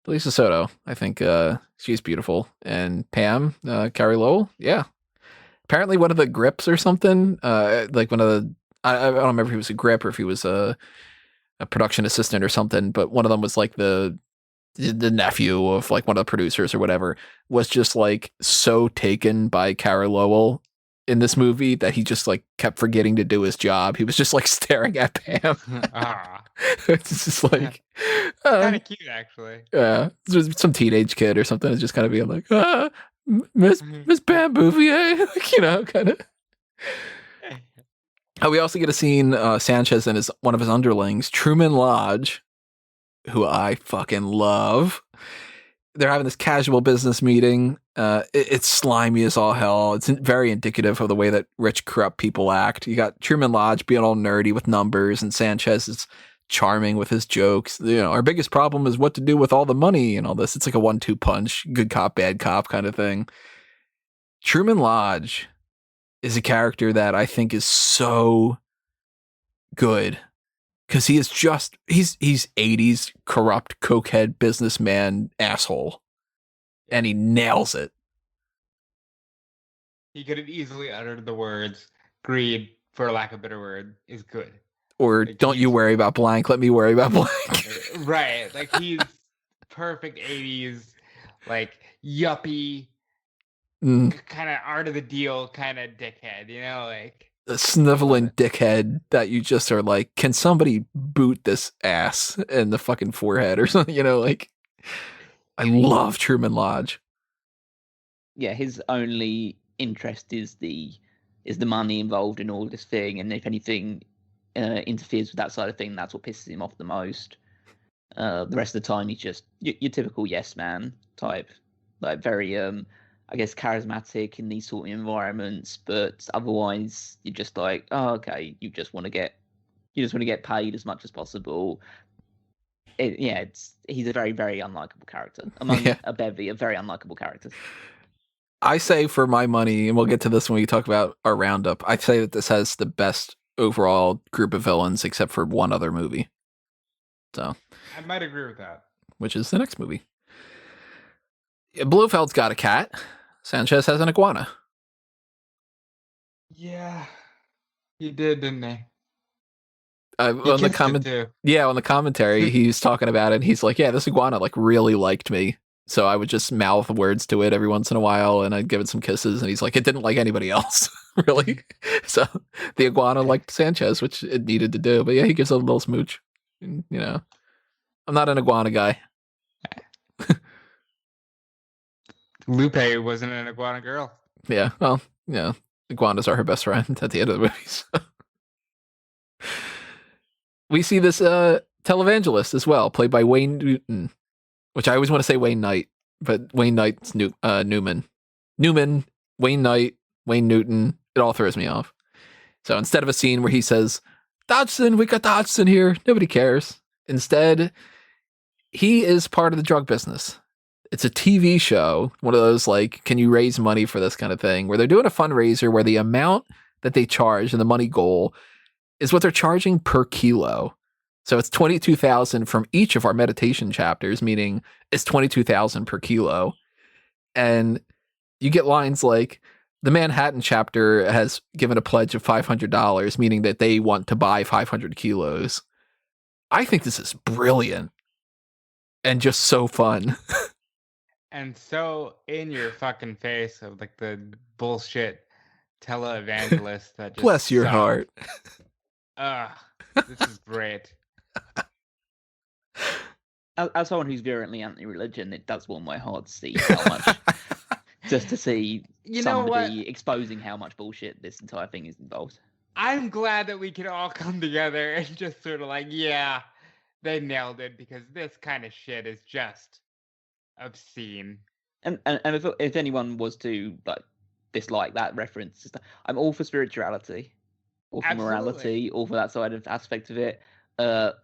Speaker 1: Talisa Soto, I think she's beautiful. And Pam, Carrie Lowell, yeah. Apparently one of the grips or something, like one of the, I don't remember if he was a grip or if he was a production assistant or something, but one of them was like the nephew of like one of the producers or whatever, was just like so taken by Cara Lowell in this movie that he just like kept forgetting to do his job. He was just like staring at Pam. It's just like
Speaker 3: kind of cute, actually.
Speaker 1: Yeah, some teenage kid or something is just kind of being like, Miss Pam Bouvier, like, you know, kind of. We also get a scene Sanchez and one of his underlings, Truman Lodge, who I fucking love. They're having this casual business meeting. It's slimy as all hell. It's very indicative of the way that rich, corrupt people act. You got Truman Lodge being all nerdy with numbers, and Sanchez is charming with his jokes. You know, our biggest problem is what to do with all the money and all this. It's like a 1-2 punch, good cop, bad cop kind of thing. Truman Lodge is a character that I think is so good. Because he is just, he's 80s corrupt cokehead businessman asshole. And he nails it.
Speaker 3: He could have easily uttered the words, greed, for lack of a better word, is good.
Speaker 1: Or like, don't you worry about blank, let me worry about blank.
Speaker 3: Right. Like he's perfect 80s, like yuppie, kind of art of the deal kind of dickhead, you know, like.
Speaker 1: A sniveling dickhead that you just are like, can somebody boot this ass in the fucking forehead or something? You know, like, I love Truman Lodge.
Speaker 2: Yeah, his only interest is the money involved in all this thing, and if anything interferes with that side of thing, that's what pisses him off the most. The rest of the time, he's just your typical yes man type, like very I guess charismatic in these sort of environments, but otherwise you're just like, oh, okay, you just want to get paid as much as possible. He's a very, very unlikable character among a bevy of very unlikable characters.
Speaker 1: I say for my money, and we'll get to this when we talk about our roundup, I say that this has the best overall group of villains except for one other movie. So
Speaker 3: I might agree with that.
Speaker 1: Which is the next movie. Blofeld's got a cat. Sanchez has an iguana.
Speaker 3: Yeah, he did, didn't he?
Speaker 1: On the commentary, he's talking about it. And he's like, "Yeah, this iguana like really liked me." So I would just mouth words to it every once in a while, and I'd give it some kisses, and he's like, it didn't like anybody else, really. So the iguana liked Sanchez, which it needed to do. But yeah, he gives a little smooch. And, you know, I'm not an iguana guy.
Speaker 3: Lupe wasn't an iguana girl.
Speaker 1: Yeah, well, yeah, iguanas are her best friend at the end of the movie. So. We see this televangelist as well, played by Wayne Newton, which I always want to say Wayne Knight, but Wayne Knight's Newman. Newman, Wayne Knight, Wayne Newton, it all throws me off. So instead of a scene where he says, Dodgson, we got Dodgson here, nobody cares. Instead, he is part of the drug business. It's a TV show, one of those like, can you raise money for this kind of thing, where they're doing a fundraiser where the amount that they charge and the money goal is what they're charging per kilo. So it's 22,000 from each of our meditation chapters, meaning it's 22,000 per kilo. And you get lines like, the Manhattan chapter has given a pledge of $500, meaning that they want to buy 500 kilos. I think this is brilliant and just so fun.
Speaker 3: And so in your fucking face of like the bullshit televangelist that just
Speaker 1: Bless your
Speaker 3: sucked.
Speaker 1: heart.
Speaker 3: This is great.
Speaker 2: As someone who's virulently anti-religion, it does warm my heart to see how much, just to see
Speaker 3: You know
Speaker 2: somebody exposing how much bullshit this entire thing is involved.
Speaker 3: I'm glad that we can all come together and just sort of like, yeah, they nailed it, because this kind of shit is just obscene.
Speaker 2: And if anyone was to like dislike that reference, I'm all for spirituality, all for
Speaker 3: Absolutely.
Speaker 2: morality, all for that side of aspect of it.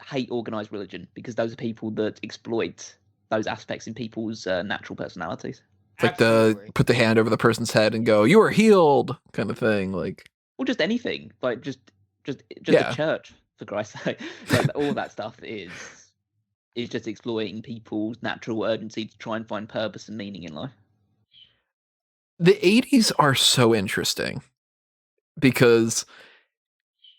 Speaker 2: Hate organized religion, because those are people that exploit those aspects in people's natural personalities.
Speaker 1: It's like
Speaker 3: Absolutely.
Speaker 1: put the hand over the person's head and go, you are healed kind of thing. Like,
Speaker 2: Or just anything, like just
Speaker 1: Yeah.
Speaker 2: a church, for Christ's sake. Like, all that stuff is just exploiting people's natural urgency to try and find purpose and meaning in life.
Speaker 1: the 80s are so interesting because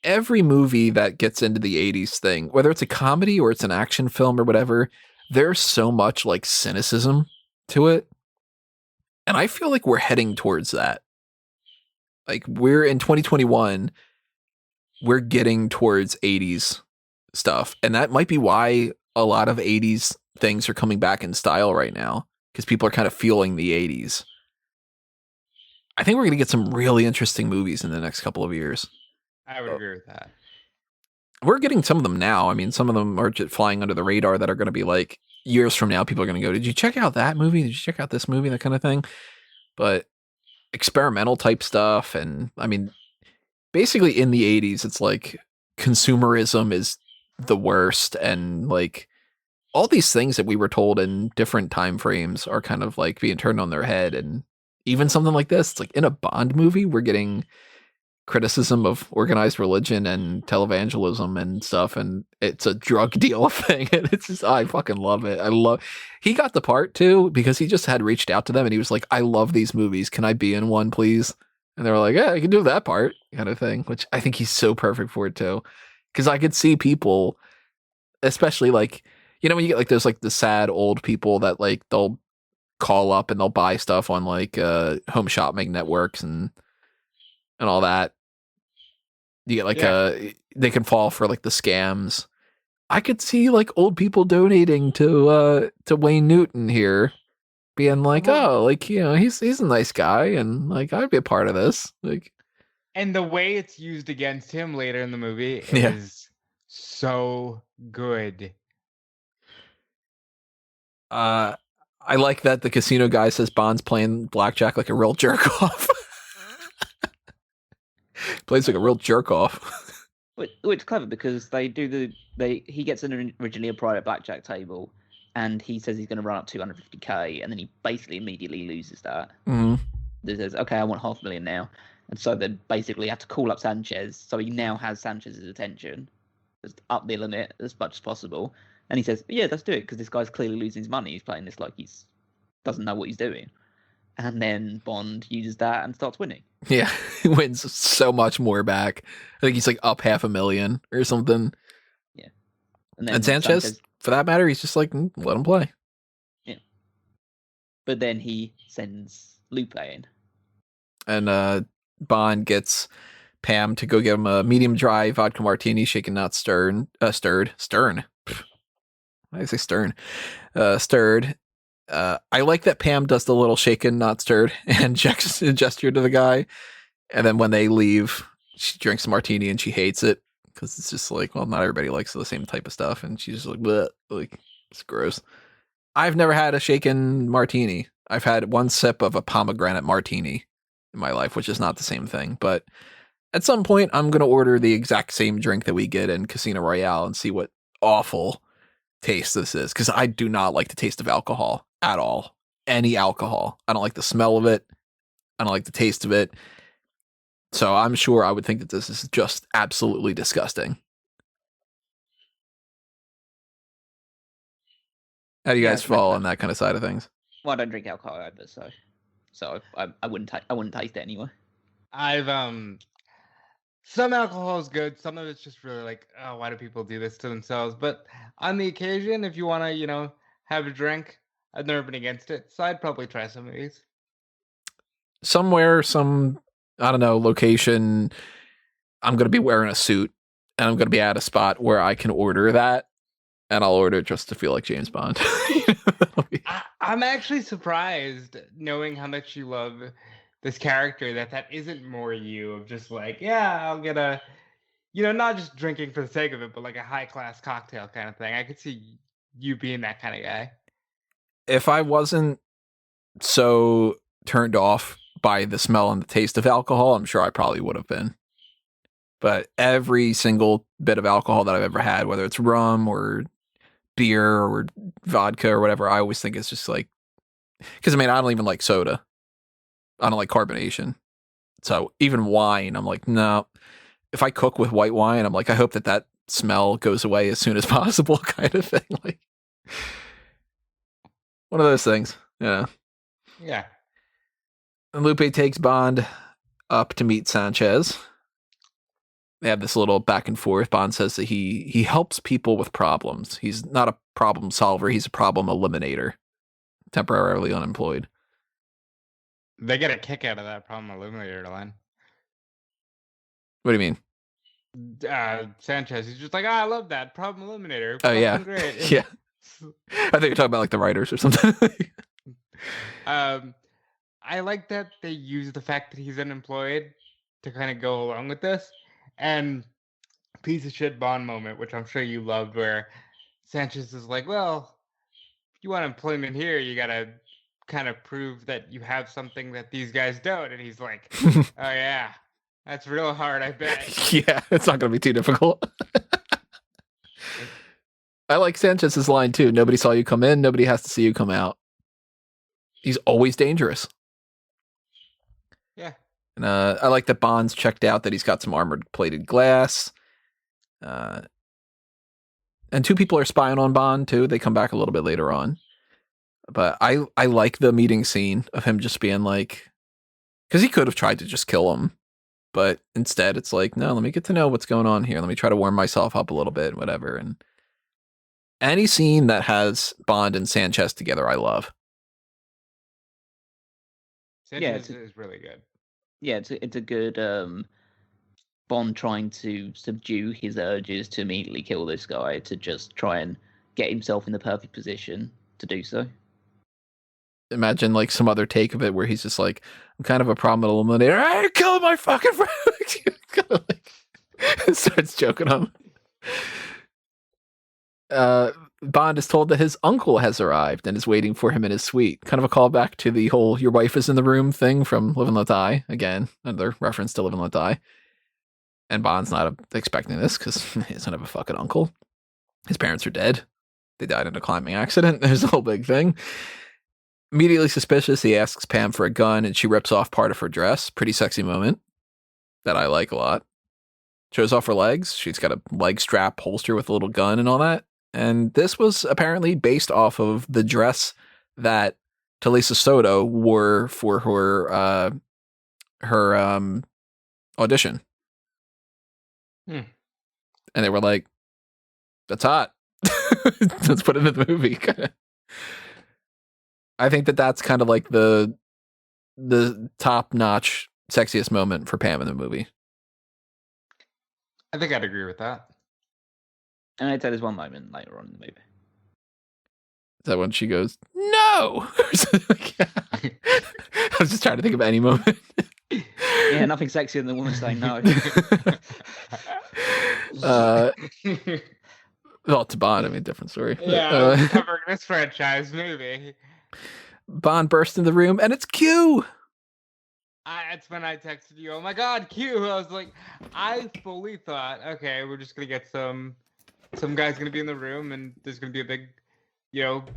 Speaker 1: every movie that gets into the 80s thing, whether it's a comedy or it's an action film or whatever, there's so much like cynicism to it. And I feel like we're heading towards that. Like, we're in 2021, we're getting towards 80s stuff. And that might be why a lot of 80s things are coming back in style right now, because people are kind of feeling the 80s. I think we're going to get some really interesting movies in the next couple of years.
Speaker 3: I would agree with that.
Speaker 1: We're getting some of them now. I mean, some of them are just flying under the radar that are going to be like, years from now, people are going to go, did you check out that movie? Did you check out this movie? That kind of thing. But experimental type stuff. And I mean, basically in the 80s, it's like consumerism is the worst. And like all these things that we were told in different time frames are kind of like being turned on their head. And even something like this, it's like in a Bond movie, we're getting criticism of organized religion and televangelism and stuff, and it's a drug deal thing, and it's just, I fucking love it. He got the part too because he just had reached out to them and he was like, I love these movies, can I be in one please? And they were like, yeah, you can do that part kind of thing, which I think he's so perfect for it too, because I could see people, especially like, you know, when you get like those like the sad old people that like they'll call up and they'll buy stuff on like home shopping networks and all that. You get like they can fall for like the scams. I could see like old people donating to Wayne Newton here, being like, oh, like, you know, he's a nice guy and like I'd be a part of this. Like,
Speaker 3: and the way it's used against him later in the movie
Speaker 1: Yeah.
Speaker 3: is so good.
Speaker 1: I like that the casino guy says Bond's playing blackjack like a real jerk off. Plays like a real jerk off.
Speaker 2: Which is clever because he gets originally a private blackjack table, and he says he's going to run up 250k, and then he basically immediately loses that.
Speaker 1: Mm-hmm.
Speaker 2: He says, okay, I want $500,000 now. And so they basically have to call up Sanchez, so he now has Sanchez's attention, just up the limit as much as possible. And he says, yeah, let's do it, because this guy's clearly losing his money. He's playing this like he's doesn't know what he's doing. And then Bond uses that and starts winning.
Speaker 1: Yeah, he wins so much more back. I think he's like up $500,000 or something.
Speaker 2: Yeah.
Speaker 1: And Sanchez, for that matter, he's just like, let him play.
Speaker 2: Yeah. but then he sends Lupe in.
Speaker 1: And Bond gets Pam to go get him a medium dry vodka martini, shaken not stirred. Stern. Why did I say stern? Stirred. I like that Pam does the little shaken not stirred and gesture to the guy, and then when they leave, she drinks a martini and she hates it because it's just like, well, not everybody likes the same type of stuff, and she's just like, bleh, like it's gross. I've never had a shaken martini. I've had one sip of a pomegranate martini in my life, which is not the same thing. But at some point, I'm going to order the exact same drink that we get in Casino Royale and see what awful taste this is. Because I do not like the taste of alcohol at all. Any alcohol. I don't like the smell of it. I don't like the taste of it. So I'm sure I would think that this is just absolutely disgusting. How do you guys fall on that kind of side of things?
Speaker 2: Well, I don't drink alcohol either, so I wouldn't taste it anyway.
Speaker 3: I've some alcohol is good. Some of it's just really like, oh, why do people do this to themselves? But on the occasion, if you want to, have a drink, I've never been against it. So I'd probably try some of these.
Speaker 1: Somewhere, I don't know, location, I'm going to be wearing a suit and I'm going to be at a spot where I can order that. And I'll order it just to feel like James Bond.
Speaker 3: I'm actually surprised, knowing how much you love this character, that isn't more you of just like, yeah, I'll get a, not just drinking for the sake of it, but like a high class cocktail kind of thing. I could see you being that kind of guy.
Speaker 1: If I wasn't so turned off by the smell and the taste of alcohol, I'm sure I probably would have been. But every single bit of alcohol that I've ever had, whether it's rum or beer or vodka or whatever, I always think it's just like, because I don't even like soda. I don't like carbonation. So even wine, I'm like, no. If I cook with white wine, I'm like, I hope that smell goes away as soon as possible, kind of thing. Like one of those things. Yeah.
Speaker 3: Yeah.
Speaker 1: And Lupe takes Bond up to meet Sanchez. They have this little back and forth. Bond says that he helps people with problems. He's not a problem solver. He's a problem eliminator. Temporarily unemployed.
Speaker 3: They get a kick out of that problem eliminator line.
Speaker 1: What do you mean?
Speaker 3: Sanchez, he's just like, I love that problem eliminator.
Speaker 1: Oh, yeah.
Speaker 3: Great.
Speaker 1: Yeah. I think you're talking about like the writers or something.
Speaker 3: I like that they use the fact that he's unemployed to kind of go along with this. And piece of shit Bond moment, which I'm sure you loved, where Sanchez is like, well, if you want employment here, you got to kind of prove that you have something that these guys don't. And he's like, oh, yeah, that's real hard, I bet.
Speaker 1: Yeah, it's not going to be too difficult. I like Sanchez's line, too. Nobody saw you come in. Nobody has to see you come out. He's always dangerous.
Speaker 3: Yeah.
Speaker 1: And I like that Bond's checked out, that he's got some armored plated glass. And two people are spying on Bond, too. They come back a little bit later on. But I like the meeting scene of him just being like, because he could have tried to just kill him. But instead, it's like, no, let me get to know what's going on here. Let me try to warm myself up a little bit, whatever. And any scene that has Bond and Sanchez together, I love.
Speaker 3: Sanchez is really good.
Speaker 2: Yeah, it's a good Bond trying to subdue his urges to immediately kill this guy, to just try and get himself in the perfect position to do so.
Speaker 1: Imagine like some other take of it where he's just like, I'm kind of a problem eliminator. I killed my fucking friend. Kind of like starts joking on him. Bond is told that his uncle has arrived and is waiting for him in his suite. Kind of a callback to the whole "your wife is in the room" thing from Live and Let Die. Again, another reference to Live and Let Die. And Bond's not expecting this because he doesn't have a fucking uncle. His parents are dead. They died in a climbing accident. There's a whole big thing. Immediately suspicious, he asks Pam for a gun and she rips off part of her dress. Pretty sexy moment that I like a lot. Shows off her legs. She's got a leg strap holster with a little gun and all that. And this was apparently based off of the dress that Talisa Soto wore for her audition. And they were like, that's hot. Let's put it in the movie. I think that that's kind of like the top notch sexiest moment for Pam in the movie.
Speaker 3: I think I'd agree with that.
Speaker 2: And I'd say there's one moment later on in the movie.
Speaker 1: Is that when she goes, no? Or something like that? I was just trying to think of any moment.
Speaker 2: Yeah, nothing sexier than the woman saying no.
Speaker 1: Well, to Bond, I mean, different story.
Speaker 3: Yeah, covering this franchise movie.
Speaker 1: Bond bursts in the room, and it's Q.
Speaker 3: That's when I texted you. Oh my God, Q! I was like, I fully thought, okay, we're just gonna get some guy's gonna be in the room, and there's gonna be a big,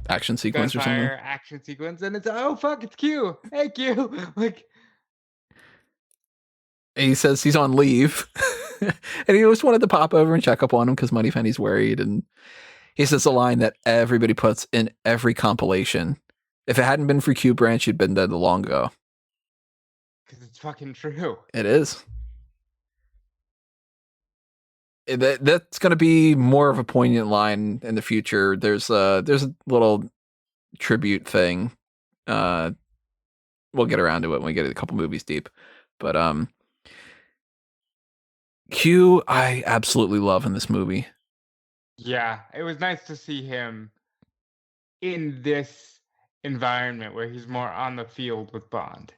Speaker 1: action sequence or something.
Speaker 3: gunfire action sequence, and it's oh fuck, it's Q. Hey Q, like.
Speaker 1: He says he's on leave, and he just wanted to pop over and check up on him because Moneypenny's worried, and he says a line that everybody puts in every compilation. If it hadn't been for Q Branch, you'd been dead long ago.
Speaker 3: Because it's fucking true.
Speaker 1: It is. That's going to be more of a poignant line in the future. There's a little tribute thing. We'll get around to it when we get a couple movies deep. But Q, I absolutely love in this movie.
Speaker 3: Yeah, it was nice to see him in this environment where he's more on the field with Bond.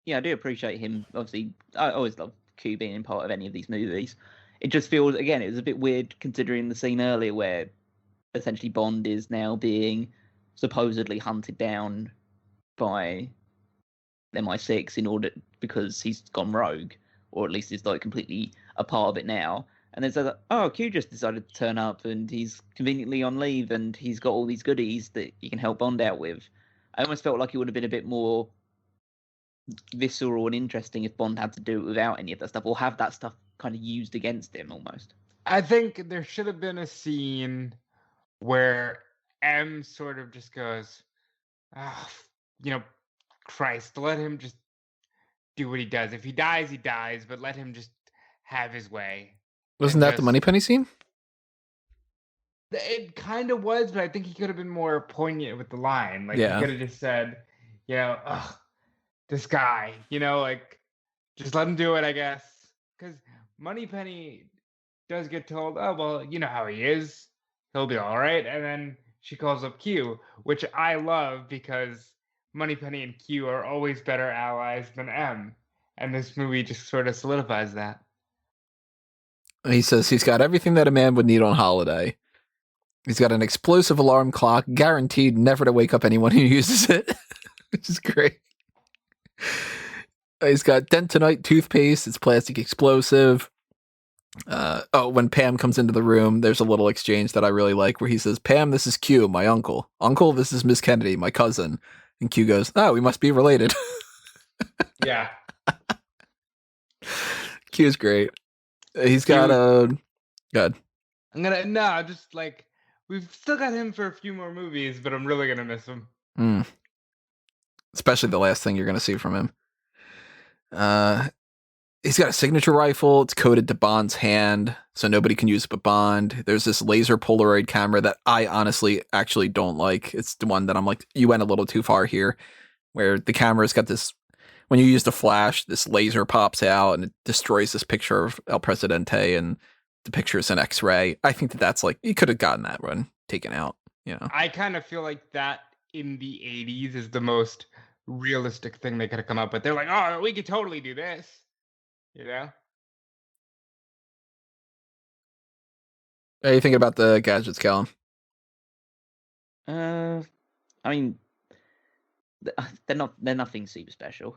Speaker 2: Yeah, I do appreciate him. Obviously, I always love Q being in part of any of these movies. It just feels, again, it was a bit weird considering the scene earlier where essentially Bond is now being supposedly hunted down by MI6 because he's gone rogue, or at least he's like completely a part of it now. And then so, oh, Q just decided to turn up, and he's conveniently on leave, and he's got all these goodies that he can help Bond out with. I almost felt like it would have been a bit more visceral and interesting if Bond had to do it without any of that stuff, or have that stuff kind of used against him almost.
Speaker 3: I think there should have been a scene where M sort of just goes, oh, Christ, let him just do what he does. If he dies, he dies, but let him just have his way.
Speaker 1: Wasn't that the Moneypenny scene?
Speaker 3: It kind of was, but I think he could have been more poignant with the line. Like, he could have just said, ugh, this guy, just let him do it, I guess. Because Moneypenny does get told, oh, well, you know how he is. He'll be all right. And then she calls up Q, which I love because Moneypenny and Q are always better allies than M. And this movie just sort of solidifies that.
Speaker 1: He says he's got everything that a man would need on holiday. He's got an explosive alarm clock, guaranteed never to wake up anyone who uses it, which is great. He's got Dentonite toothpaste. It's plastic explosive. When Pam comes into the room, there's a little exchange that I really like where he says, Pam, this is Q, my uncle. Uncle, this is Miss Kennedy, my cousin. And Q goes, oh, we must be related.
Speaker 3: Yeah.
Speaker 1: Q's great. He's got a... Good.
Speaker 3: We've still got him for a few more movies, but I'm really going to miss him.
Speaker 1: Especially the last thing you're going to see from him. He's got a signature rifle. It's coded to Bond's hand, so nobody can use it but Bond. There's this laser Polaroid camera that I honestly actually don't like. It's the one that I'm like, you went a little too far here, where the camera's got this, when you use the flash, this laser pops out and it destroys this picture of El Presidente, and the picture is an X-ray. I think that's like, you could have gotten that one taken out,
Speaker 3: I kind of feel like that in the 80s is the most realistic thing they could have come up with. They're like, oh, we could totally do this.
Speaker 1: What do you think about the gadgets, Callum?
Speaker 2: I mean, they're nothing super special.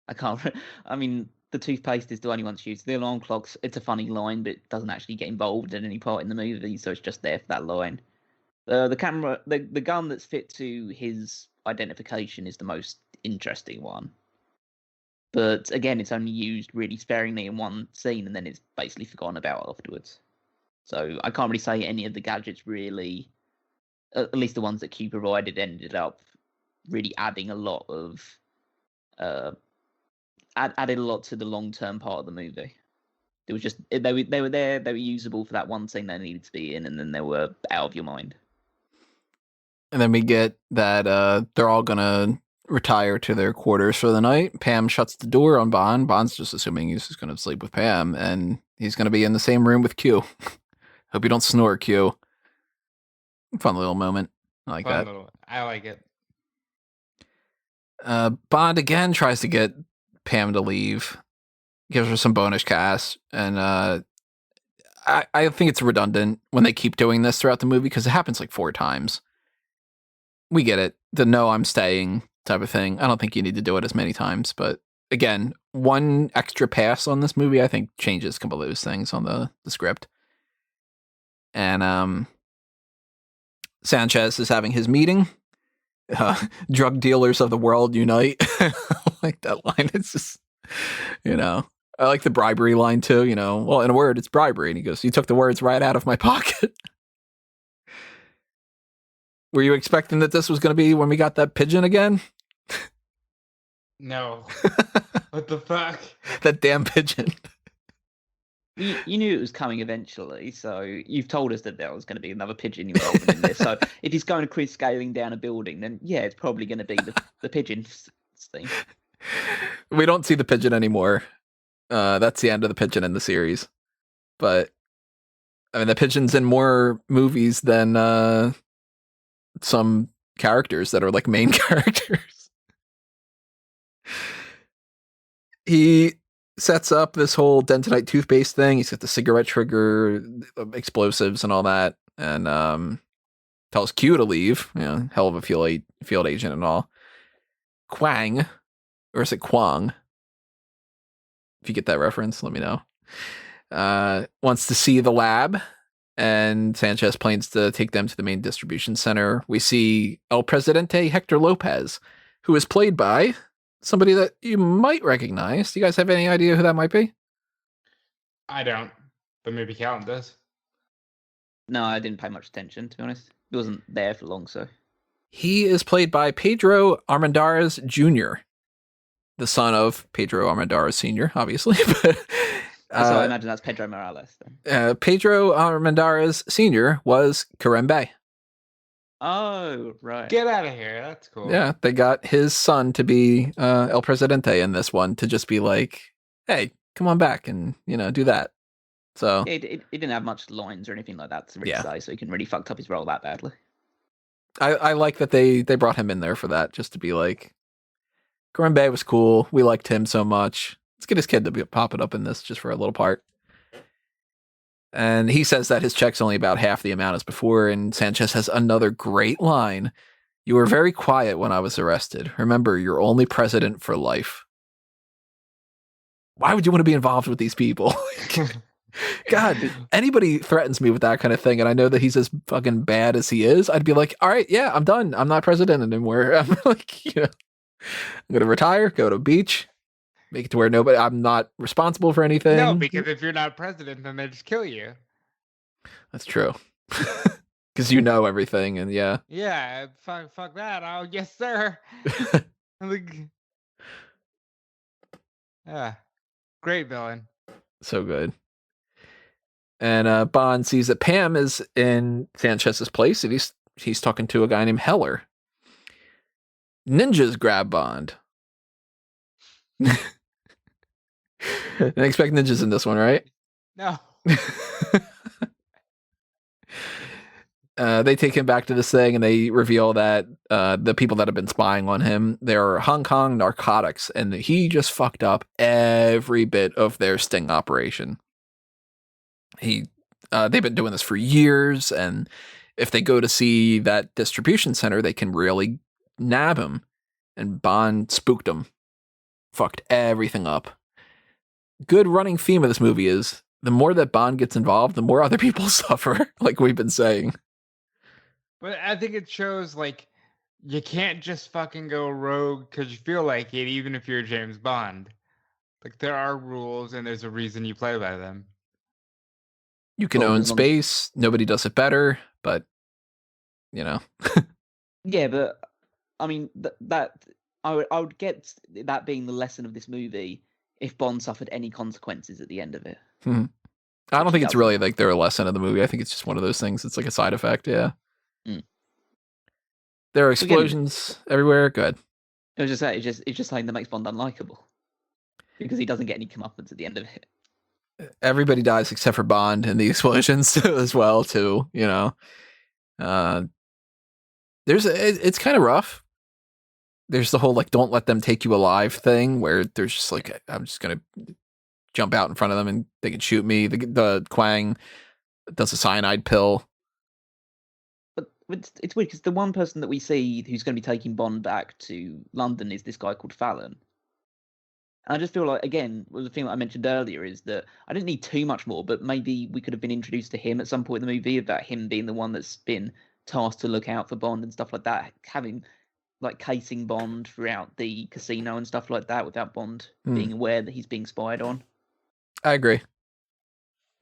Speaker 2: The toothpaste is the only one to use. The alarm clocks, it's a funny line, but it doesn't actually get involved in any part in the movie, so it's just there for that line. The camera, the gun that's fit to his identification is the most interesting one. But again, it's only used really sparingly in one scene, and then it's basically forgotten about afterwards. So I can't really say any of the gadgets really, at least the ones that Q provided, ended up really adding a lot of, added a lot to the long-term part of the movie. It was just, they were there, they were usable for that one scene they needed to be in, and then they were out of your mind.
Speaker 1: And then we get that they're all going to retire to their quarters for the night. Pam shuts the door on Bond. Bond's just assuming he's just going to sleep with Pam, and he's going to be in the same room with Q. Hope you don't snore, Q. Fun little moment. I like that.
Speaker 3: I like it.
Speaker 1: Bond again tries to get Pam to leave, gives her some bonus cash, and I think it's redundant when they keep doing this throughout the movie because it happens like 4 times. We get it. The no, I'm staying type of thing. I don't think you need to do it as many times, but again, one extra pass on this movie, I think, changes a couple of those things on the script. And Sanchez is having his meeting. Drug dealers of the world unite. Like that line. It's just, I like the bribery line too, well, in a word, it's bribery. And he goes, you took the words right out of my pocket. Were you expecting that this was going to be when we got that pigeon again?
Speaker 3: No. What the fuck?
Speaker 1: That damn pigeon.
Speaker 2: You knew it was coming eventually, so you've told us that there was going to be another pigeon involved in this. So if he's going to Chris scaling down a building, then yeah, it's probably going to be the pigeon thing.
Speaker 1: We don't see the pigeon anymore. That's the end of the pigeon in the series. But I mean, the pigeon's in more movies than some characters that are like main characters. He sets up this whole dentonite toothpaste thing. He's got the cigarette trigger, explosives, and all that, and tells Q to leave. Hell of a field agent and all. Kwang, or is it Kwang? If you get that reference, let me know. Wants to see the lab, and Sanchez plans to take them to the main distribution center. We see El Presidente Hector Lopez, who is played by somebody that you might recognize. Do you guys have any idea who that might be?
Speaker 3: I don't, but maybe Callan does.
Speaker 2: No, I didn't pay much attention, to be honest. He wasn't there for long, so.
Speaker 1: He is played by Pedro Armendariz Jr., the son of Pedro Armendariz Sr., obviously. But,
Speaker 2: so I imagine that's Pedro Morales, then.
Speaker 1: Pedro Armendariz Sr. was Karembe.
Speaker 2: Oh, right.
Speaker 3: Get out of here. That's cool.
Speaker 1: Yeah, they got his son to be El Presidente in this one, to just be like, hey, come on back and, do that. So
Speaker 2: yeah, he didn't have much lines or anything like that to really say, so he couldn't really fucked up his role that badly.
Speaker 1: I like that they brought him in there for that, just to be like, Karembe was cool. We liked him so much. Let's get his kid to be popping up in this just for a little part. And he says that his check's only about half the amount as before, and Sanchez has another great line. You were very quiet when I was arrested. Remember, you're only president for life. Why would you want to be involved with these people? God, anybody threatens me with that kind of thing, and I know that he's as fucking bad as he is, I'd be like, all right, yeah, I'm done. I'm not president anymore. I'm like, I'm going to retire, go to a beach, make it to where I'm not responsible for anything.
Speaker 3: No, because if you're not president, then they just kill you.
Speaker 1: That's true. Because you know everything, and yeah.
Speaker 3: Yeah, fuck that. Oh, yes, sir. Great villain.
Speaker 1: So good. And Bond sees that Pam is in Sanchez's place, and he's talking to a guy named Heller. Ninjas grab Bond. Didn't expect ninjas in this one, right?
Speaker 3: No.
Speaker 1: They take him back to this thing, and they reveal that the people that have been spying on him, they're Hong Kong narcotics, and he just fucked up every bit of their sting operation. They've been doing this for years, and if they go to see that distribution center, they can really nab him. And Bond spooked him, fucked everything up. Good running theme of this movie is the more that Bond gets involved, the more other people suffer, like we've been saying.
Speaker 3: But I think it shows, like, you can't just fucking go rogue because you feel like it, even if you're James Bond. Like, there are rules, and there's a reason you play by them.
Speaker 1: You can own space. Nobody does it better, but, Yeah,
Speaker 2: but, I mean, that I would get that being the lesson of this movie if Bond suffered any consequences at the end of it.
Speaker 1: I don't think it's really like their lesson of the movie. I think it's just one of those things. It's like a side effect, yeah. There are explosions everywhere. Good.
Speaker 2: I was just saying, it's just something that makes Bond unlikable because he doesn't get any comeuppance at the end of it.
Speaker 1: Everybody dies except for Bond in the explosions as well, too. You know, it's kind of rough. There's the whole like don't let them take you alive thing where there's just like I'm just gonna jump out in front of them and they can shoot me. The Quang does a cyanide pill.
Speaker 2: But it's weird because the one person that we see who's going to be taking Bond back to London is this guy called Fallon. And I just feel like, again, the thing that I mentioned earlier is that I didn't need too much more, but maybe we could have been introduced to him at some point in the movie, about him being the one that's been tasked to look out for Bond and stuff like that, having like casing Bond throughout the casino and stuff like that without Bond being aware that he's being spied on.
Speaker 1: I agree.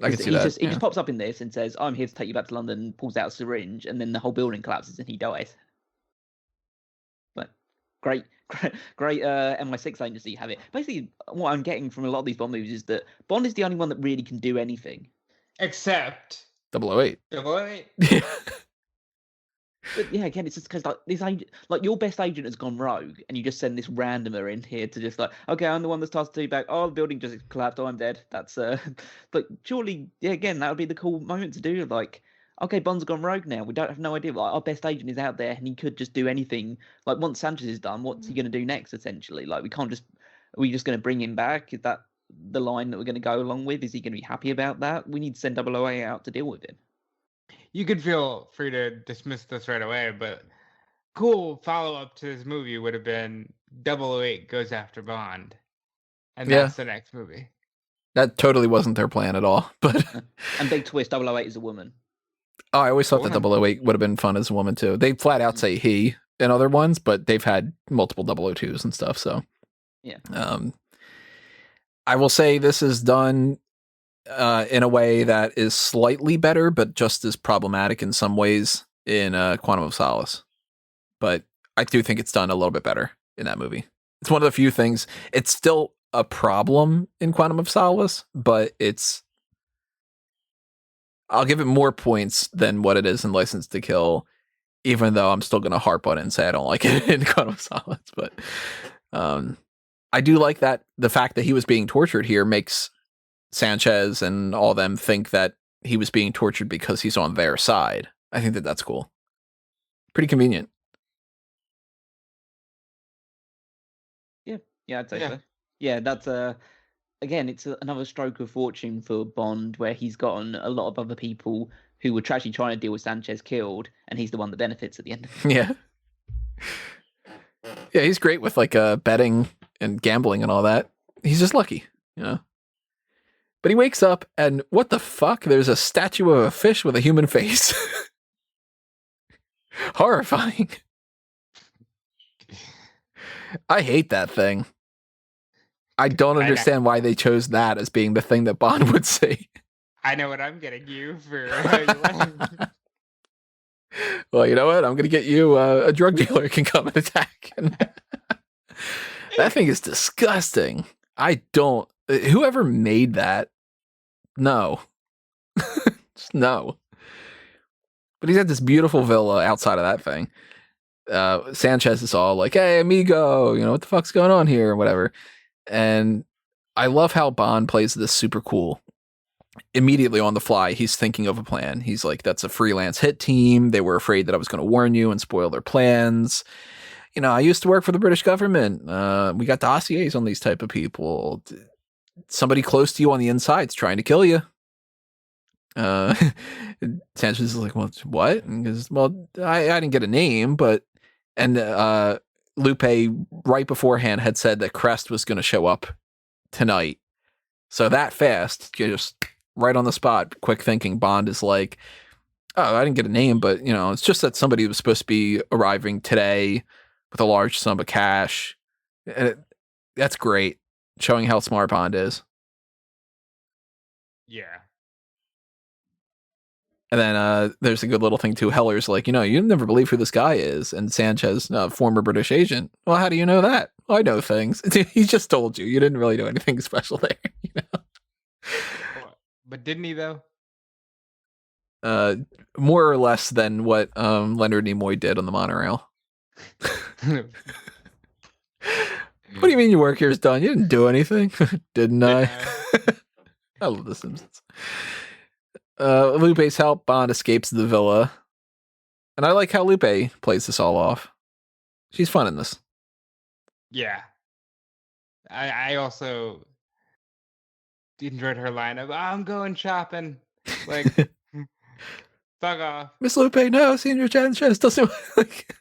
Speaker 1: I can see that.
Speaker 2: He just pops up in this and says, "I'm here to take you back to London," pulls out a syringe, and then the whole building collapses and he dies. But great MI6 agency have it. Basically, what I'm getting from a lot of these Bond movies is that Bond is the only one that really can do anything.
Speaker 3: Except
Speaker 1: 008.
Speaker 3: 008.
Speaker 1: Yeah.
Speaker 2: But yeah, again, it's just because like this agent, like your best agent has gone rogue, and you just send this randomer in here to just like, okay, I'm the one that's tasked to do back. Oh, the building just collapsed. Oh, I'm dead. That's but surely, yeah, again, that would be the cool moment to do. Like, okay, Bond's gone rogue now. We don't have no idea. Like, our best agent is out there, and he could just do anything. Like, once Sanchez is done, what's he going to do next? Essentially, like, we can't just. Are we just going to bring him back? Is that the line that we're going to go along with? Is he going to be happy about that? We need to send 008 out to deal with him.
Speaker 3: You could feel free to dismiss this right away, but cool follow-up to this movie would have been 008 goes after Bond. And that's the next movie.
Speaker 1: That totally wasn't their plan at all. But
Speaker 2: and big twist, 008 is a woman.
Speaker 1: Oh, I always thought that 008 would have been fun as a woman too. They flat out say he in other ones, but they've had multiple 002s and stuff, so.
Speaker 2: Yeah.
Speaker 1: I will say this is done in a way that is slightly better, but just as problematic in some ways in Quantum of Solace. But I do think it's done a little bit better in that movie. It's one of the few things. It's still a problem in Quantum of Solace, but I'll give it more points than what it is in License to Kill, even though I'm still going to harp on it and say I don't like it in Quantum of Solace. But I do like that the fact that he was being tortured here makes Sanchez and all them think that he was being tortured because he's on their side. I think that that's cool. Pretty convenient.
Speaker 2: Yeah, I'd say so. Yeah, that's again, it's another stroke of fortune for Bond, where he's gotten a lot of other people who were actually trying to deal with Sanchez killed, and he's the one that benefits at the end of it.
Speaker 1: Yeah. Yeah, he's great with like betting and gambling and all that. He's just lucky, you know. But he wakes up and what the fuck? There's a statue of a fish with a human face. Horrifying. I hate that thing. I don't understand why they chose that as being the thing that Bond would see.
Speaker 3: I know what I'm getting you for.
Speaker 1: Well, you know what? I'm going to get you a drug dealer can come and attack. That thing is disgusting. I don't. Whoever made that, no. Just no. But he's had this beautiful villa outside of that thing. Sanchez is all like, hey, amigo, you know, what the fuck's going on here or whatever. And I love how Bond plays this super cool. Immediately on the fly, he's thinking of a plan. He's like, that's a freelance hit team. They were afraid that I was going to warn you and spoil their plans. You know, I used to work for the British government. We got dossiers on these type of people. Somebody close to you on the inside's trying to kill you. Sanchez is like, well, what? And he goes, well, I didn't get a name, but, and Lupe right beforehand had said that Crest was going to show up tonight. So that fast, just right on the spot, quick thinking, Bond is like, oh, I didn't get a name, but, you know, it's just that somebody was supposed to be arriving today with a large sum of cash. That's great. Showing how smart Bond is.
Speaker 3: Yeah.
Speaker 1: And then there's a good little thing too. Heller's like, you know, you never believe who this guy is. And Sanchez, former British agent. Well, how do you know that? Well, I know things. He just told you. You didn't really do anything special there. You know?
Speaker 3: But didn't he though?
Speaker 1: More or less than what Leonard Nimoy did on the monorail. What do you mean your work here is done? You didn't do anything, didn't I? I love The Simpsons. Lupe's help, Bond escapes the villa. And I like how Lupe plays this all off. She's fun in this.
Speaker 3: Yeah. I also enjoyed her line of, I'm going shopping. Like, fuck off.
Speaker 1: Miss Lupe, no, Senior Sanchez doesn't like.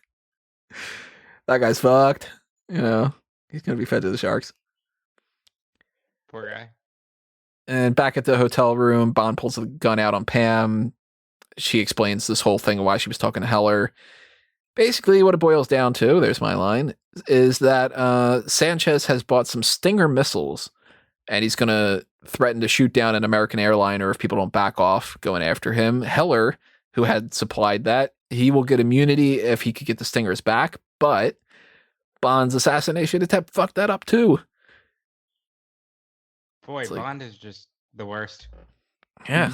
Speaker 1: That guy's fucked. You know, he's going to be fed to the sharks.
Speaker 3: Poor guy.
Speaker 1: And back at the hotel room, Bond pulls the gun out on Pam. She explains this whole thing of why she was talking to Heller. Basically, what it boils down to, there's my line, is that Sanchez has bought some Stinger missiles, and he's going to threaten to shoot down an American airliner if people don't back off going after him. Heller, who had supplied that, he will get immunity if he could get the Stingers back, but Bond's assassination attempt fucked that up too.
Speaker 3: Boy, Bond is just the worst.
Speaker 1: Yeah.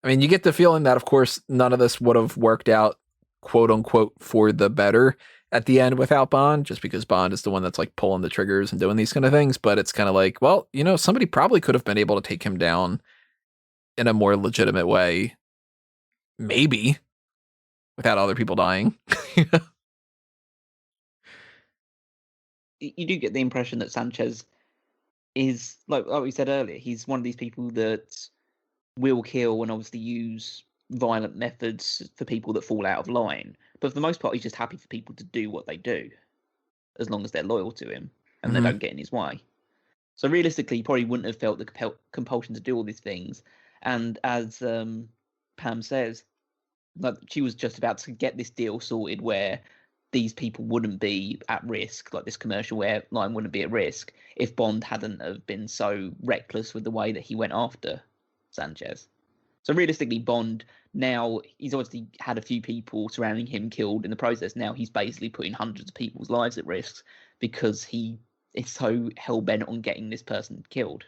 Speaker 1: I mean, you get the feeling that, of course, none of this would have worked out, quote unquote, for the better at the end without Bond, just because Bond is the one that's like pulling the triggers and doing these kind of things. But it's kind of like, well, you know, somebody probably could have been able to take him down in a more legitimate way. Maybe. Without other people dying.
Speaker 2: You do get the impression that Sanchez is, like we said earlier, he's one of these people that will kill and obviously use violent methods for people that fall out of line. But for the most part, he's just happy for people to do what they do, as long as they're loyal to him and they don't get in his way. So realistically, he probably wouldn't have felt the compulsion to do all these things. And as Pam says, like, she was just about to get this deal sorted where these people wouldn't be at risk, like this commercial airline wouldn't be at risk, if Bond hadn't have been so reckless with the way that he went after Sanchez. So realistically, Bond, now he's obviously had a few people surrounding him killed in the process. Now he's basically putting hundreds of people's lives at risk because he is so hell-bent on getting this person killed.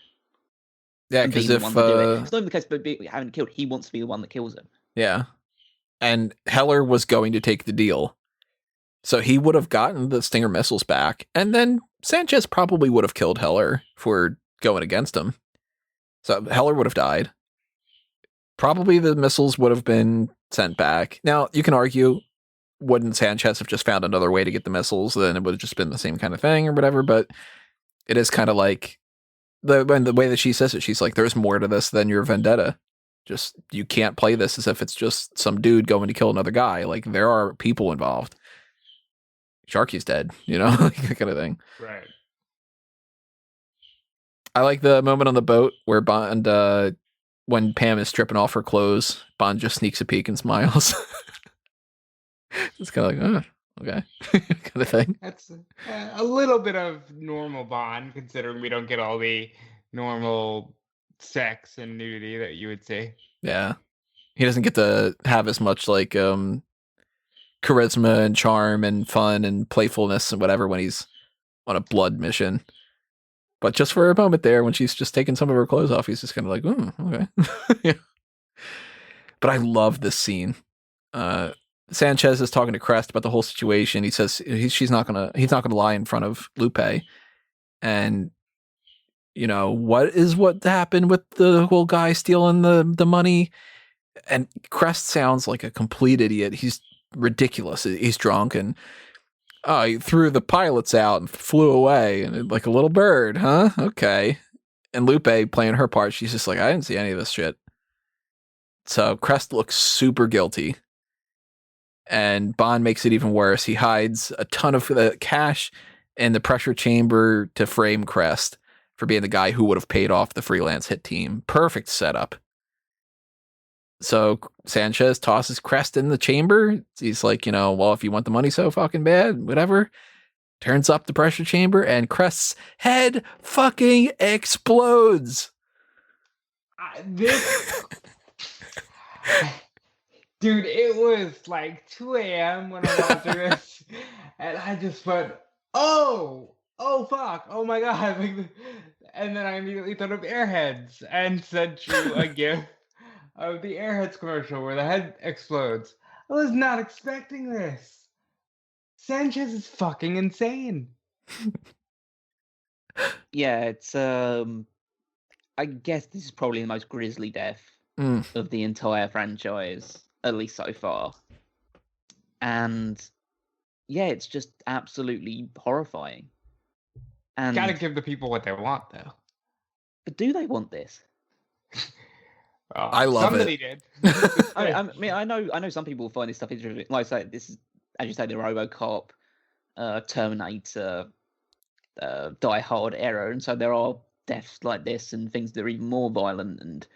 Speaker 1: Yeah, because if
Speaker 2: it's not even the case of having killed, he wants to be the one that kills him.
Speaker 1: Yeah. And Heller was going to take the deal. So he would have gotten the Stinger missiles back, and then Sanchez probably would have killed Heller for going against him. So Heller would have died. Probably the missiles would have been sent back. Now, you can argue, wouldn't Sanchez have just found another way to get the missiles? Then it would have just been the same kind of thing or whatever, but it is kind of like, the way that she says it, she's like, there's more to this than your vendetta. Just, you can't play this as if it's just some dude going to kill another guy. Like, there are people involved. Sharky's dead, you know, like that kind of thing.
Speaker 3: Right.
Speaker 1: I like the moment on the boat where Bond, when Pam is stripping off her clothes, Bond just sneaks a peek and smiles. It's kind of like, oh, okay, kind of thing.
Speaker 3: That's a little bit of normal Bond, considering we don't get all the normal sex and nudity that you would see.
Speaker 1: Yeah, he doesn't get to have as much like charisma and charm and fun and playfulness and whatever when he's on a blood mission. But just for a moment there, when she's just taking some of her clothes off, he's just kind of like, okay. Yeah. But I love this scene. Sanchez is talking to Crest about the whole situation. He says he's not gonna lie in front of Lupe. And you know, what happened with the whole guy stealing the money? And Crest sounds like a complete idiot. He's ridiculous. He's drunk and he threw the pilots out and flew away and like a little bird, huh? Okay. And Lupe playing her part, she's just like, I didn't see any of this shit. So Crest looks super guilty. And Bond makes it even worse. He hides a ton of the cash in the pressure chamber to frame Crest for being the guy who would have paid off the freelance hit team. Perfect setup. So Sanchez tosses Crest in the chamber. He's like, you know, well, if you want the money so fucking bad, whatever. Turns up the pressure chamber and Crest's head fucking explodes.
Speaker 3: Dude, it was like 2 a.m. when I went through this, and I just went, oh fuck, oh my god. And then I immediately thought of Airheads and sent you a gif of the Airheads commercial where the head explodes. I was not expecting this. Sanchez is fucking insane.
Speaker 2: Yeah, it's I guess this is probably the most grisly death of the entire franchise, at least so far. And yeah, it's just absolutely horrifying. And
Speaker 3: Gotta give the people what they want, though.
Speaker 2: but do they want this?
Speaker 1: I love
Speaker 3: somebody
Speaker 1: it.
Speaker 3: did.
Speaker 2: I mean, I know some people find this stuff interesting. Like I say, this is, as you say, the RoboCop, Terminator, Die Hard era, and so there are deaths like this and things that are even more violent.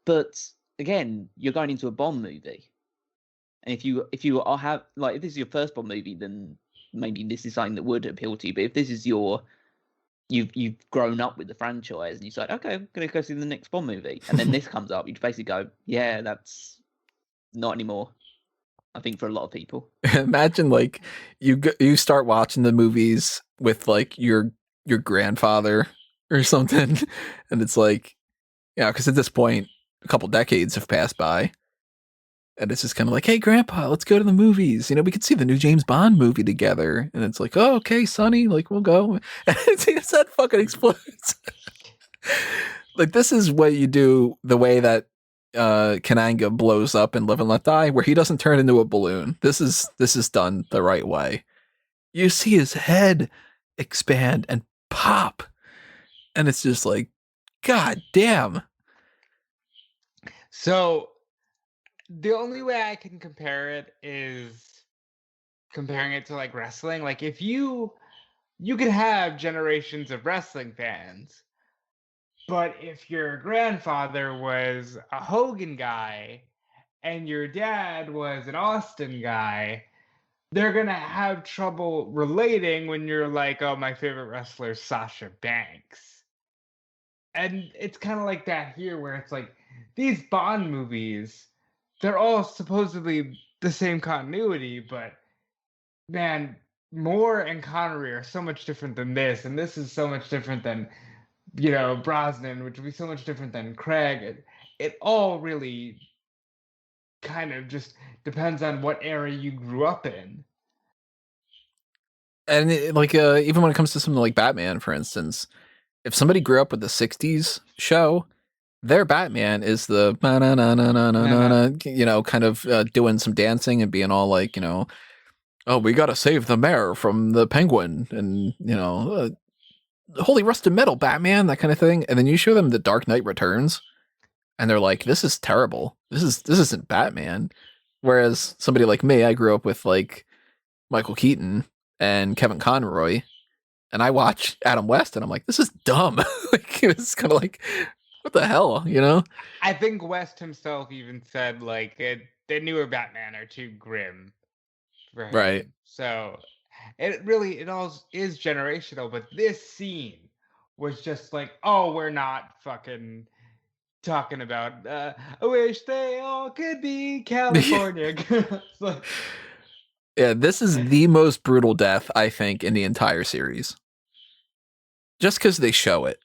Speaker 2: But again, you're going into a Bond movie, and if you if this is your first Bond movie, then maybe this is something that would appeal to you. But if this is you've grown up with the franchise and you say, okay, I'm gonna go see the next Bond movie, and then this comes up, you basically go, yeah, that's not anymore. I think for a lot of people.
Speaker 1: Imagine like you start watching the movies with like your grandfather or something, and it's like, because at this point a couple decades have passed by, and it's just kind of like, hey grandpa, let's go to the movies, we could see the new James Bond movie together, and it's like, oh okay sonny, like we'll go, and it's that fucking explodes. Like this is what you do, the way that Kananga blows up in Live and Let Die, where he doesn't turn into a balloon. This is done the right way. You see his head expand and pop, and it's just like, god damn.
Speaker 3: So the only way I can compare it is comparing it to like wrestling. Like if you could have generations of wrestling fans, but if your grandfather was a Hogan guy and your dad was an Austin guy, they're going to have trouble relating when you're like, oh, my favorite wrestler is Sasha Banks. And it's kind of like that here, where it's like these Bond movies, they're all supposedly the same continuity, but man, Moore and Connery are so much different than this, and this is so much different than Brosnan, which would be so much different than Craig. It all really kind of just depends on what era you grew up in.
Speaker 1: And even when it comes to something like Batman, for instance, if somebody grew up with the 60s show, their Batman is the kind of doing some dancing and being all like, oh, we got to save the mayor from the Penguin, and, holy rusted metal, Batman, that kind of thing. And then you show them The Dark Knight Returns, and they're like, this is terrible. This isn't Batman. Whereas somebody like me, I grew up with like Michael Keaton and Kevin Conroy, and I watch Adam West, and I'm like, this is dumb. Like it was kind of like, what the hell,
Speaker 3: I think West himself even said like the newer Batman are too grim for him.
Speaker 1: Right.
Speaker 3: So it all is generational, but this scene was just like, oh, we're not fucking talking about I wish they all could be California. Like,
Speaker 1: yeah, this is the most brutal death, I think, in the entire series. Just because they show it.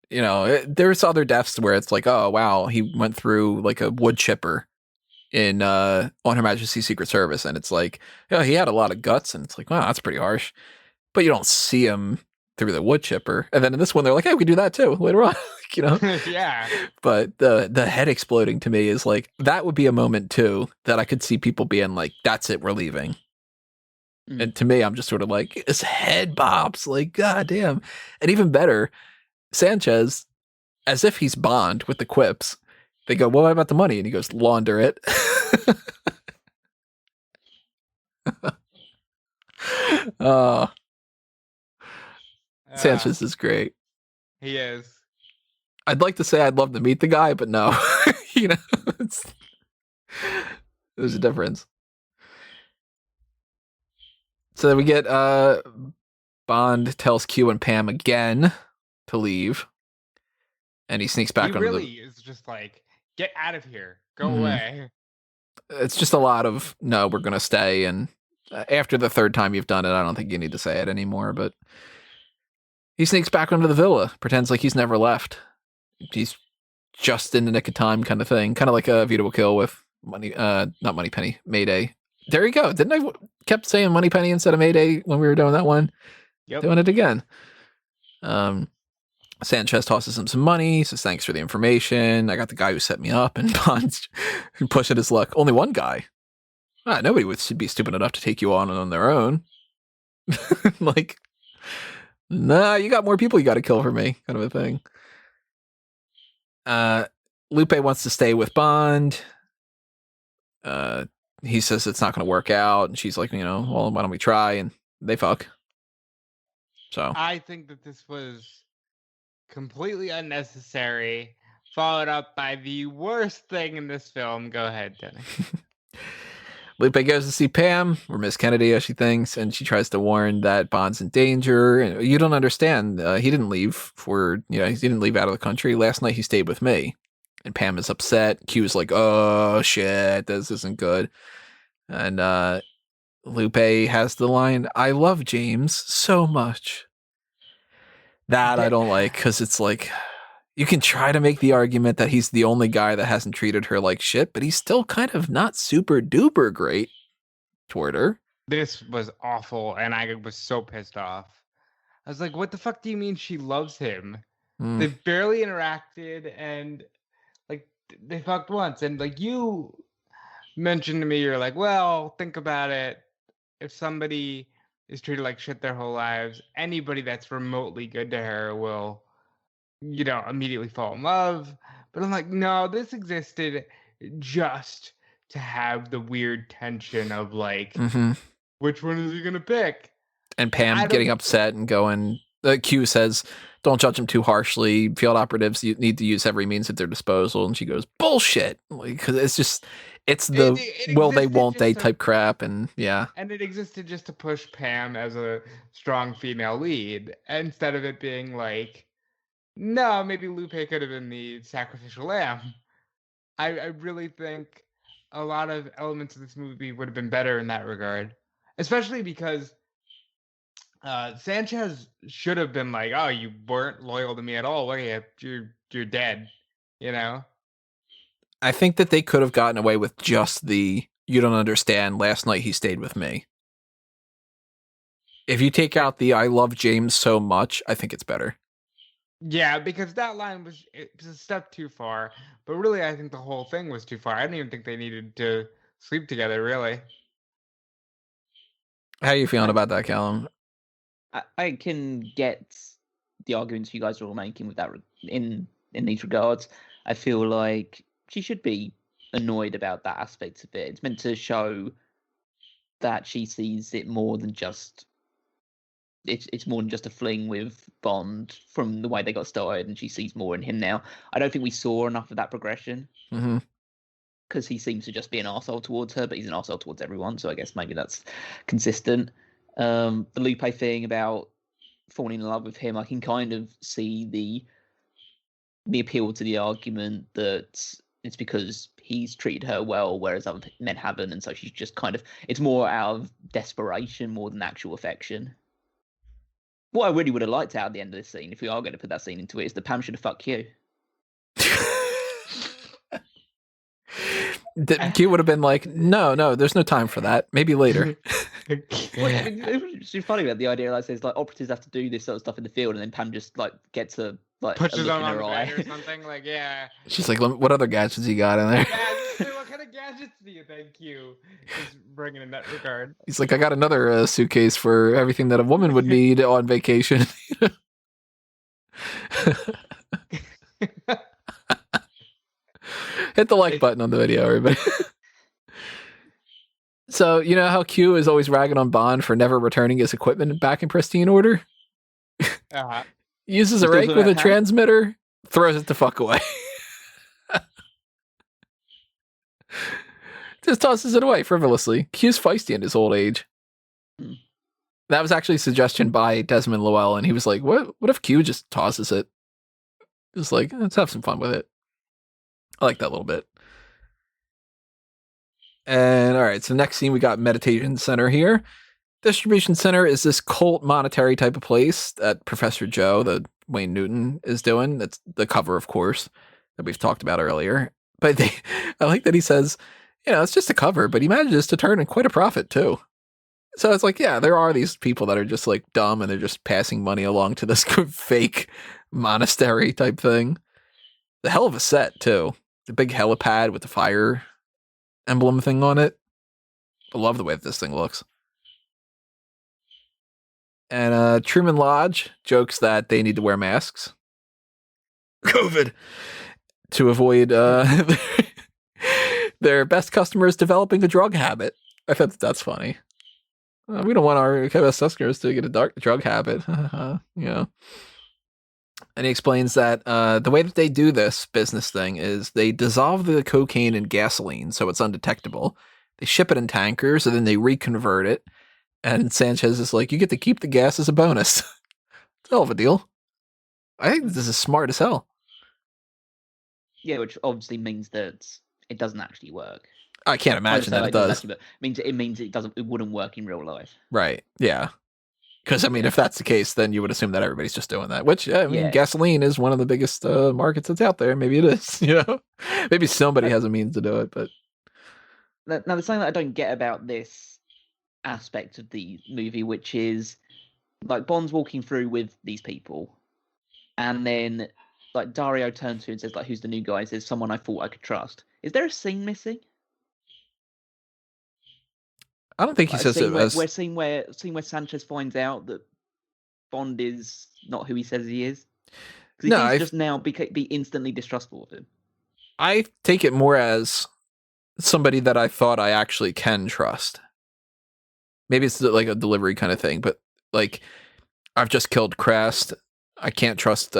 Speaker 1: There's other deaths where it's like, oh wow, he went through like a wood chipper in On Her Majesty's Secret Service, and it's like, he had a lot of guts, and it's like, wow, that's pretty harsh. But you don't see him through the wood chipper. And then in this one, they're like, hey, we can do that too later on.
Speaker 3: Yeah.
Speaker 1: But the head exploding to me is like, that would be a moment too that I could see people being like, that's it, we're leaving. And to me, I'm just sort of like, his head bops, like, god damn. And even better, Sanchez, as if he's Bond with the quips, they go, well, what about the money? And he goes, launder it. Sanchez is great.
Speaker 3: He is.
Speaker 1: I'd like to say I'd love to meet the guy, but no. There's a difference. So then we get Bond tells Q and Pam again to leave, and he sneaks back.
Speaker 3: He really is just like, get out of here, go away.
Speaker 1: It's just a lot of, no, we're gonna stay, and after the third time you've done it, I don't think you need to say it anymore. But he sneaks back onto the villa, pretends like he's never left. He's just in the nick of time, kind of thing, kind of like a Vita Will Kill with Money, not Moneypenny, Mayday, There you go. Didn't I kept saying Moneypenny instead of Mayday when we were doing that one?
Speaker 3: Yep.
Speaker 1: Doing it again. Sanchez tosses him some money, says thanks for the information. I got the guy who set me up, and Bond's pushing his luck. Only one guy. Nobody would be stupid enough to take you on their own. Like, nah, you got more people you got to kill for me, kind of a thing. Lupe wants to stay with Bond. He says it's not going to work out, and she's like, well, why don't we try? And they fuck. So
Speaker 3: I think that this was completely unnecessary, followed up by the worst thing in this film. Go ahead, Denny.
Speaker 1: Lupe goes to see Pam, or Miss Kennedy, as she thinks, and she tries to warn that Bond's in danger. And you don't understand. He didn't leave he didn't leave out of the country. Last night he stayed with me. And Pam is upset. Q's like, oh shit, this isn't good. And Lupe has the line, I love James so much. That I don't like, because it's like, you can try to make the argument that he's the only guy that hasn't treated her like shit, but he's still kind of not super duper great toward her.
Speaker 3: This was awful, and I was so pissed off. I was like, what the fuck do you mean she loves him? They've barely interacted, and like they fucked once. And like you mentioned to me, you're like, well, think about it. If somebody is treated like shit their whole lives, anybody that's remotely good to her will, immediately fall in love. But I'm like, no, this existed just to have the weird tension of like, which one is he gonna pick?
Speaker 1: And Pam getting upset and going, Q says, don't judge him too harshly. Field operatives need to use every means at their disposal. And she goes, bullshit. Because it's the will they, won't they type crap. And yeah.
Speaker 3: And it existed just to push Pam as a strong female lead, instead of it being like, no, maybe Lupe could have been the sacrificial lamb. I really think a lot of elements of this movie would have been better in that regard. Especially because Sanchez should have been like, oh, you weren't loyal to me at all. Look at you, you're dead,
Speaker 1: I think that they could have gotten away with just you don't understand, last night he stayed with me. If you take out the I love James so much, I think it's better.
Speaker 3: Yeah, because that line was a step too far. But really, I think the whole thing was too far. I don't even think they needed to sleep together, really.
Speaker 1: How are you feeling about that, Callum?
Speaker 2: I can get the arguments you guys are all making with that in these regards. I feel like she should be annoyed about that aspect of it. It's meant to show that she sees it more than just it's more than just a fling with Bond from the way they got started, and she sees more in him now. I don't think we saw enough of that progression. Because he seems to just be an arsehole towards her, but he's an arsehole towards everyone, so I guess maybe that's consistent. The Lupe thing about falling in love with him, I can kind of see the appeal to the argument that it's because he's treated her well, whereas other men haven't, and so she's just kind of, it's more out of desperation more than actual affection. What I really would have liked out at the end of this scene, if we are going to put that scene into it, is that Pam should have fucked you.
Speaker 1: Q would have been like, no, there's no time for that. Maybe later.
Speaker 2: She's funny about the idea, like says, like operatives have to do this sort of stuff in the field, and then Pam just like gets a like
Speaker 3: pushes
Speaker 2: a
Speaker 3: on
Speaker 2: her eye
Speaker 3: or something. Like, yeah.
Speaker 1: She's like, what other gadgets you got in there?
Speaker 3: Yeah, what kind of gadgets do you think Q is bringing in that regard?
Speaker 1: He's like, I got another suitcase for everything that a woman would need on vacation. Hit the like button on the video, everybody. So, you know how Q is always ragging on Bond for never returning his equipment back in pristine order? Uses a rake with a transmitter, throws it the fuck away. Just tosses it away frivolously. Q's feisty in his old age. That was actually a suggestion by Desmond Llewellyn, and he was like, what if Q just tosses it? Just like, let's have some fun with it. I like that a little bit. And all right, so next scene, we got Meditation Center here. Distribution Center is this cult monetary type of place that Professor Joe, the Wayne Newton, is doing. That's the cover, of course, that we've talked about earlier. But I like that he says, it's just a cover, but he manages to turn in quite a profit too. So it's like, yeah, there are these people that are just like dumb and they're just passing money along to this fake monastery type thing. The hell of a set too. The big helipad with the fire emblem thing on it. I love the way that this thing looks. And Truman Lodge jokes that they need to wear masks. COVID. To avoid their best customers developing a drug habit. I thought that's funny. We don't want our best customers to get a drug habit. And he explains that the way that they do this business thing is they dissolve the cocaine in gasoline so it's undetectable. They ship it in tankers and then they reconvert it. And Sanchez is like, you get to keep the gas as a bonus. It's a hell of a deal. I think this is smart as hell.
Speaker 2: Yeah, which obviously means that it doesn't actually work.
Speaker 1: I can't imagine that it does.
Speaker 2: It means it wouldn't work in real life.
Speaker 1: Right. Yeah. Because, I mean, if that's the case, then you would assume that everybody's just doing that, which, I mean, gasoline is one of the biggest markets that's out there. Maybe it is, Maybe somebody has a means to do it, but...
Speaker 2: Now, the thing that I don't get about this aspect of the movie, which is, like, Bond's walking through with these people, and then, like, Dario turns to him and says, like, who's the new guy? He says, someone I thought I could trust. Is there a scene missing?
Speaker 1: I don't think he says it as...
Speaker 2: Scene where Sanchez finds out that Bond is not who he says he is? Because he just now be instantly distrustful of him.
Speaker 1: I take it more as somebody that I thought I actually can trust. Maybe it's like a delivery kind of thing, but like, I've just killed Krast. I can't trust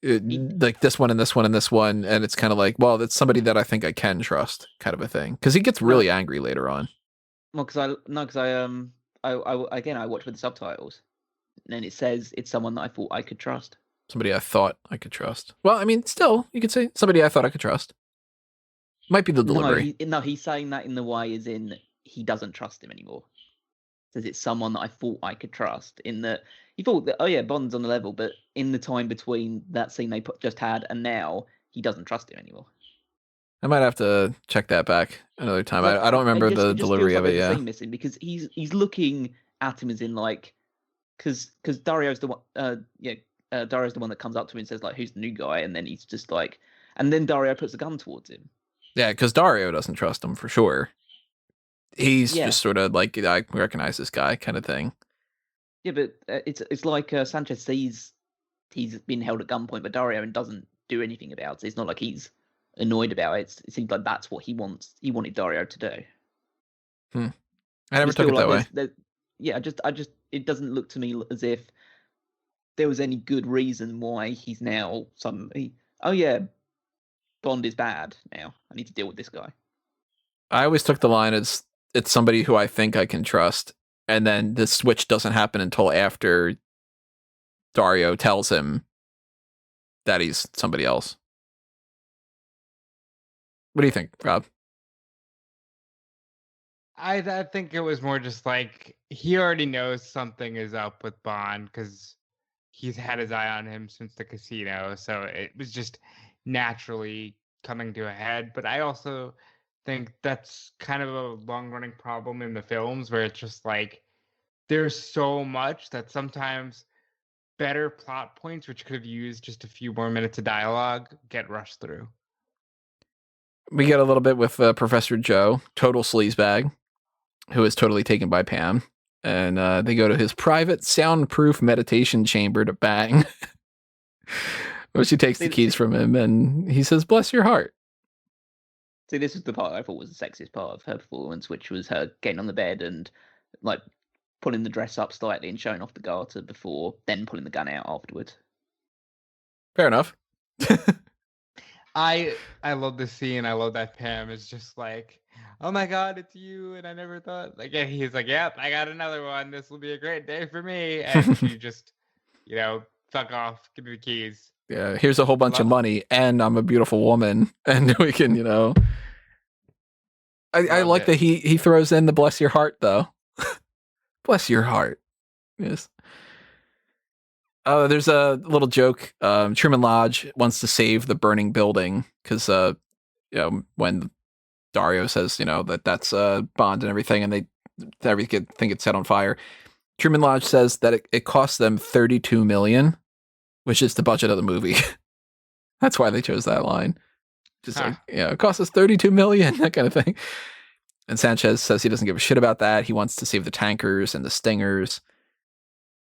Speaker 1: like this one and this one and this one, and it's kind of like, well, that's somebody that I think I can trust, kind of a thing. Because he gets really angry later on.
Speaker 2: Well, because I watch with the subtitles, and then it says it's someone that I thought I could trust.
Speaker 1: Somebody I thought I could trust. Well, I mean, still, you could say somebody I thought I could trust. Might be the delivery.
Speaker 2: No, he's saying that in the way as in he doesn't trust him anymore. Says it's someone that I thought I could trust. In that he thought that, oh yeah, Bond's on the level, but in the time between that scene they just had and now, he doesn't trust him anymore.
Speaker 1: I might have to check that back another time. I don't remember the delivery of it. Yeah,
Speaker 2: missing because he's looking at him as in like, because Dario's the one. Dario's the one that comes up to him and says like, "Who's the new guy?" And then he's just like, and then Dario puts a gun towards him.
Speaker 1: Yeah, because Dario doesn't trust him for sure. He's just sort of like, I recognize this guy kind of thing.
Speaker 2: Yeah, but it's like Sanchez sees he's been held at gunpoint, but Dario doesn't do anything about it. It's not like he's annoyed about it. It seems like that's what he wants. He wanted Dario to do.
Speaker 1: I never took it that way.
Speaker 2: I just it doesn't look to me as if there was any good reason why he's now Bond is bad now. I need to deal with this guy.
Speaker 1: I always took the line as it's somebody who I think I can trust, and then the switch doesn't happen until after Dario tells him that he's somebody else. What do you think, Rob?
Speaker 3: I think it was more just like he already knows something is up with Bond because he's had his eye on him since the casino, so it was just naturally coming to a head. But I also think that's kind of a long-running problem in the films where it's just like there's so much that sometimes better plot points, which could have used just a few more minutes of dialogue, get rushed through.
Speaker 1: We get a little bit with Professor Joe, total sleazebag, who is totally taken by Pam. And they go to his private soundproof meditation chamber to bang. Well, she takes the keys from him and he says, "Bless your heart."
Speaker 2: See, this is the part I thought was the sexiest part of her performance, which was her getting on the bed and like pulling the dress up slightly and showing off the garter before then pulling the gun out afterwards.
Speaker 1: Fair enough.
Speaker 3: I love this scene. I love that Pam is just like, "Oh my God, it's you!" And I never thought like, yeah, he's like, "Yep, I got another one. This will be a great day for me." And she just, fuck off, give me the keys.
Speaker 1: Yeah, here's a whole bunch of money, and I'm a beautiful woman, and we can, I like that he throws in the "bless your heart" though. Bless your heart. Yes. There's a little joke. Truman Lodge wants to save the burning building because when Dario says, that's Bond and everything, and everything gets set on fire. Truman Lodge says that it cost them $32 million, which is the budget of the movie. That's why they chose that line. Just it cost us $32 million, that kind of thing. And Sanchez says he doesn't give a shit about that. He wants to save the tankers and the stingers.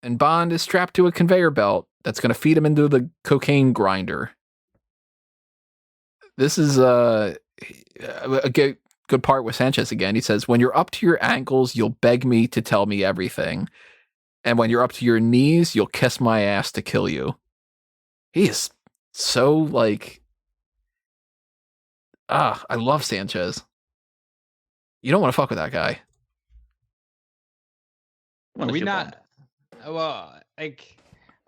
Speaker 1: And Bond is strapped to a conveyor belt that's going to feed him into the cocaine grinder. This is a good part with Sanchez again. He says, when you're up to your ankles, you'll beg me to tell me everything. And when you're up to your knees, you'll kiss my ass to kill you. He is so like... I love Sanchez. You don't want to fuck with that guy.
Speaker 3: We're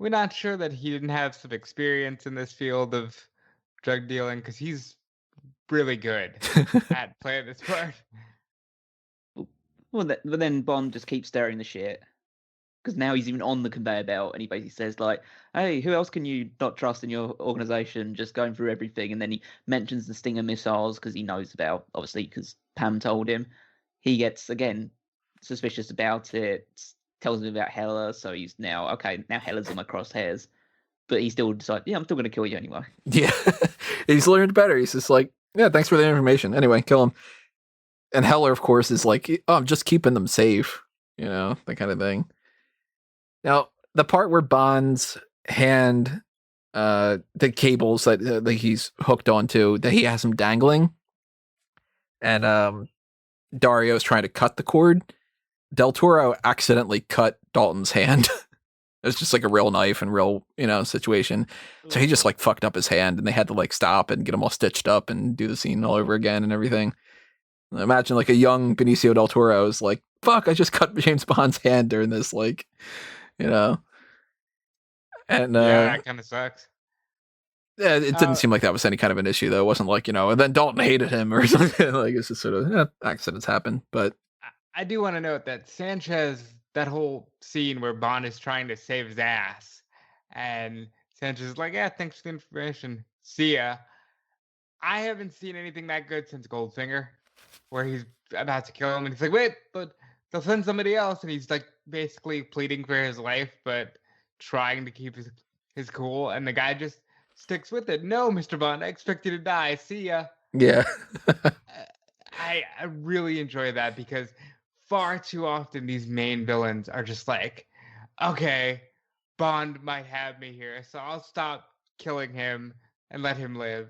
Speaker 3: not sure that he didn't have some experience in this field of drug dealing, because he's really good at playing this part.
Speaker 2: Well, but then Bond just keeps stirring the shit, because now he's even on the conveyor belt, and he basically says like, "Hey, who else can you not trust in your organization?" Just going through everything, and then he mentions the Stinger missiles because he knows about, obviously, because Pam told him. He gets again suspicious about it. Tells him about Hela, so he's now Hela's in my crosshairs, but he still decides, I'm still going to kill you anyway.
Speaker 1: Yeah, he's learned better. He's just like, yeah, thanks for the information. Anyway, kill him. And Hela, of course, is like, I'm just keeping them safe, that kind of thing. Now, the part where Bond's hand, the cables that he's hooked onto, that he has him dangling, and Dario's trying to cut the cord. Del Toro accidentally cut Dalton's hand. It was just like a real knife and real, situation. So he just like fucked up his hand, and they had to like stop and get him all stitched up and do the scene all over again and everything. Imagine like a young Benicio del Toro is like, fuck, I just cut James Bond's hand during this, like, And
Speaker 3: yeah, that kind of sucks.
Speaker 1: Yeah, it didn't seem like that was any kind of an issue though. It wasn't like, and then Dalton hated him or something. Like it's just sort of accidents happen. But
Speaker 3: I do want to note that Sanchez, that whole scene where Bond is trying to save his ass, and Sanchez is like, yeah, thanks for the information. See ya. I haven't seen anything that good since Goldfinger, where he's about to kill him, and he's like, wait, but they'll send somebody else, and he's like basically pleading for his life, but trying to keep his cool, and the guy just sticks with it. No, Mr. Bond, I expect you to die. See ya.
Speaker 1: Yeah.
Speaker 3: I really enjoy that, because far too often these main villains are just like, okay, Bond might have me here, so I'll stop killing him and let him live.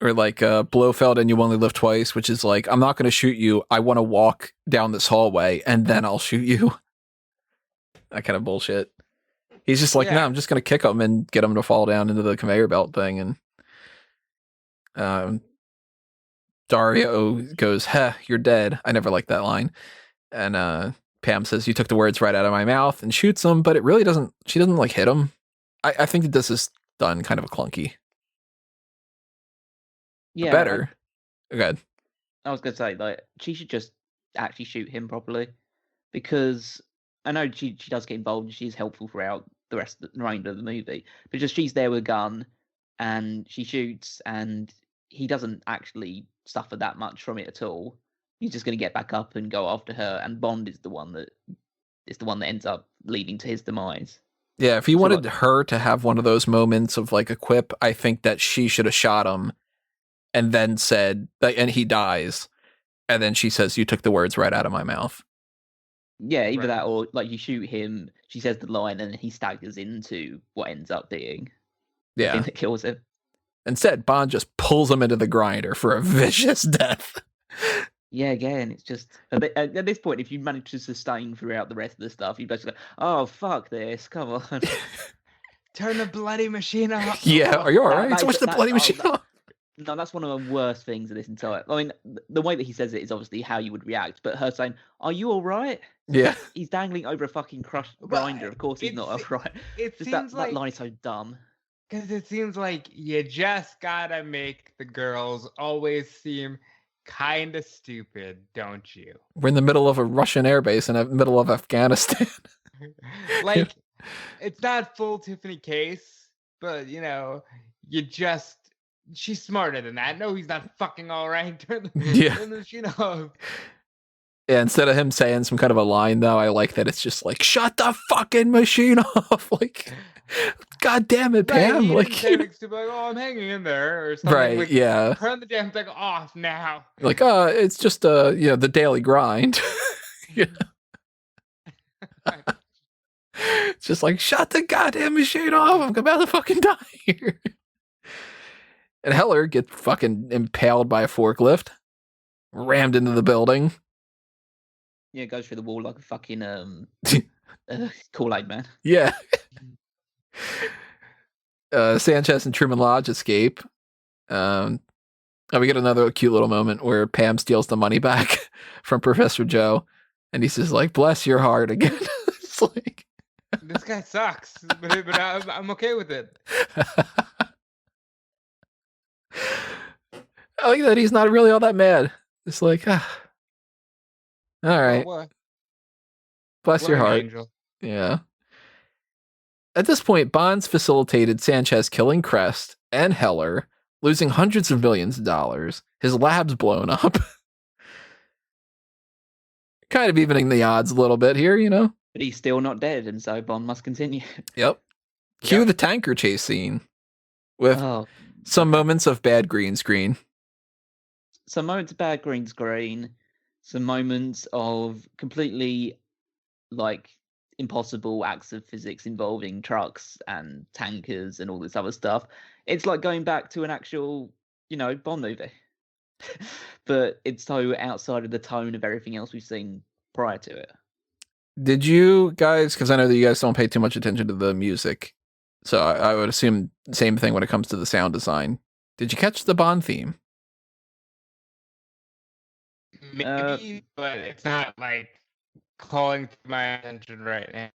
Speaker 1: Or like Blofeld and You Only Live Twice, which is like, I'm not going to shoot you. I want to walk down this hallway and then I'll shoot you. That kind of bullshit. He's just like, no, I'm just going to kick him and get him to fall down into the conveyor belt thing. And Dario goes, you're dead. I never liked that line. And Pam says, you took the words right out of my mouth, and shoots him, but it really doesn't, she doesn't like hit him. I think that this is done kind of a clunky.
Speaker 2: Yeah.
Speaker 1: Better. Good.
Speaker 2: I was going to say, like, she should just actually shoot him properly, because I know she does get involved and she's helpful throughout the rest of the remainder of the movie, but just she's there with a gun and she shoots, and he doesn't actually suffer that much from it at all. He's just going to get back up and go after her, and Bond is the one that ends up leading to his demise.
Speaker 1: Yeah, if he wanted her to have one of those moments of like a quip, I think that she should have shot him and then said, and he dies, and then she says, you took the words right out of my mouth.
Speaker 2: Yeah, either that, or like you shoot him, she says the line, and he staggers into what ends up being the thing that kills him.
Speaker 1: Instead, Bond just pulls him into the grinder for a vicious death.
Speaker 2: Yeah, again, it's just at this point, if you manage to sustain throughout the rest of the stuff, you basically go, oh, fuck this, come on.
Speaker 3: Turn the bloody machine off.
Speaker 1: Yeah, are you all right? Switch the bloody machine off.
Speaker 2: No, that's one of the worst things of this entire... I mean, the way that he says it is obviously how you would react, but her saying, are you all right?
Speaker 1: Yeah.
Speaker 2: He's dangling over a fucking crushed grinder. Of course he's not all right.
Speaker 3: It
Speaker 2: just
Speaker 3: seems
Speaker 2: that line is so dumb.
Speaker 3: Because it seems like you just gotta make the girls always seem kind of stupid, don't you?
Speaker 1: We're in the middle of a Russian airbase in the middle of Afghanistan.
Speaker 3: It's not full Tiffany case, but you she's smarter than that. No, he's not fucking all right. Turn
Speaker 1: Yeah.
Speaker 3: the machine off.
Speaker 1: Yeah, instead of him saying some kind of a line, though, I like that it's just like, shut the fucking machine off. Like, God damn it,
Speaker 3: Right,
Speaker 1: Pam.
Speaker 3: he
Speaker 1: Like,
Speaker 3: didn't say anything stupid like, "Oh, I'm hanging in there," or something.
Speaker 1: right,
Speaker 3: Like,
Speaker 1: yeah.
Speaker 3: turn the damn thing off now.
Speaker 1: Like, it's just, the daily grind. Yeah. It's just like, shut the goddamn machine off. I'm about to fucking die here. And Heller gets fucking impaled by a forklift, rammed into the building.
Speaker 2: Yeah, goes through the wall like a fucking Kool-Aid man.
Speaker 1: Yeah. Sanchez and Truman Lodge escape. And we get another cute little moment where Pam steals the money back from Professor Joe, and he's just like, "Bless your heart" again. It's like,
Speaker 3: this guy sucks, but I'm okay with it.
Speaker 1: I like that he's not really all that mad. It's like, all right, bless your heart.
Speaker 3: Angel.
Speaker 1: Yeah. At this point, Bonds facilitated Sanchez killing Crest and Heller, losing hundreds of millions of dollars. His lab's blown up. Kind of evening the odds a little bit here, you know?
Speaker 2: But he's still not dead, and so Bond must continue.
Speaker 1: Yep. Cue
Speaker 3: Yep.
Speaker 1: the tanker chase scene with
Speaker 2: Oh,
Speaker 1: some moments of bad green screen.
Speaker 2: some moments of bad green screen, some moments of completely like impossible acts of physics involving trucks and tankers and all this other stuff. It's like going back to an actual, Bond movie. But it's so outside of the tone of everything else we've seen prior to it.
Speaker 1: Did you guys, because I know that you guys don't pay too much attention to the music, so I would assume the same thing when it comes to the sound design. Did you catch the Bond theme?
Speaker 3: Maybe, but it's not like calling to my attention right now.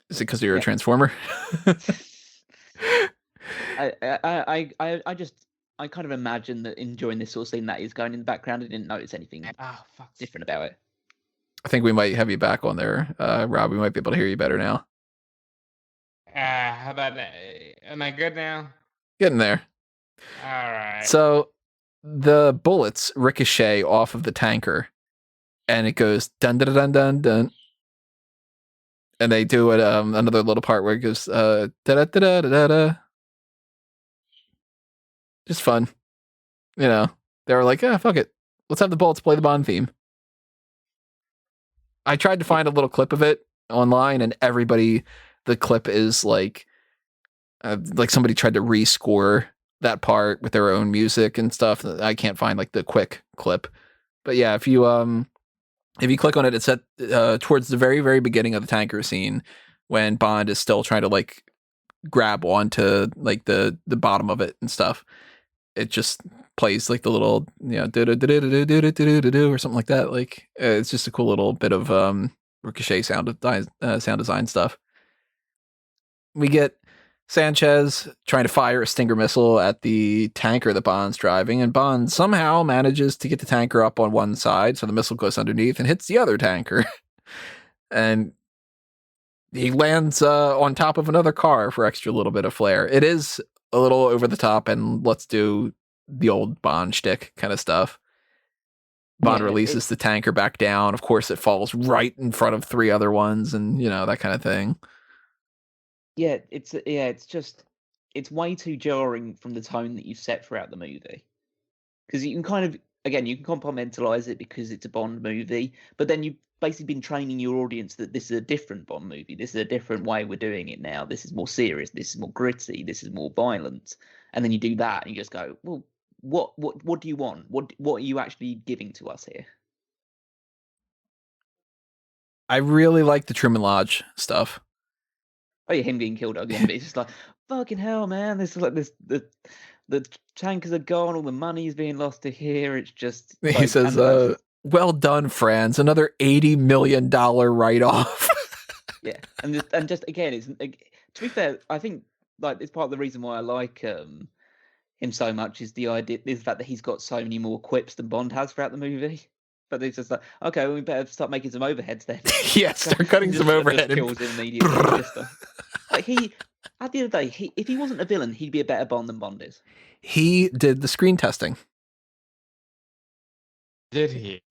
Speaker 1: Is it because you're a
Speaker 2: Yeah.
Speaker 1: Transformer?
Speaker 2: I kind of imagine that enjoying this sort of scene that is going in the background. I didn't notice anything
Speaker 3: Oh fuck!
Speaker 2: different about it.
Speaker 1: I think we might have you back on there, Rob. We might be able to hear you better now.
Speaker 3: How about? Am I good now?
Speaker 1: Getting there.
Speaker 3: All right.
Speaker 1: So the bullets ricochet off of the tanker, and it goes dun dun dun dun dun. And they do it another little part where it goes da da da da da da. Just fun, you know. They were like, fuck it, let's have the bullets play the Bond theme. I tried to find a little clip of it online, and the clip is like somebody tried to rescore that part with their own music and stuff. I can't find like the quick clip, but yeah, if you click on it, it's at towards the very, very beginning of the tanker scene when Bond is still trying to like grab onto like the bottom of it and stuff. It just plays like the little, do or something like that. Like it's just a cool little bit of ricochet sound design stuff. We get Sanchez trying to fire a Stinger missile at the tanker that Bond's driving, and Bond somehow manages to get the tanker up on one side, so the missile goes underneath and hits the other tanker. And he lands on top of another car for extra little bit of flair. It is a little over the top, and let's do the old Bond shtick kind of stuff. Bond releases the tanker back down. Of course, it falls right in front of three other ones, and that kind of thing.
Speaker 2: Yeah, it's way too jarring from the tone that you set throughout the movie. Because you can compartmentalize it because it's a Bond movie, but then you've basically been training your audience that this is a different Bond movie. This is a different way we're doing it now. This is more serious. This is more gritty. This is more violent. And then you do that, and you just go, well, what do you want? What are you actually giving to us here?
Speaker 1: I really like the Truman Lodge stuff.
Speaker 2: Oh yeah, him getting killed again, but it's just like, fucking hell, man. This is like the tankers are gone, all the money's being lost to here. It's just
Speaker 1: He says, well done, Franz. Another $80 million write-off.
Speaker 2: Yeah, and just again, it's to be fair, I think like it's part of the reason why I like him so much is the fact that he's got so many more quips than Bond has throughout the movie. But it's just like, okay, well, we better start making some overheads then.
Speaker 1: Yeah, start cutting some overhead.
Speaker 2: Kills him immediately. Like At the end of the day, if he wasn't a villain, he'd be a better Bond than Bond is.
Speaker 1: He did the screen testing.
Speaker 3: Did he?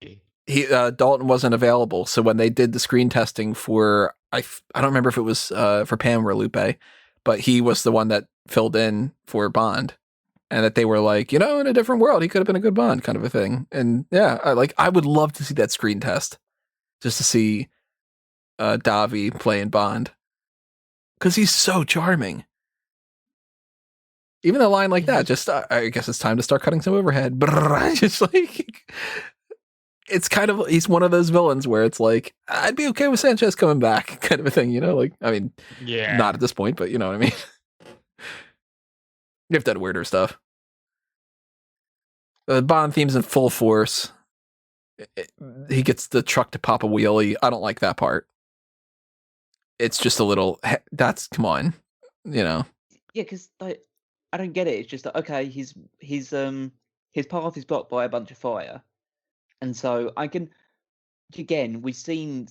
Speaker 1: Dalton wasn't available, so when they did the screen testing for I don't remember if it was for Pam or Lupe, but he was the one that filled in for Bond, and that they were like, in a different world, he could have been a good Bond, kind of a thing. And yeah, I would love to see that screen test, just to see Davi playing Bond, because he's so charming. Even a line like that, just I guess it's time to start cutting some overhead. Just like, it's kind of, he's one of those villains where it's like, I'd be okay with Sanchez coming back, kind of a thing, like, I mean,
Speaker 3: Yeah.
Speaker 1: not at this point, but you know what I mean? You've done weirder stuff. The Bond theme's in full force. He gets the truck to pop a wheelie. I don't like that part. It's just a little, come on,
Speaker 2: Yeah, because I don't get it. It's just that, okay, his path is blocked by a bunch of fire, and so again, we've seen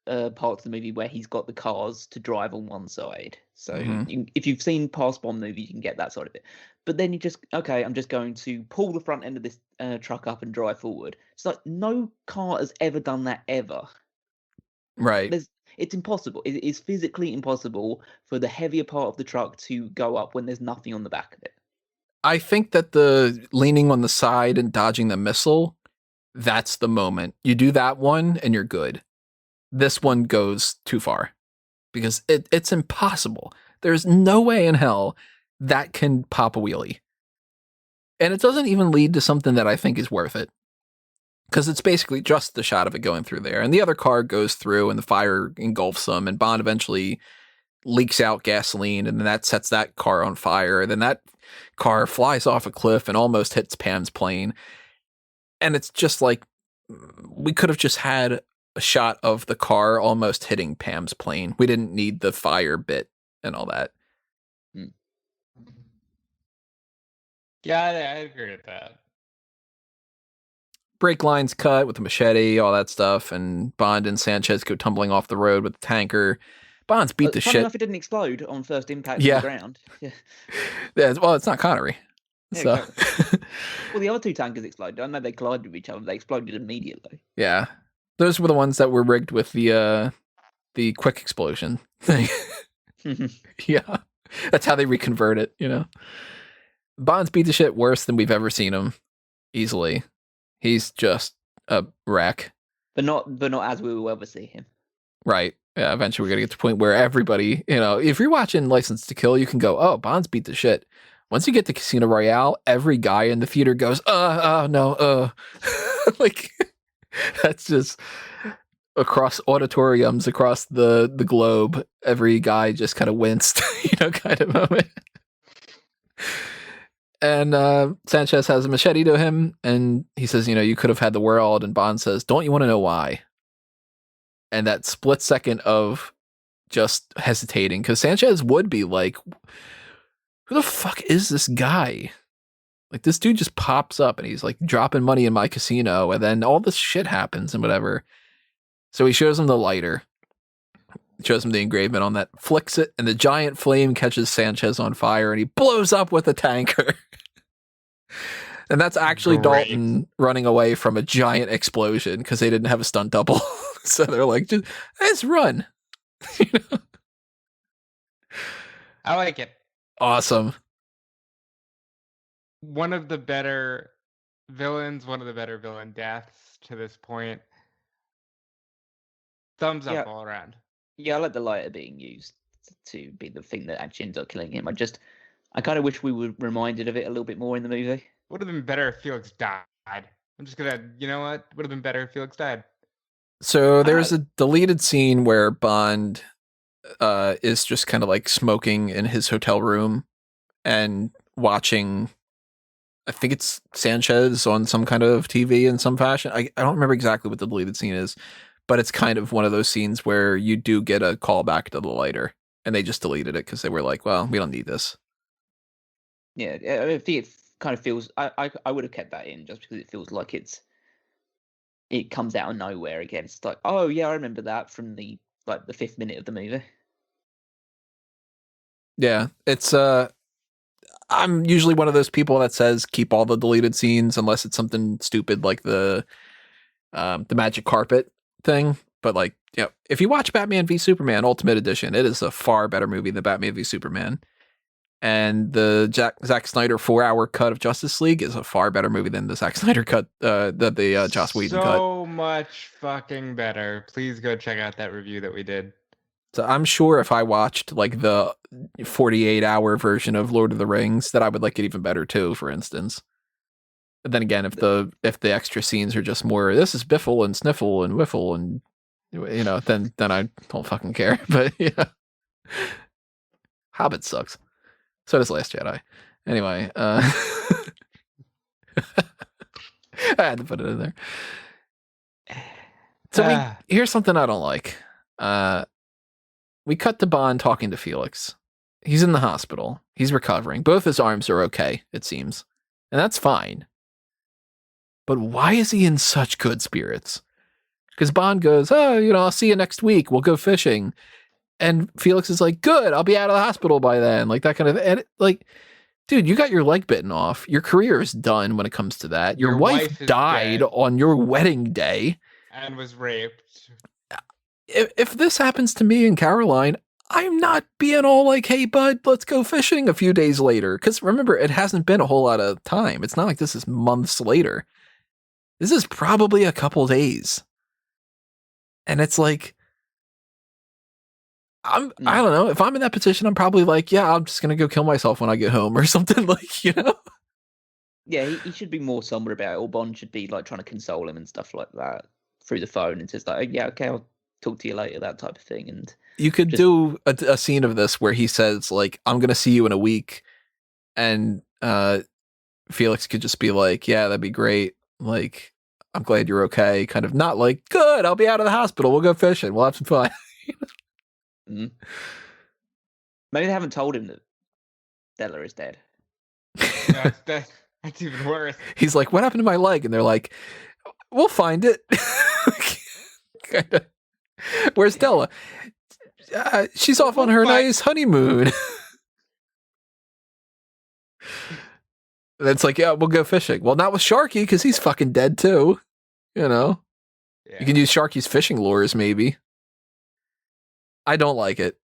Speaker 2: parts of the movie where he's got the cars to drive on one side. So if you've seen past Bond movies, you can get that side of it. But then I'm just going to pull the front end of this truck up and drive forward. It's like, no car has ever done that ever.
Speaker 1: Right.
Speaker 2: It's impossible. It is physically impossible for the heavier part of the truck to go up when there's nothing on the back of it.
Speaker 1: I think that the leaning on the side and dodging the missile, that's the moment. You do that one and you're good. This one goes too far because it's impossible. There's no way in hell that can pop a wheelie. And it doesn't even lead to something that I think is worth it, because it's basically just the shot of it going through there. And the other car goes through and the fire engulfs them, and Bond eventually leaks out gasoline, and then that sets that car on fire. And then that car flies off a cliff and almost hits Pam's plane. And it's just like, we could have just had a shot of the car almost hitting Pam's plane. We didn't need the fire bit and all that.
Speaker 3: Yeah, I agree with that.
Speaker 1: Brake lines cut with the machete, all that stuff, and Bond and Sanchez go tumbling off the road with the tanker. Bond's beat the
Speaker 2: funny
Speaker 1: shit.
Speaker 2: enough, it didn't explode on first impact to the ground. Yeah.
Speaker 1: Well, it's not Connery.
Speaker 2: Yeah,
Speaker 1: So.
Speaker 2: exactly. Well, the other two tankers exploded. I know they collided with each other. They exploded immediately.
Speaker 1: Yeah, those were the ones that were rigged with the quick explosion thing. Yeah, that's how they reconvert it. Bond's beat the shit worse than we've ever seen him, easily. He's just a wreck.
Speaker 2: But not as we will ever see him.
Speaker 1: Right. Yeah, eventually we're going to get to the point where everybody, if you're watching License to Kill, you can go, oh, Bond's beat the shit. Once you get to Casino Royale, every guy in the theater goes, no. Like, that's just across auditoriums, across the globe, every guy just kind of winced, kind of moment. And Sanchez has a machete to him, and he says, you could have had the world. And Bond says, don't you want to know why? And that split second of just hesitating, because Sanchez would be like, who the fuck is this guy? Like, this dude just pops up, and he's like dropping money in my casino, and then all this shit happens and whatever. So he shows him the lighter, shows him the engravement on that, flicks it, and the giant flame catches Sanchez on fire, and he blows up with a tanker. And that's actually
Speaker 3: Great.
Speaker 1: Dalton running away from a giant explosion because they didn't have a stunt double. So they're like, let's run.
Speaker 3: I like it.
Speaker 1: Awesome.
Speaker 3: One of the better villains, one of the better villain deaths to this point. Thumbs up all around.
Speaker 2: Yeah, I like the lighter being used to be the thing that actually ends up killing him. I kind of wish we were reminded of it a little bit more in the movie.
Speaker 3: Would have been better if Felix died. I'm just gonna, you know what? Would have been better if Felix died.
Speaker 1: So there's a deleted scene where Bond is just kind of like smoking in his hotel room and watching, I think it's Sanchez on some kind of TV in some fashion. I don't remember exactly what the deleted scene is, but it's kind of one of those scenes where you do get a call back to the lighter, and they just deleted it because they were like, well, we don't need this.
Speaker 2: Yeah, I think it kind of feels, I would have kept that in just because it feels like it comes out of nowhere again. It's like, oh yeah, I remember that from the 5th minute of the movie.
Speaker 1: Yeah, it's I'm usually one of those people that says keep all the deleted scenes unless it's something stupid like the magic carpet thing. But like, yeah, if you watch Batman v Superman Ultimate Edition, it is a far better movie than Batman v Superman. And the Zack Snyder 4-hour cut of Justice League is a far better movie than the Zack Snyder cut, the Joss Whedon cut.
Speaker 3: So much fucking better. Please go check out that review that we did.
Speaker 1: So I'm sure if I watched like the 48-hour version of Lord of the Rings, that I would like it even better too, for instance. But then again, if the extra scenes are just more, this is Biffle and Sniffle and Whiffle and then I don't fucking care. But yeah, Hobbit sucks. So does Last Jedi. Anyway, I had to put it in there. So here's something I don't like. We cut to Bond talking to Felix. He's in the hospital. He's recovering. Both his arms are okay, it seems. And that's fine. But why is he in such good spirits? Because Bond goes, I'll see you next week. We'll go fishing. And Felix is like, good, I'll be out of the hospital by then. Like that kind of, and like, dude, you got your leg bitten off. Your career is done when it comes to that. Your wife died on your wedding day.
Speaker 3: And was raped.
Speaker 1: If this happens to me and Caroline, I'm not being all like, hey, bud, let's go fishing a few days later. Because remember, it hasn't been a whole lot of time. It's not like this is months later. This is probably a couple days. And it's like, I don't know. If I'm in that position, I'm probably like, yeah, I'm just going to go kill myself when I get home or something, like,
Speaker 2: Yeah, he should be more somber about it, or Bond should be like trying to console him and stuff like that through the phone and says like, yeah, okay, I'll talk to you later, that type of thing. And
Speaker 1: you could do a scene of this where he says like, I'm going to see you in a week. And Felix could just be like, yeah, that'd be great. Like, I'm glad you're okay. Kind of not like, good, I'll be out of the hospital. We'll go fishing. We'll have some fun.
Speaker 2: Maybe they haven't told him that Della is dead.
Speaker 3: That's even worse.
Speaker 1: He's like, what happened to my leg? And they're like, we'll find it. Kinda. Where's Della? She's off on her nice honeymoon. And it's like, yeah, we'll go fishing. Well, not with Sharky, because he's fucking dead too. Yeah. You can use Sharky's fishing lures, maybe. I don't like it.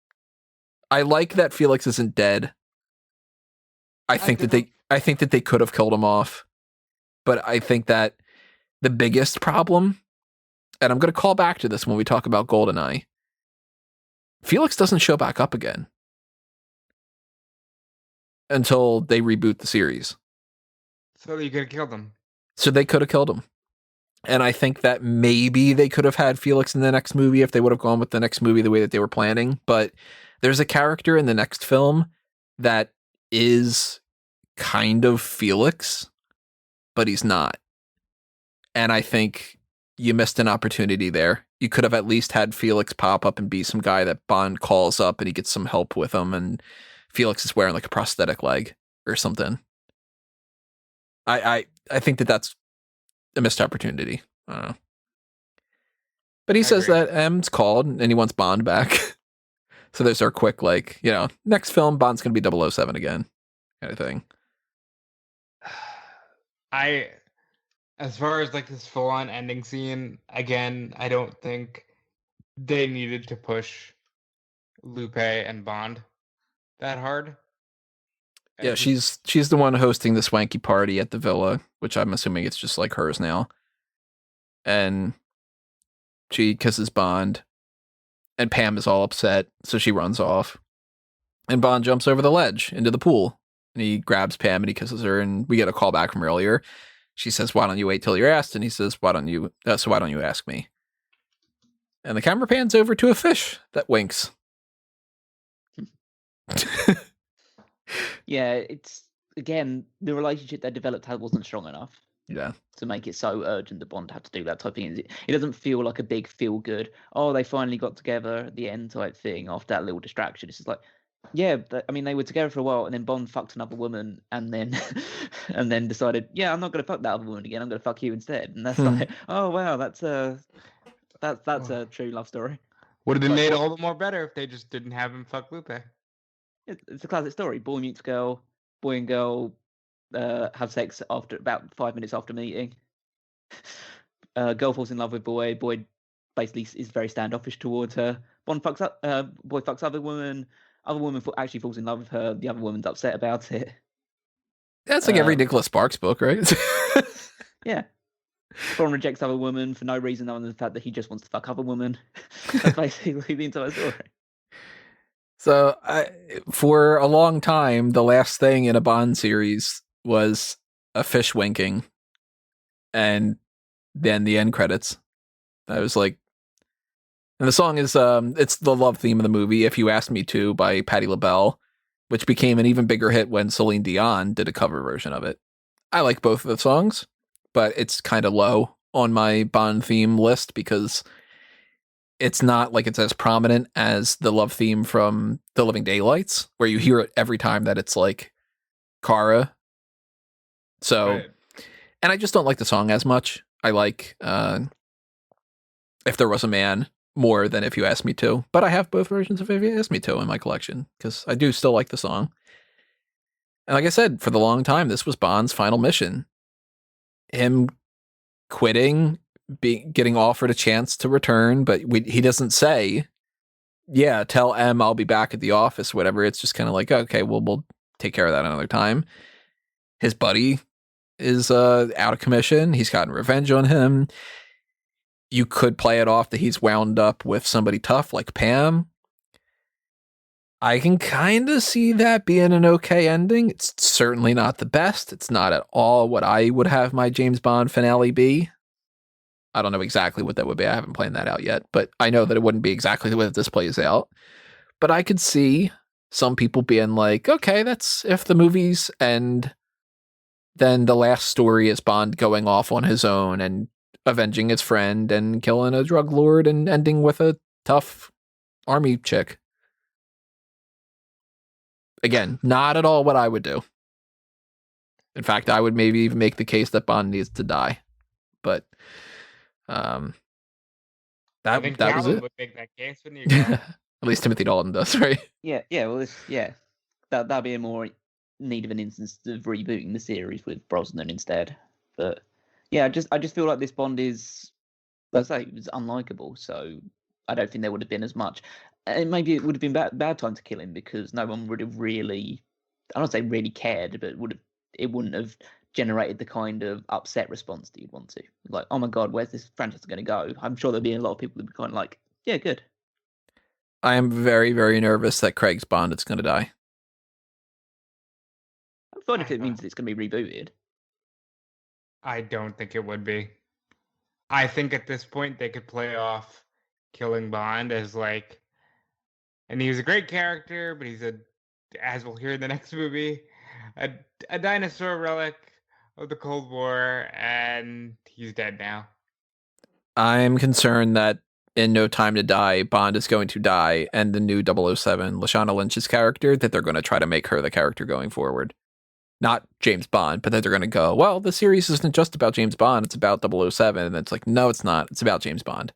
Speaker 1: I like that Felix isn't dead. I think that they could have killed him off. But I think that the biggest problem, and I'm going to call back to this when we talk about GoldenEye, Felix doesn't show back up again until they reboot the series.
Speaker 3: So you could have killed him.
Speaker 1: So they could have killed him. And I think that maybe they could have had Felix in the next movie if they would have gone with the next movie the way that they were planning. But there's a character in the next film that is kind of Felix, but he's not. And I think you missed an opportunity there. You could have at least had Felix pop up and be some guy that Bond calls up and he gets some help with him, and Felix is wearing like a prosthetic leg or something. I think that that's a missed opportunity. I don't know. But he says that M's called and he wants Bond back. So there's our quick, like, next film, Bond's going to be 007 again kind of thing.
Speaker 3: As far as like this full-on ending scene, again, I don't think they needed to push Lupe and Bond that hard.
Speaker 1: Yeah, she's the one hosting the swanky party at the villa, which I'm assuming it's just like hers now. And she kisses Bond, and Pam is all upset, so she runs off. And Bond jumps over the ledge into the pool, and he grabs Pam and he kisses her, and we get a call back from earlier. She says, why don't you wait till you're asked? And he says, why don't you ask me? And the camera pans over to a fish that winks.
Speaker 2: Yeah, it's, again, the relationship they developed wasn't strong enough.
Speaker 1: Yeah.
Speaker 2: To make it so urgent that Bond had to do that type of thing. It doesn't feel like a big feel good, they finally got together at the end type thing after that little distraction. It's just like, yeah, they were together for a while, and then Bond fucked another woman, and then and then decided, yeah, I'm not going to fuck that other woman again. I'm going to fuck you instead. And that's like, oh wow, that's a true love story.
Speaker 3: Would have been made all the more better if they just didn't have him fuck Lupe.
Speaker 2: It's a classic story. Boy meets girl, boy and girl have sex after about 5 minutes after meeting. Girl falls in love with boy. Boy basically is very standoffish towards her. Boy fucks other woman. Other woman actually falls in love with her. The other woman's upset about it.
Speaker 1: That's like every Nicholas Sparks book, right?
Speaker 2: Yeah. Bond rejects other woman for no reason other than the fact that he just wants to fuck other woman. That's basically the entire story.
Speaker 1: So, for a long time, the last thing in a Bond series was a fish winking, and then the end credits. I was like, and the song is it's the love theme of the movie, "If You Asked Me To" by Patti LaBelle, which became an even bigger hit when Celine Dion did a cover version of it. I like both of the songs, but it's kind of low on my Bond theme list because it's not like it's as prominent as the love theme from The Living Daylights, where you hear it every time that it's like Kara. So,
Speaker 3: Right.
Speaker 1: and I just don't like the song as much. I like If There Was a Man more than If You Asked Me To, but I have both versions of If You Asked Me To in my collection because I do still like the song. And like I said, for the long time, this was Bond's final mission. Him quitting, getting offered a chance to return, but he doesn't say, yeah, tell M I'll be back at the office, whatever. It's just kind of like, okay, well, we'll take care of that another time. His buddy is out of commission. He's gotten revenge on him. You could play it off that he's wound up with somebody tough like Pam. I can kind of see that being an okay ending. It's certainly not the best. It's not at all what I would have my James Bond finale be. I don't know exactly what that would be. I haven't planned that out yet, but I know that it wouldn't be exactly the way that this plays out. But I could see some people being like, okay, that's if the movies end, then the last story is Bond going off on his own and avenging his friend and killing a drug lord and ending with a tough army chick. Again, not at all what I would do. In fact, I would maybe even make the case that Bond needs to die. But
Speaker 3: I
Speaker 1: that
Speaker 3: think
Speaker 1: was
Speaker 3: Calvin
Speaker 1: it.
Speaker 3: would make that case, wouldn't you? Calvin?
Speaker 1: At least Timothy Dalton does, right?
Speaker 2: Yeah. Well, that'd be a more need of an instance of rebooting the series with Brosnan instead. But yeah, I just feel like this Bond is, let's say, it was unlikable. So I don't think there would have been as much. And maybe it would have been bad time to kill him because no one would have really, I don't say really cared, but it wouldn't have generated the kind of upset response that you'd want to. Like, oh my God, where's this franchise going to go? I'm sure there'll be a lot of people who'd be kind of like, yeah, good.
Speaker 1: I am very, very nervous that Craig's Bond is going to die.
Speaker 2: I'm fine if it means it's going to be rebooted.
Speaker 3: I don't think it would be. I think at this point they could play off killing Bond as like, and he was a great character, but he's as we'll hear in the next movie, a dinosaur relic of the Cold War, and he's dead now.
Speaker 1: I'm concerned that in No Time to Die, Bond is going to die, and the new 007, Lashana Lynch's character, that they're going to try to make her the character going forward. Not James Bond, but that they're going to go, well, the series isn't just about James Bond, it's about 007. And it's like, no, it's not. It's about James Bond.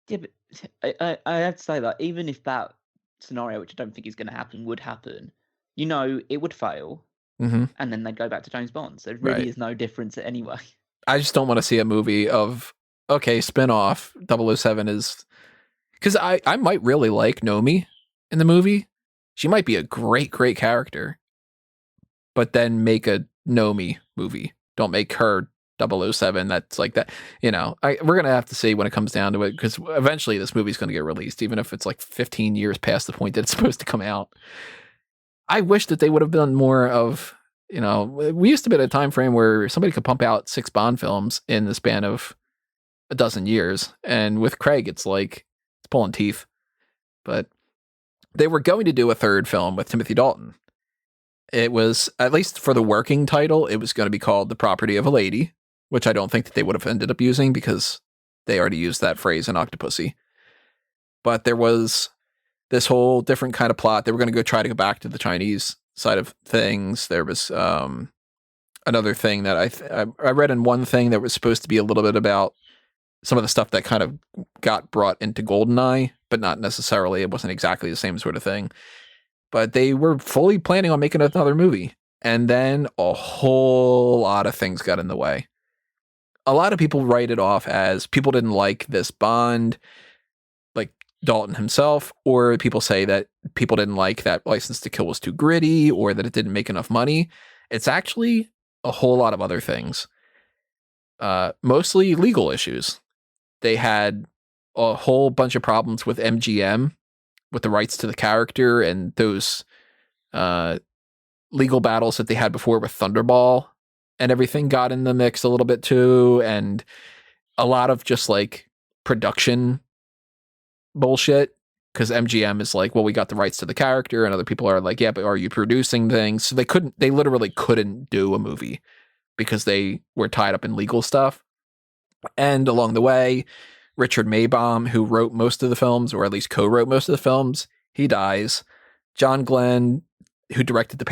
Speaker 2: Yeah, but I have to say that even if that scenario, which I don't think is going to happen, would happen, it would fail,
Speaker 1: Mm-hmm.
Speaker 2: and then they'd go back to James Bond. So it really
Speaker 1: Right.
Speaker 2: is no difference anyway.
Speaker 1: I just don't want to see a movie of, okay, spin-off 007 is... Because I might really like Nomi in the movie. She might be a great, great character. But then make a Nomi movie. Don't make her 007. That's like that. We're going to have to see when it comes down to it, because eventually this movie's going to get released, even if it's like 15 years past the point that it's supposed to come out. I wish that they would have done more of, we used to be at a time frame where somebody could pump out 6 Bond films in the span of a dozen years. And with Craig, it's like, it's pulling teeth. But they were going to do a third film with Timothy Dalton. It was, at least for the working title, it was going to be called The Property of a Lady, which I don't think that they would have ended up using because they already used that phrase in Octopussy. But there was this whole different kind of plot. They were going to try to go back to the Chinese side of things. There was another thing that I read in one thing that was supposed to be a little bit about some of the stuff that kind of got brought into GoldenEye, but not necessarily. It wasn't exactly the same sort of thing. but they were fully planning on making another movie. And then a whole lot of things got in the way. A lot of people write it off as people didn't like this Bond, like Dalton himself, or people say that people didn't like that License to Kill was too gritty, or that it didn't make enough money. It's actually a whole lot of other things. Mostly legal issues. They had a whole bunch of problems with MGM, with the rights to the character, and those legal battles that they had before with Thunderball and everything got in the mix a little bit too. And a lot of just like production bullshit, because MGM is like, well, we got the rights to the character, and other people are like, yeah, but are you producing things? So they literally couldn't do a movie because they were tied up in legal stuff. And along the way, Richard Maybaum, who wrote most of the films, or at least co-wrote most of the films, he dies. John Glenn, who directed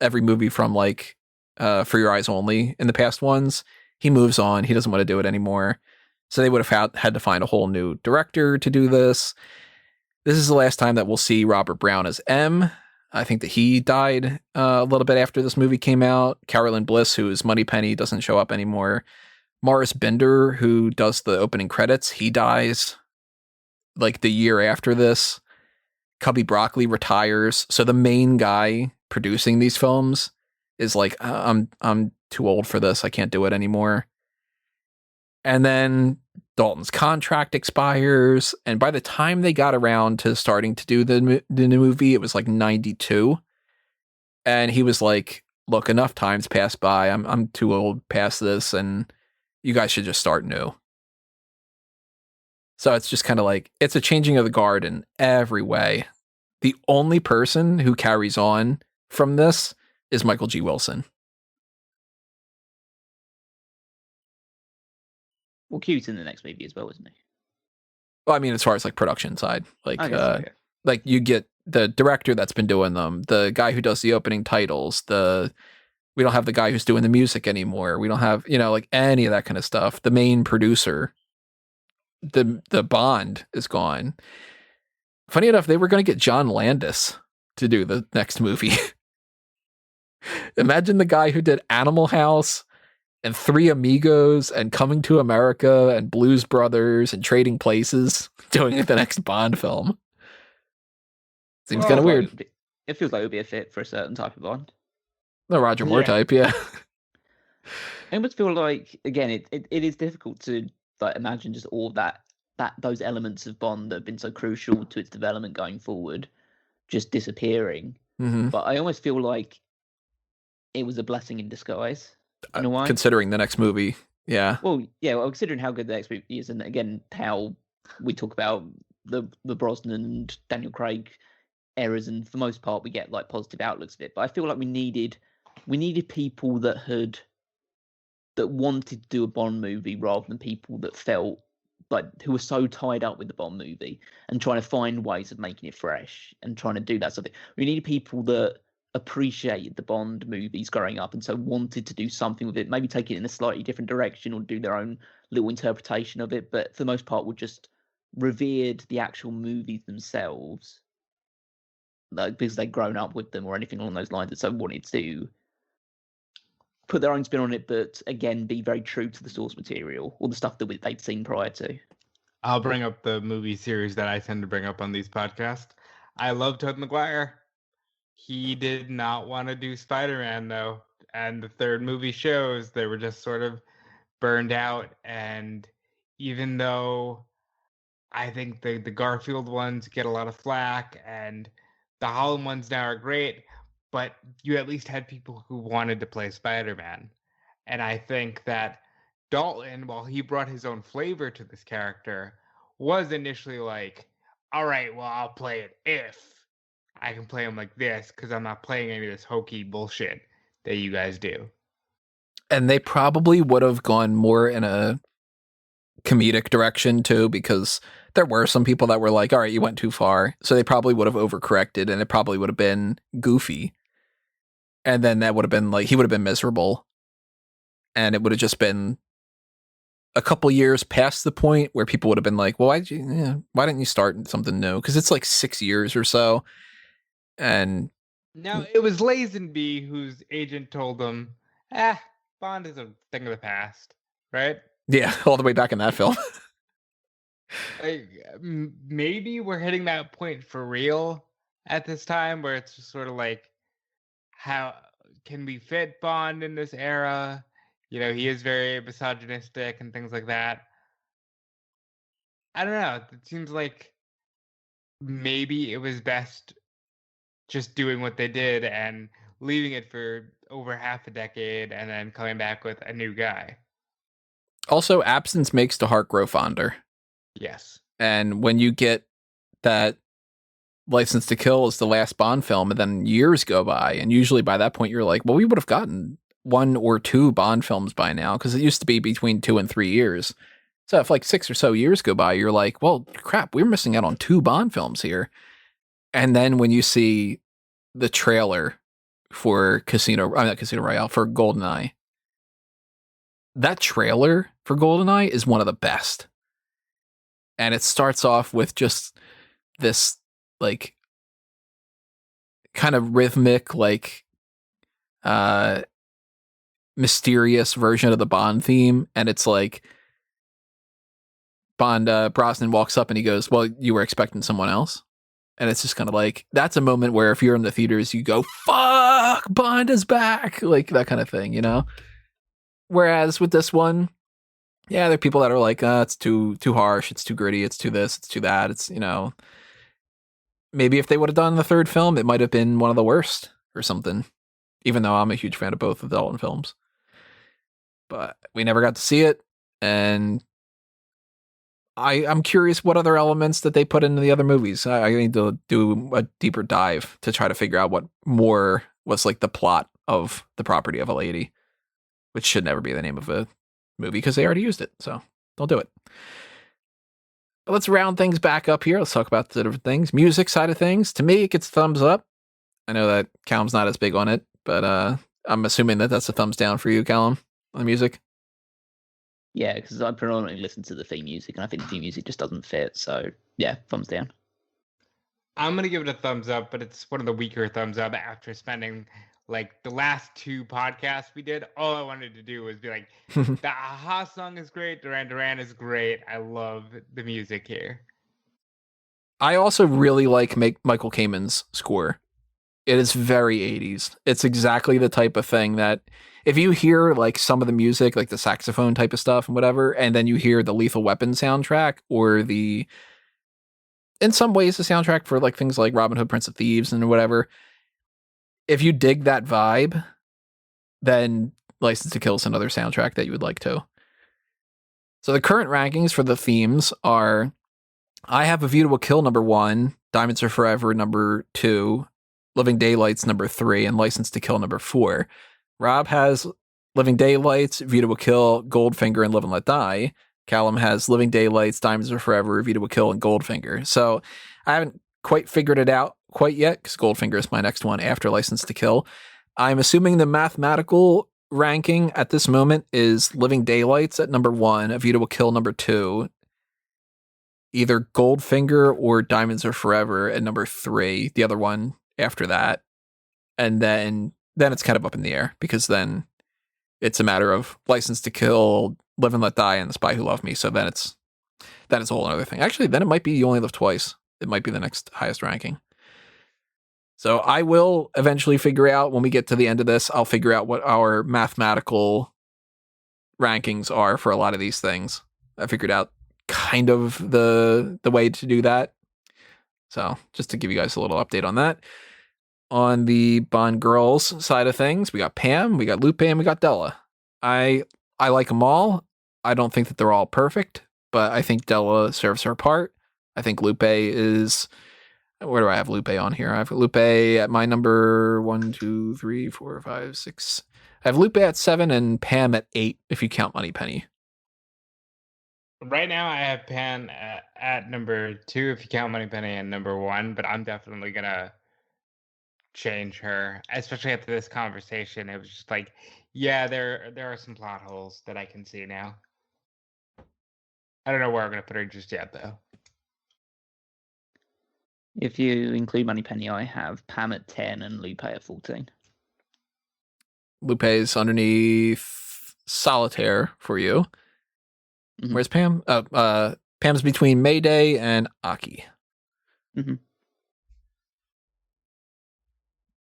Speaker 1: every movie from like For Your Eyes Only in the past ones, he moves on. He doesn't want to do it anymore. So they would have had to find a whole new director to do this. This is the last time that we'll see Robert Brown as M. I think that he died a little bit after this movie came out. Carolyn Bliss, who is Moneypenny, doesn't show up anymore. Morris Bender, who does the opening credits, he dies like the year after this. Cubby Broccoli retires. So the main guy producing these films is like, I'm too old for this. I can't do it anymore. And then Dalton's contract expires. And by the time they got around to starting to do the new movie, it was like 92. And he was like, look, enough time's passed by. I'm too old past this, and you guys should just start new. So it's just kind of like, it's a changing of the guard in every way. The only person who carries on from this is Michael G. Wilson.
Speaker 2: Well, Q's in the next movie as well, isn't he?
Speaker 1: Well, I mean, as far as like production side, like,
Speaker 2: I guess so, yeah.
Speaker 1: like you get the director that's been doing them, the guy who does the opening titles, we don't have the guy who's doing the music anymore. We don't have, like any of that kind of stuff. The main producer, the Bond is gone. Funny enough, they were going to get John Landis to do the next movie. Imagine the guy who did Animal House and Three Amigos and Coming to America and Blues Brothers and Trading Places doing the next Bond film. Seems kind of weird.
Speaker 2: It feels like it would be a fit for a certain type of Bond.
Speaker 1: The Roger Moore type, yeah.
Speaker 2: I almost feel like, again, it is difficult to like imagine just all that those elements of Bond that have been so crucial to its development going forward just disappearing.
Speaker 1: Mm-hmm.
Speaker 2: But I almost feel like it was a blessing in disguise. In a way.
Speaker 1: Considering the next movie, yeah.
Speaker 2: Well, considering how good the next movie is, and again how we talk about the Brosnan and Daniel Craig eras, and for the most part we get like positive outlooks of it. But I feel like we needed people that wanted to do a Bond movie rather than people that felt like who were so tied up with the Bond movie and trying to find ways of making it fresh and trying to do that sort of thing. We needed people that appreciated the Bond movies growing up and so wanted to do something with it, maybe take it in a slightly different direction or do their own little interpretation of it, but for the most part would just revered the actual movies themselves, like because they'd grown up with them or anything along those lines, and so wanted to put their own spin on it, but again be very true to the source material or the stuff that they'd seen prior to.
Speaker 3: I'll bring up the movie series that I tend to bring up on these podcasts. I love Tobey Maguire. He did not want to do Spider-Man, though. And the third movie shows they were just sort of burned out. And even though I think the Garfield ones get a lot of flack and the Holland ones now are great, but you at least had people who wanted to play Spider-Man. And I think that Dalton, while he brought his own flavor to this character, was initially like, all right, well, I'll play it if I can play him like this, because I'm not playing any of this hokey bullshit that you guys do.
Speaker 1: And they probably would have gone more in a comedic direction too, because there were some people that were like, all right, you went too far. So they probably would have overcorrected and it probably would have been goofy. And then that would have been like, he would have been miserable. And it would have just been a couple years past the point where people would have been like, well, why didn't you start something new? Because it's like 6 years or so. And
Speaker 3: Now, it was Lazenby whose agent told him, Bond is a thing of the past, right?
Speaker 1: yeah, all the way back in that film.
Speaker 3: Like, maybe we're hitting that point for real at this time where it's just sort of like, how can we fit Bond in this era? You know, he is very misogynistic and things like that. I don't know. It seems like maybe it was best just doing what they did and leaving it for over half a decade and then coming back with a new guy.
Speaker 1: Also, absence makes the heart grow fonder.
Speaker 3: Yes.
Speaker 1: And when you get that License to Kill is the last Bond film, and then years go by, and usually by that point you're like, well, we would have gotten 1 or 2 Bond films by now, because it used to be between 2 and 3 years. So if like 6 or so years go by, you're like, well, crap, we're missing out on 2 Bond films here. And then when you see the trailer for not Casino Royale, for GoldenEye, that trailer for GoldenEye is one of the best. And it starts off with just this like kind of rhythmic, like mysterious version of the Bond theme. And it's like Brosnan walks up and he goes, well, you were expecting someone else. And it's just kind of like, that's a moment where if you're in the theaters, you go, fuck, Bond is back. Like that kind of thing, you know? Whereas with this one, yeah, there are people that are like, it's too harsh, it's too gritty, it's too this, it's too that. It's, you know, maybe if they would have done the third film, it might have been one of the worst or something, even though I'm a huge fan of both of the Dalton films. But we never got to see it, and I'm curious what other elements that they put into the other movies. I need to do a deeper dive to try to figure out what more was like the plot of The Property of a Lady, which should never be the name of a movie because they already used it, so don't do it. But let's round things back up here. Let's talk about the different things. Music side of things. To me, it gets thumbs up. I know that Callum's not as big on it, but I'm assuming that that's a thumbs down for you, Callum, on the music.
Speaker 2: Yeah, because I predominantly listen to the theme music, and I think the theme music just doesn't fit. So yeah, thumbs down.
Speaker 3: I'm gonna give it a thumbs up, but it's one of the weaker thumbs up after spending like the last 2 podcasts we did. All I wanted to do was be like, the Aha song is great, Duran Duran is great. I love the music here.
Speaker 1: I also really like Michael Kamen's score. It is very 80s. It's exactly the type of thing that if you hear like some of the music, like the saxophone type of stuff and whatever, and then you hear the Lethal Weapon soundtrack or in some ways the soundtrack for like things like Robin Hood, Prince of Thieves and whatever, if you dig that vibe, then License to Kill is another soundtrack that you would like to. So the current rankings for the themes are, I have A View to a Kill number 1, Diamonds Are Forever number 2, Living Daylights number 3, and License to Kill number 4. Rob has Living Daylights, View to a Kill, Goldfinger, and Live and Let Die. Callum has Living Daylights, Diamonds Are Forever, View to a Kill, and Goldfinger. So I haven't quite figured it out quite yet, because Goldfinger is my next one after License to Kill. I'm assuming the mathematical ranking at this moment is Living Daylights at number 1, A View to a Kill number 2, either Goldfinger or Diamonds Are Forever at number 3, the other one after that. And then it's kind of up in the air, because then it's a matter of License to Kill, Live and Let Die, and The Spy Who Loved Me. So then it's a whole other thing. Actually, then it might be You Only Live Twice. It might be the next highest ranking. So I will eventually figure out, when we get to the end of this, I'll figure out what our mathematical rankings are for a lot of these things. I figured out kind of the way to do that. So just to give you guys a little update on that. On the Bond girls side of things, we got Pam, we got Lupe, and we got Della. I like them all. I don't think that they're all perfect, but I think Della serves her part. I think Lupe is... Where do I have Lupe on here? I have Lupe at my number 1, 2, 3, 4, 5, 6. I have Lupe at 7 and Pam at 8, if you count Moneypenny.
Speaker 3: Right now, I have Pam at number 2, if you count Moneypenny, and number 1. But I'm definitely gonna change her, especially after this conversation. It was just like, yeah, there are some plot holes that I can see now. I don't know where I'm gonna put her just yet, though.
Speaker 2: If you include Moneypenny, I have Pam at 10 and Lupe at 14.
Speaker 1: Lupe's underneath Solitaire for you.
Speaker 2: Mhm.
Speaker 1: Where's Pam? Pam's between Mayday and Aki.
Speaker 2: Mhm.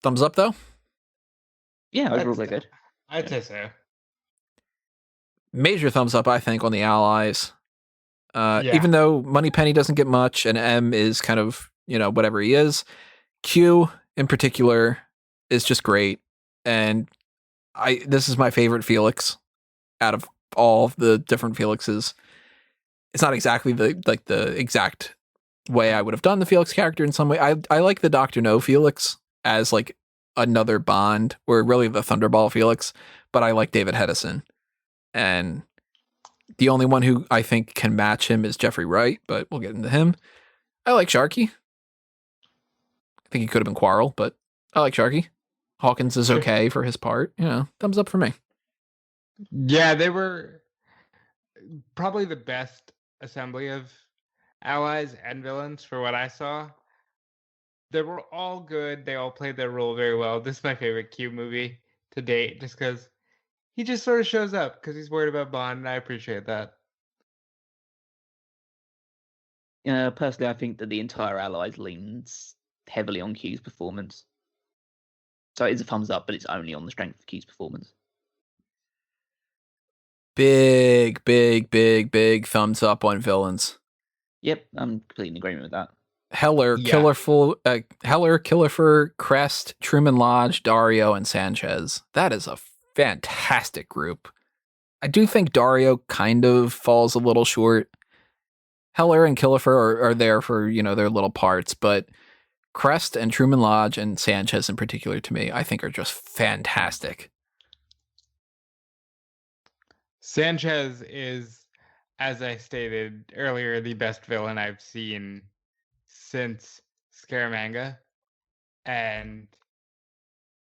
Speaker 1: Thumbs up, though?
Speaker 2: Yeah, overall
Speaker 3: That's-
Speaker 2: they're good.
Speaker 3: I'd say so.
Speaker 1: Major thumbs up, I think, on the Allies.
Speaker 3: Yeah.
Speaker 1: Even though Moneypenny doesn't get much and M is kind of, whatever he is, Q in particular is just great. And this is my favorite Felix out of all of the different Felixes. It's not exactly the exact way I would have done the Felix character in some way. I like the Dr. No Felix as like another Bond, or really the Thunderball Felix, but I like David Hedison. And the only one who I think can match him is Jeffrey Wright, but we'll get into him. I like Sharky. I think he could have been Quarrel, but I like Sharky. Hawkins is okay for his part. Thumbs up for me.
Speaker 3: Yeah, they were probably the best assembly of allies and villains for what I saw. They were all good. They all played their role very well. This is my favorite Q movie to date, just because he just sort of shows up because he's worried about Bond, and I appreciate that.
Speaker 2: Personally, I think that the entire Allies leans heavily on Q's performance. So it is a thumbs up, but it's only on the strength of Q's performance.
Speaker 1: Big, big, big, big thumbs up on villains.
Speaker 2: Yep, I'm completely in agreement with that.
Speaker 1: Heller,
Speaker 3: Yeah.
Speaker 1: Killifer, Crest, Truman Lodge, Dario, and Sanchez. That is a fantastic group. I do think Dario kind of falls a little short. Heller and Killifer are there for, their little parts, but Crest and Truman Lodge and Sanchez in particular, to me, I think are just fantastic.
Speaker 3: Sanchez is, as I stated earlier, the best villain I've seen since Scaramanga. And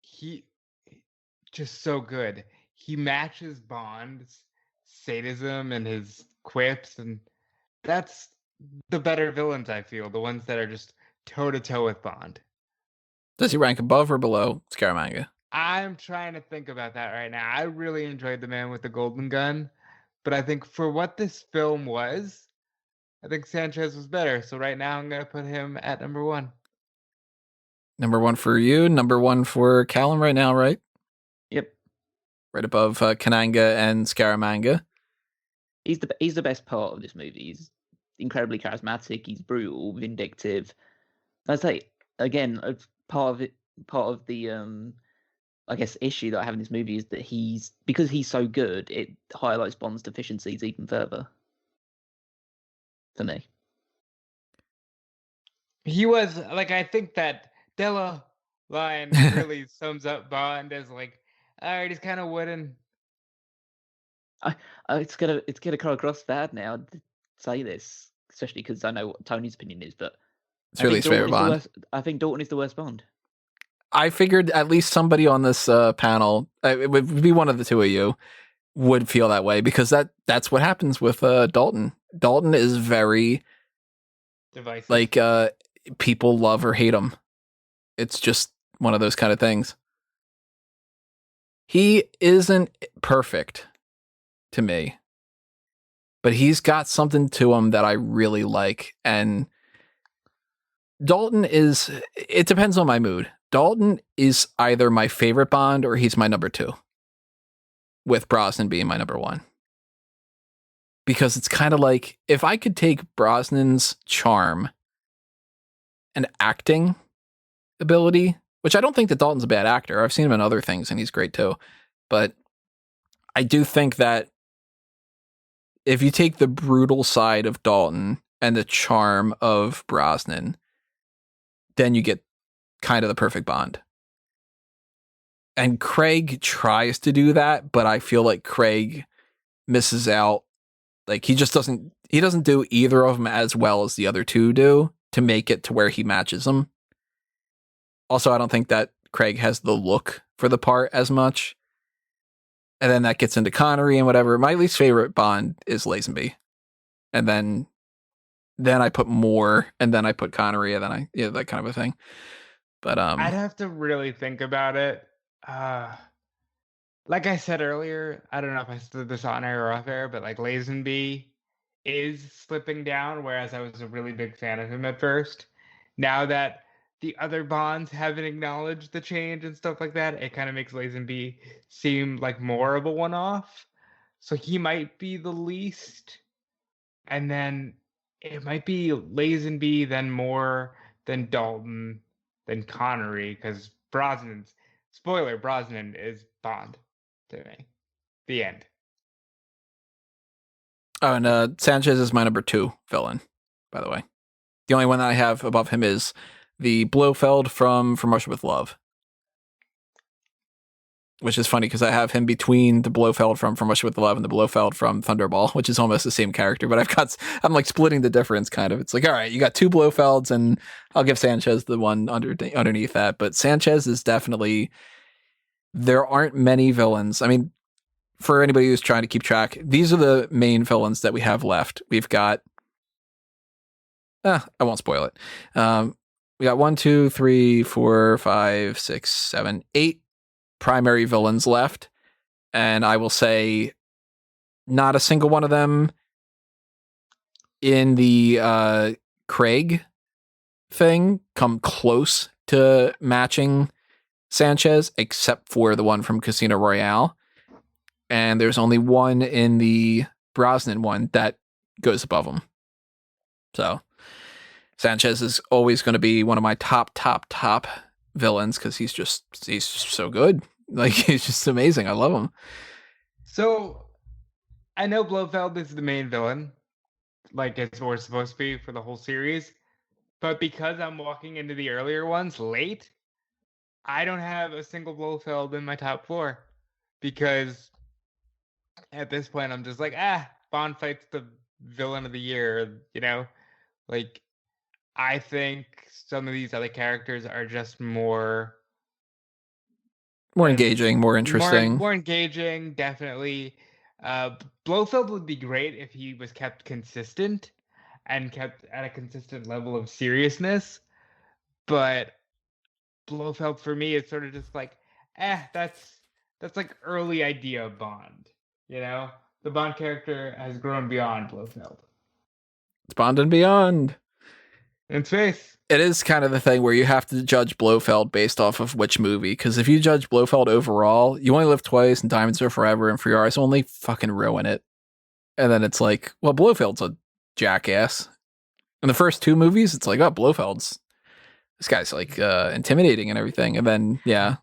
Speaker 3: he just so good. He matches Bond's sadism and his quips, and that's the better villains, I feel, the ones that are just toe-to-toe with Bond.
Speaker 1: Does he rank above or below Scaramanga?
Speaker 3: I'm trying to think about that right now. I really enjoyed The Man with the Golden Gun, but I think for what this film was, I think Sanchez was better. So right now I'm going to put him at number 1.
Speaker 1: Number 1 for you, number 1 for Callum right now, right?
Speaker 2: Yep.
Speaker 1: Right above Kananga and Scaramanga.
Speaker 2: He's the best part of this movie. He's incredibly charismatic. He's brutal, vindictive. I say again, part of the I guess issue that I have in this movie is that because he's so good, it highlights Bond's deficiencies even further. For me,
Speaker 3: He was like, I think that Della line really sums up Bond as like, all right, he's kind of wooden.
Speaker 2: it's gonna come across bad now to say this, especially because I know what Tony's opinion is, but
Speaker 1: It's really his favorite Bond.
Speaker 2: I think Dalton is the worst Bond.
Speaker 1: I figured at least somebody on this panel, it would be one of the two of you, would feel that way, because that's what happens with Dalton. Dalton is very
Speaker 3: Divisive.
Speaker 1: like people love or hate him. It's just one of those kind of things. He isn't perfect to me, but he's got something to him that I really like. And Dalton it depends on my mood. Dalton is either my favorite Bond or he's my number 2, with Brosnan being my number 1. Because it's kind of like, if I could take Brosnan's charm and acting ability, which I don't think that Dalton's a bad actor. I've seen him in other things and he's great too. But I do think that if you take the brutal side of Dalton and the charm of Brosnan, then you get kind of the perfect Bond. And Craig tries to do that, but I feel like Craig misses out. Like he doesn't do either of them as well as the other two do to make it to where he matches them. Also, I don't think that Craig has the look for the part as much. And then that gets into Connery and whatever. My least favorite Bond is Lazenby. And then then I put Moore, and then I put Connery, and then that kind of a thing. But
Speaker 3: I'd have to really think about it. Like I said earlier, I don't know if I said this on air or off air, but like Lazenby is slipping down, whereas I was a really big fan of him at first. Now that the other Bonds haven't acknowledged the change and stuff like that, it kind of makes Lazenby seem like more of a one-off. So he might be the least. And then it might be Lazenby, then Moore, then Dalton, then Connery, because Brosnan is Bond to me. The end.
Speaker 1: Oh, and Sanchez is my number 2 villain, by the way. The only one that I have above him is the Blofeld from Russia with Love. Which is funny because I have him between the Blofeld from Russia with Love and the Blofeld from Thunderball, which is almost the same character, but I'm like splitting the difference kind of. It's like, all right, you got 2 Blofelds, and I'll give Sanchez the one underneath that. But Sanchez is definitely, there aren't many villains. I mean, for anybody who's trying to keep track, these are the main villains that we have left. We've got, I won't spoil it. We got 1, 2, 3, 4, 5, 6, 7, 8 primary villains left, and I will say not a single one of them in the Craig thing come close to matching Sanchez, except for the one from Casino Royale, and there's only one in the Brosnan one that goes above him. So Sanchez is always going to be one of my top villains because he's so good. Like, he's just amazing. I love him.
Speaker 3: So I know Blofeld is the main villain, like it's what it's supposed to be for the whole series, but because I'm walking into the earlier ones late, I don't have a single Blofeld in my top 4 because at this point I'm just like, Bond fights the villain of the year, like I think some of these other characters are just more
Speaker 1: engaging, more interesting.
Speaker 3: More engaging, definitely. Blofeld would be great if he was kept consistent and kept at a consistent level of seriousness. But Blofeld for me is sort of just like, that's like early idea of Bond. The Bond character has grown beyond Blofeld.
Speaker 1: It's Bond and beyond.
Speaker 3: In space.
Speaker 1: It is kind of the thing where you have to judge Blofeld based off of which movie, because if you judge Blofeld overall, You Only Live Twice and Diamonds Are Forever and For Your Eyes Only fucking ruin it. And then it's like, well, Blofeld's a jackass. In the first 2 movies, it's like, oh, this guy's like intimidating and everything. And then, yeah.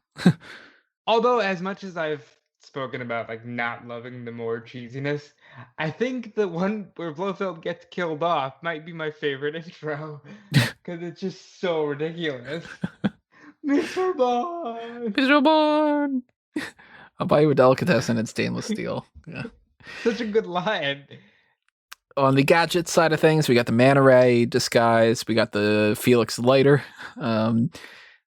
Speaker 3: Although, as much as I've spoken about like not loving the more cheesiness, I think the one where Blofeld gets killed off might be my favorite intro because it's just so ridiculous. Mr. Bond!
Speaker 1: Mr. Bond! I'll buy you a delicatessen and stainless steel. Yeah.
Speaker 3: Such a good line.
Speaker 1: On the gadget side of things, we got the Manta Ray disguise, we got the Felix lighter,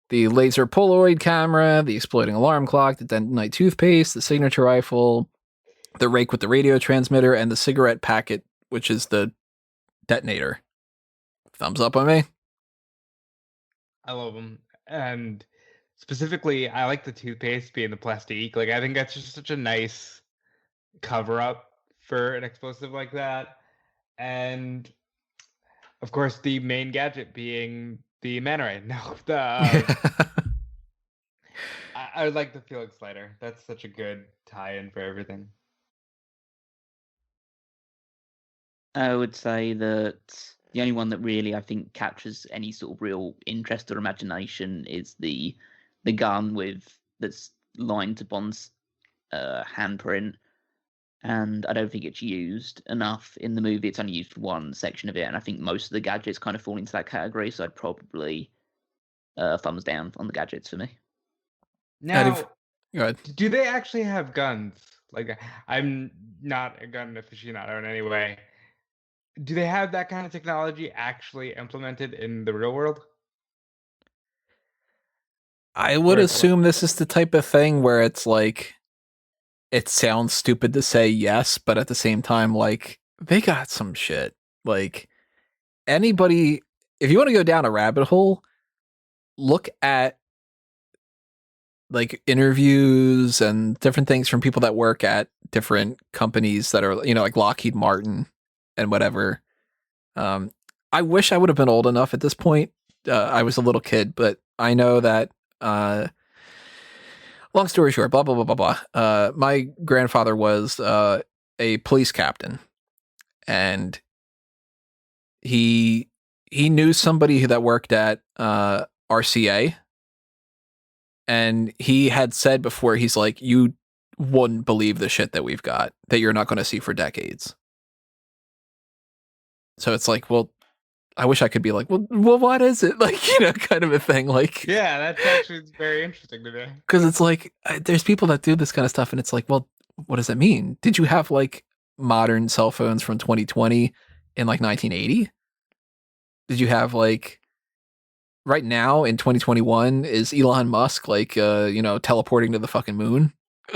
Speaker 1: the laser Polaroid camera, the exploding alarm clock, the Dentonite toothpaste, the signature rifle, the rake with the radio transmitter, and the cigarette packet, which is the detonator. Thumbs up on me.
Speaker 3: I love them. And specifically, I like the toothpaste being the plastique. Like, I think that's just such a nice cover up for an explosive like that. And of course, the main gadget being the Manta Ray. No, I would like the Felix lighter. That's such a good tie-in for everything.
Speaker 2: I would say that the only one that really, I think, captures any sort of real interest or imagination is the gun that's lined to Bond's handprint. And I don't think it's used enough in the movie. It's only used for one section of it, and I think most of the gadgets kind of fall into that category. So I'd probably thumbs down on the gadgets for me.
Speaker 3: Now,
Speaker 1: go ahead.
Speaker 3: Do they actually have guns? Like, I'm not a gun aficionado in any way. Do they have that kind of technology actually implemented in the real world?
Speaker 1: I would assume this is the type of thing where it's like, it sounds stupid to say yes, but at the same time, like, they got some shit. Like, anybody, if you want to go down a rabbit hole, look at like interviews and different things from people that work at different companies that are, like Lockheed Martin and whatever. I wish I would have been old enough at this point. I was a little kid, but I know that, long story short, blah, blah, blah, blah, blah. My grandfather was a police captain, and he knew somebody that worked at RCA, and he had said before, he's like, you wouldn't believe the shit that we've got that you're not going to see for decades. So it's like, well, I wish I could be like, well, what is it? Like, kind of a thing. Like,
Speaker 3: Yeah, that's actually very interesting to me.
Speaker 1: because it's like, there's people that do this kind of stuff, and it's like, well, what does that mean? Did you have like modern cell phones from 2020 in like 1980? Did you have like right now in 2021, is Elon Musk like, teleporting to the fucking moon?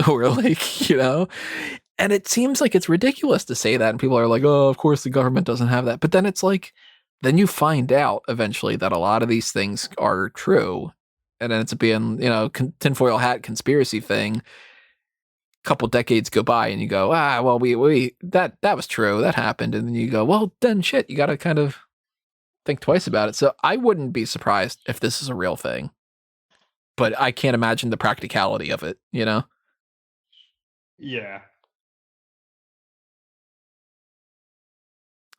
Speaker 1: Or like, and it seems like it's ridiculous to say that. And people are like, oh, of course the government doesn't have that. But then it's like, then you find out eventually that a lot of these things are true. And then it's being, tinfoil hat conspiracy thing. A couple decades go by and you go, well, we that was true. That happened. And then you go, well, then shit, you got to kind of think twice about it. So I wouldn't be surprised if this is a real thing, but I can't imagine the practicality of it,
Speaker 3: Yeah.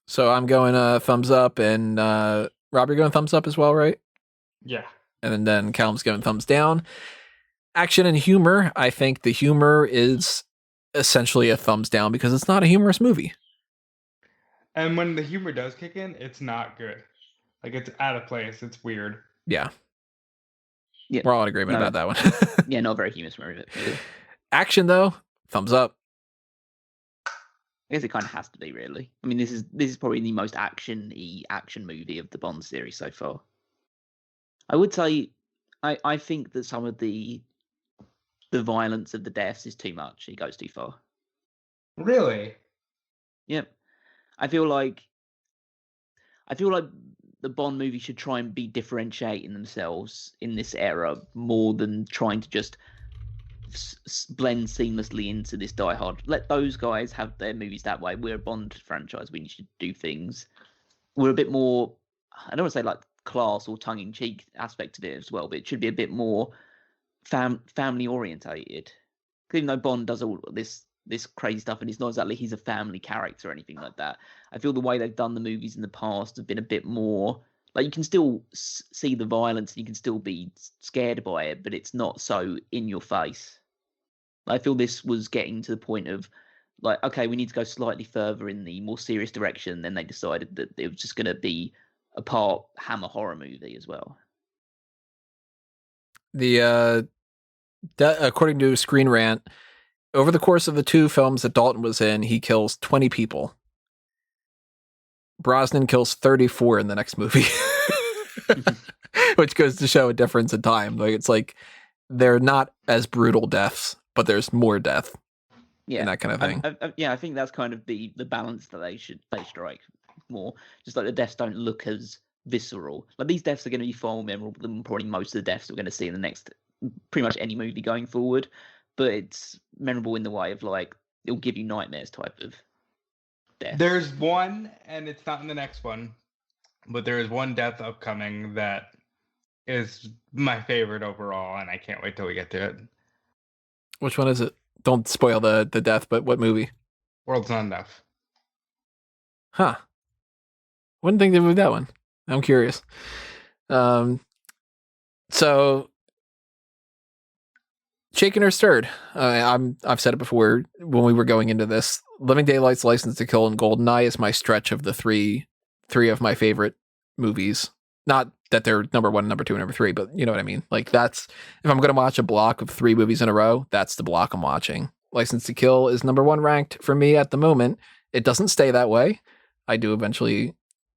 Speaker 1: So I'm going thumbs up, and Rob, you're going thumbs up as well, right?
Speaker 3: Yeah.
Speaker 1: And then Callum's going thumbs down. Action and humor. I think the humor is essentially a thumbs down because it's not a humorous movie.
Speaker 3: And when the humor does kick in, it's not good. Like, it's out of place. It's weird.
Speaker 1: Yeah.
Speaker 2: Yeah.
Speaker 1: We're all in agreement about that one.
Speaker 2: Yeah, not very humorous movie.
Speaker 1: Action, though, thumbs up.
Speaker 2: I guess it kind of has to be, really. I mean, this is probably the most action-y action movie of the Bond series so far. I would say, I think that some of the violence of the deaths is too much. It goes too far.
Speaker 3: Really?
Speaker 2: Yep. I feel like the Bond movie should try and be differentiating themselves in this era more than trying to just blend seamlessly into this Die Hard. Let those guys have their movies that way. We're a Bond franchise. We should do things. We're a bit more, I don't want to say like class or tongue-in-cheek aspect of it as well, but it should be a bit more family orientated. Even though Bond does all this crazy stuff, and it's not exactly he's a family character or anything like that. I feel the way they've done the movies in the past have been a bit more like, you can still see the violence and you can still be scared by it, but it's not so in your face. I feel this was getting to the point of like, okay, we need to go slightly further in the more serious direction. Then they decided that it was just going to be a part Hammer horror movie as well.
Speaker 1: According to Screen Rant, over the course of the 2 films that Dalton was in, he kills 20 people. Brosnan kills 34 in the next movie, which goes to show a difference in time. Like, it's like they're not as brutal deaths, but there's more death.
Speaker 2: Yeah,
Speaker 1: and that kind of thing.
Speaker 2: I think that's kind of the balance that they strike more. Just like the deaths don't look as visceral. Like, these deaths are going to be far more memorable than probably most of the deaths we're going to see in the next, pretty much any movie going forward. But it's memorable in the way of like, it'll give you nightmares type of death.
Speaker 3: There's one, and it's not in the next one, but there is one death upcoming that is my favorite overall, and I can't wait till we get to it.
Speaker 1: Which one is it? Don't spoil the death, but what movie?
Speaker 3: World's Not Enough.
Speaker 1: Huh. Wouldn't think they would that one. I'm curious. So shaken or stirred? I've said it before when we were going into this. Living Daylights, License to Kill, and GoldenEye is my stretch of the three of my favorite movies. Not that they're number 1, number 2, and number 3, but you know what I mean. Like, that's, if I'm going to watch a block of 3 movies in a row, that's the block I'm watching. License to Kill is number 1 ranked for me at the moment. It doesn't stay that way. I do eventually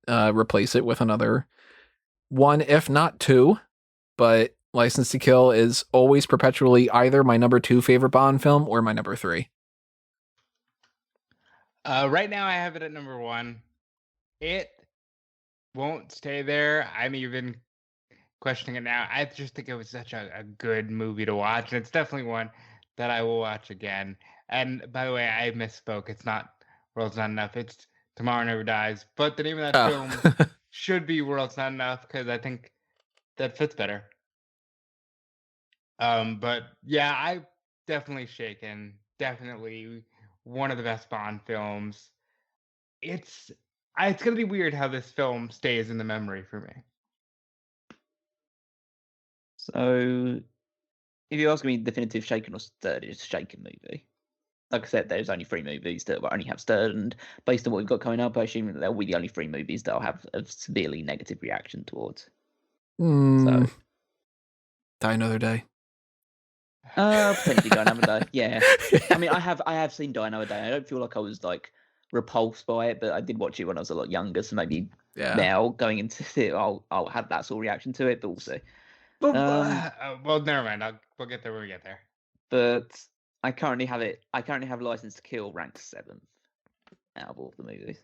Speaker 1: replace it with another 1, if not 2, but License to Kill is always perpetually either my number 2 favorite Bond film or my number 3.
Speaker 3: Right now I have it at number 1. It won't stay there. I'm even questioning it now. I just think it was such a good movie to watch, and it's definitely one that I will watch again. And by the way, I misspoke. It's not World's Not Enough. It's Tomorrow Never Dies. But the name of that film
Speaker 1: Oh.
Speaker 3: should be World's Not Enough because I think that fits better. But yeah, I definitely Shaken. Definitely one of the best Bond films. It's gonna be weird how this film stays in the memory for me.
Speaker 2: So, if you ask me, definitive Shaken or Stirred, it's a Shaken movie. Like I said, there's only 3 movies that will only have Stirred, and based on what we've got coming up, I assume that they'll be the only 3 movies that I'll have a severely negative reaction towards.
Speaker 1: Die Another Day.
Speaker 2: Potentially Die Another Day. Yeah. I mean, I have seen Die Another Day. I don't feel like I was like repulsed by it, but I did watch it when I was a lot younger, so maybe now going into it, I'll have that sort of reaction to it. But we'll see.
Speaker 3: Well, never mind. We'll get there when we get there.
Speaker 2: But I currently have License to Kill ranked 7th out of all of the movies.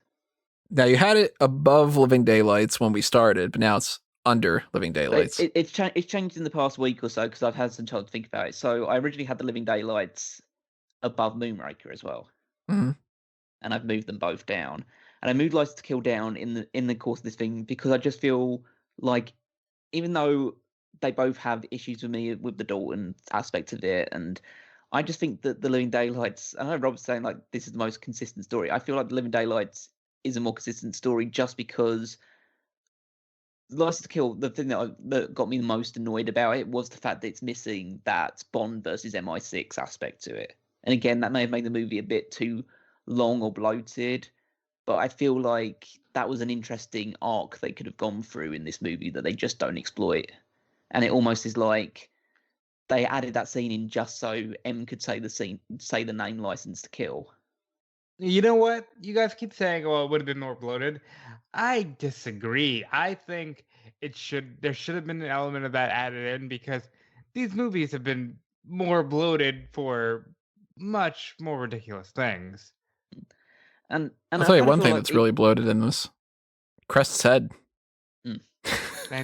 Speaker 1: Now you had it above Living Daylights when we started, but now it's under Living Daylights.
Speaker 2: It's changed in the past week or so because I've had some time to think about it. So I originally had the Living Daylights above Moonraker as well,
Speaker 1: Mhm.
Speaker 2: and I've moved them both down. And I moved License to Kill down in the course of this thing because I just feel like, even though they both have issues with me with the Dalton aspect of it, and I just think that the Living Daylights, I know Rob's saying like this is the most consistent story. I feel like the Living Daylights is a more consistent story just because License to Kill, the thing that got me the most annoyed about it was the fact that it's missing that Bond versus MI6 aspect to it. And again, that may have made the movie a bit too long or bloated, but I feel like that was an interesting arc they could have gone through in this movie that they just don't exploit. And it almost is like they added that scene in just so M could say the name License to Kill.
Speaker 3: You know what? You guys keep saying, "Well, it would have been more bloated." I disagree. I think there should have been an element of that added in because these movies have been more bloated for much more ridiculous things.
Speaker 2: And
Speaker 1: I'll tell you one thing that's really bloated in this: Crest's head.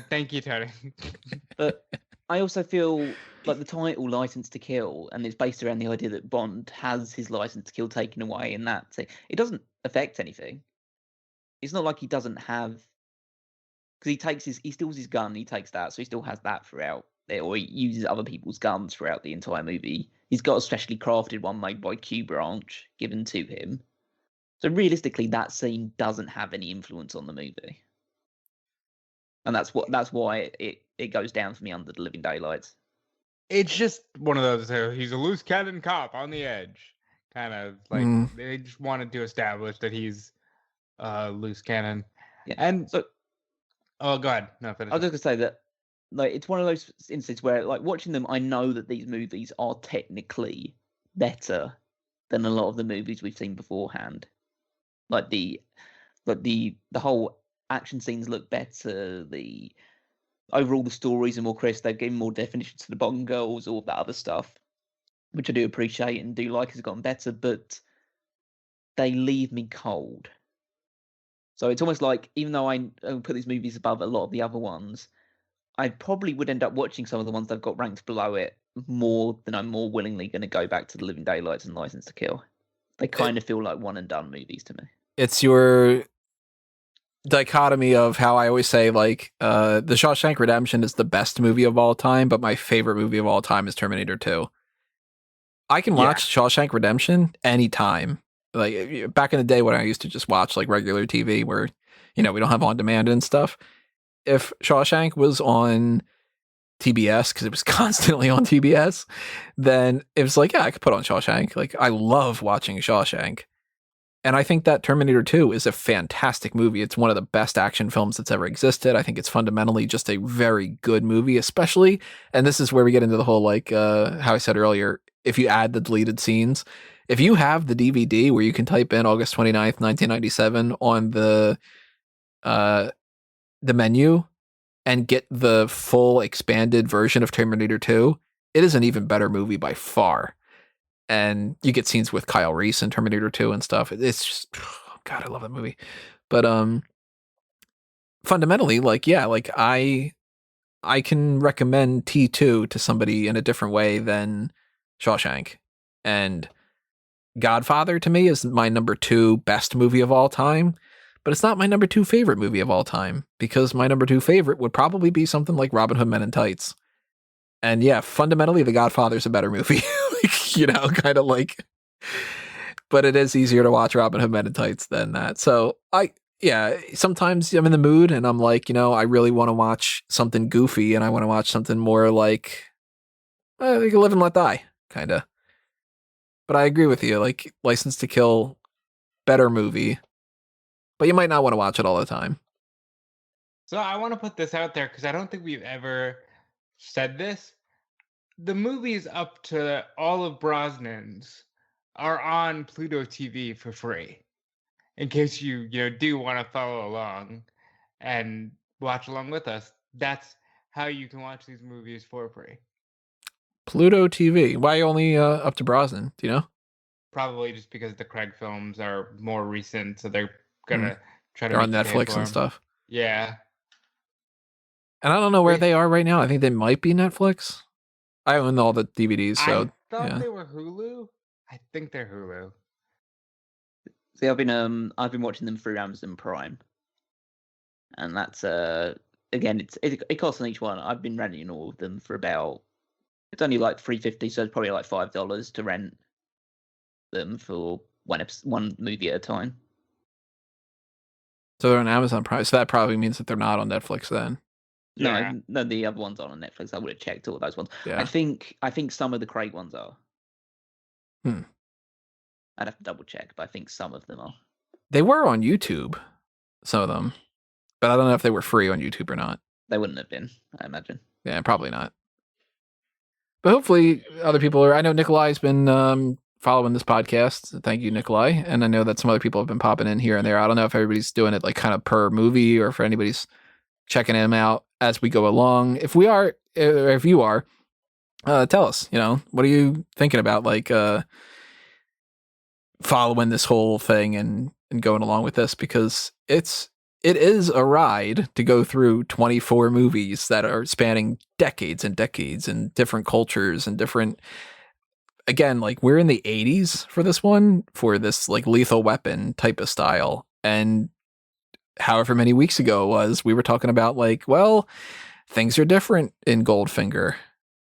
Speaker 3: Thank you, Tony.
Speaker 2: But I also feel like the title "License to Kill" and it's based around the idea that Bond has his license to kill taken away, and that it doesn't affect anything. It's not like he doesn't have, because he steals his gun, he takes that, so he still has that throughout it, or he uses other people's guns throughout the entire movie. He's got a specially crafted one made by Q Branch given to him. So realistically, that scene doesn't have any influence on the movie, and that's why it goes down for me under the Living Daylights.
Speaker 3: It's just one of those. He's a loose cannon cop on the edge, kind of like they just wanted to establish that he's loose cannon.
Speaker 2: Yeah.
Speaker 3: And so, oh, go ahead. No, finish.
Speaker 2: I was just gonna say that, like, it's one of those instances where, like, watching them, I know that these movies are technically better than a lot of the movies we've seen beforehand. Like the whole action scenes look better. Overall, the stories are more crisp. They've given more definition to the Bond girls, all of that other stuff, which I do appreciate and do like has gotten better, but they leave me cold. So it's almost like, even though I put these movies above a lot of the other ones, I probably would end up watching some of the ones that have got ranked below it more than I'm more willingly going to go back to the Living Daylights and License to Kill. They kind of feel like one and done movies to me.
Speaker 1: It's your dichotomy of how I always say, like, The Shawshank Redemption is the best movie of all time, but my favorite movie of all time is Terminator 2. I can watch Shawshank Redemption anytime. Like, back in the day when I used to just watch like regular TV where, we don't have on demand and stuff. If Shawshank was on TBS, because it was constantly on TBS, then it was like, yeah, I could put on Shawshank. Like, I love watching Shawshank. And I think that Terminator 2 is a fantastic movie. It's one of the best action films that's ever existed. I think it's fundamentally just a very good movie, especially, and this is where we get into the whole, like, how I said earlier, if you add the deleted scenes, if you have the DVD where you can type in August 29th, 1997 on the menu and get the full expanded version of Terminator 2, it is an even better movie by far. And you get scenes with Kyle Reese in Terminator 2 and stuff. It's just, God, I love that movie. But fundamentally, like, yeah, like I can recommend T2 to somebody in a different way than Shawshank. And Godfather to me is my number 2 best movie of all time, but it's not my number 2 favorite movie of all time, because my number 2 favorite would probably be something like Robin Hood Men in Tights. And yeah, fundamentally, The Godfather's a better movie. Like, kind of like, but it is easier to watch Robin Hood Men in Tights than that. So sometimes I'm in the mood and I'm like, I really want to watch something goofy and I want to watch something more like Live and Let Die, kind of. But I agree with you, like License to Kill, better movie, but you might not want to watch it all the time.
Speaker 3: So I want to put this out there because I don't think we've ever said this. The movies up to all of Brosnan's are on Pluto TV for free. In case you do want to follow along and watch along with us, that's how you can watch these movies for free.
Speaker 1: Pluto TV. Why only up to Brosnan? Do you know?
Speaker 3: Probably just because the Craig films are more recent, so they're gonna try to.
Speaker 1: They're on Netflix and stuff.
Speaker 3: Yeah.
Speaker 1: And I don't know where they are right now. I think they might be Netflix. I own all the DVDs, so
Speaker 3: I thought they were Hulu. I think they're Hulu.
Speaker 2: See, I've been watching them through Amazon Prime, and that's again, it costs on each one. I've been renting all of them for about, it's only like $3.50, so it's probably like $5 to rent them for one movie at a time.
Speaker 1: So they're on Amazon Prime. So that probably means that they're not on Netflix then.
Speaker 3: Yeah.
Speaker 2: No, the other ones aren't on Netflix. I would have checked all those ones.
Speaker 1: Yeah.
Speaker 2: I think some of the Craig ones are. I'd have to double check, but I think some of them are.
Speaker 1: They were on YouTube, some of them, but I don't know if they were free on YouTube or not.
Speaker 2: They wouldn't have been, I imagine.
Speaker 1: Yeah, probably not. But hopefully other people are. I know Nikolai's been following this podcast. Thank you, Nikolai. And I know that some other people have been popping in here and there. I don't know if everybody's doing it like kind of per movie or if anybody's checking him out as we go along. If we are, if you are, tell us, what are you thinking about? Like, following this whole thing and going along with this, because it is a ride to go through 24 movies that are spanning decades and decades and different cultures and different, again, like we're in the 80s for this one, for this like Lethal Weapon type of style. And however many weeks ago it was, we were talking about like, well, things are different in Goldfinger.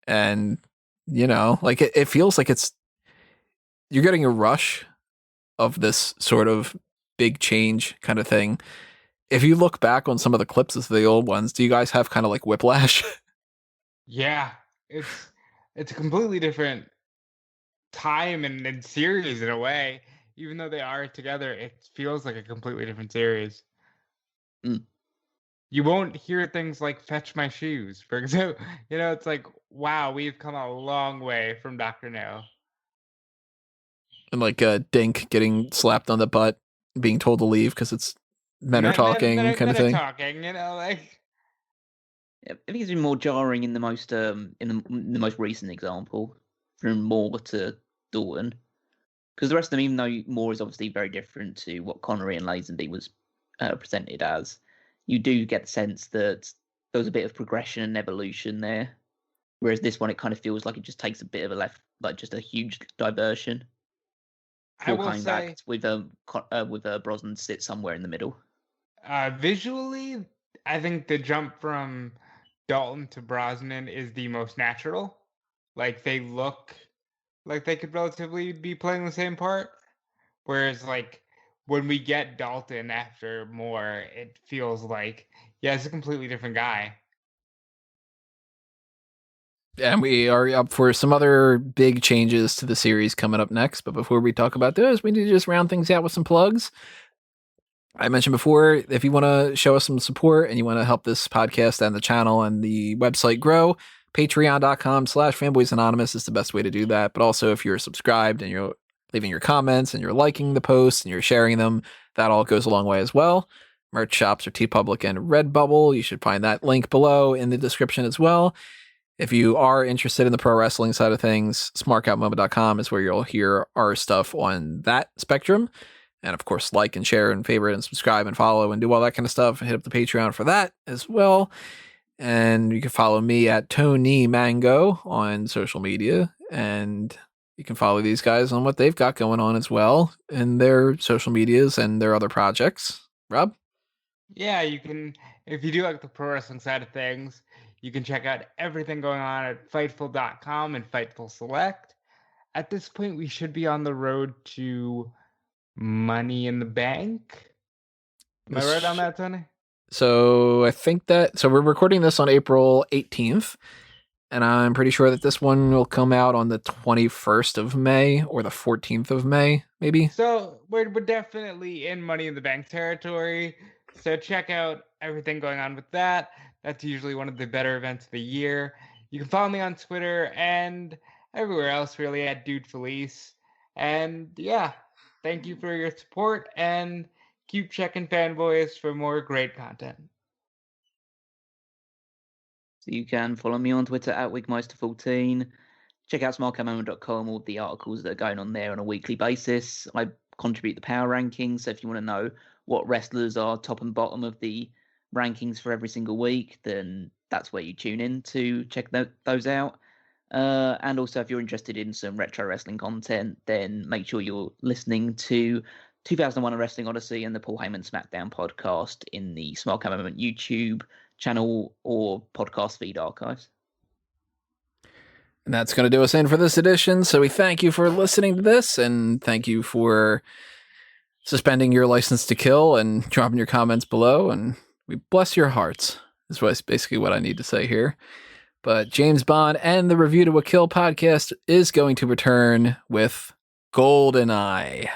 Speaker 1: And, like it feels like you're getting a rush of this sort of big change kind of thing. If you look back on some of the clips of the old ones, do you guys have kind of like whiplash?
Speaker 3: Yeah, it's a completely different time and series in a way. Even though they are together, it feels like a completely different series. You won't hear things like "fetch my shoes," for example. It's like, wow, we've come a long way from Dr. No.
Speaker 1: And like Dink getting slapped on the butt, being told to leave because it's men are talking kind of thing.
Speaker 3: Talking, like.
Speaker 2: Yeah, I think it's been more jarring in the most in the most recent example, from Moore to Dalton, because the rest of them, even though Moore is obviously very different to what Connery and Lazenby was presented as, you do get the sense that there was a bit of progression and evolution there. Whereas this one, it kind of feels like it just takes a bit of a left, like just a huge diversion.
Speaker 3: I will say,
Speaker 2: with Brosnan sit somewhere in the middle.
Speaker 3: Visually, I think the jump from Dalton to Brosnan is the most natural. Like they look like they could relatively be playing the same part. Whereas like when we get Dalton after Moore, it feels like, yeah, it's a completely different guy.
Speaker 1: And we are up for some other big changes to the series coming up next. But before we talk about those, we need to just round things out with some plugs. I mentioned before, if you want to show us some support and you want to help this podcast and the channel and the website grow, patreon.com/fanboysanonymous is the best way to do that. But also if you're subscribed and you're leaving your comments and you're liking the posts and you're sharing them, that all goes a long way as well. Merch shops are TeePublic and Redbubble. You should find that link below in the description as well. If you are interested in the pro wrestling side of things, smarkoutmoment.com is where you'll hear our stuff on that spectrum. And of course, like and share and favorite and subscribe and follow and do all that kind of stuff. And hit up the Patreon for that as well. And you can follow me at Tony Mango on social media. And you can follow these guys on what they've got going on as well in their social medias and their other projects. Rob?
Speaker 3: Yeah, you can, if you do like the pro wrestling side of things, you can check out everything going on at Fightful.com and Fightful Select. At this point, we should be on the road to Money in the Bank. Am I right on that, Tony?
Speaker 1: So I think that, so we're recording this on April 18th, and I'm pretty sure that this one will come out on the 21st of May or the 14th of May, maybe.
Speaker 3: So we're definitely in Money in the Bank territory. So check out everything going on with that. That's usually one of the better events of the year. You can follow me on Twitter and everywhere else, really, at Dude Felice. And yeah, thank you for your support and keep checking Fanboys for more great content.
Speaker 2: So you can follow me on Twitter at Wigmeister14. Check out smartcamera.com, all the articles that are going on there on a weekly basis. I contribute the power rankings, so if you want to know what wrestlers are top and bottom of the rankings for every single week, then that's where you tune in to check those out. And also, if you're interested in some retro wrestling content, then make sure you're listening to 2001 Wrestling Odyssey and the Paul Heyman SmackDown podcast in the Smart Camera Moment YouTube channel or podcast feed archives.
Speaker 1: And that's going to do us in for this edition. So we thank you for listening to this, and thank you for suspending your license to kill and dropping your comments below. And we bless your hearts, is basically what I need to say here. But James Bond and the Review to a Kill podcast is going to return with GoldenEye.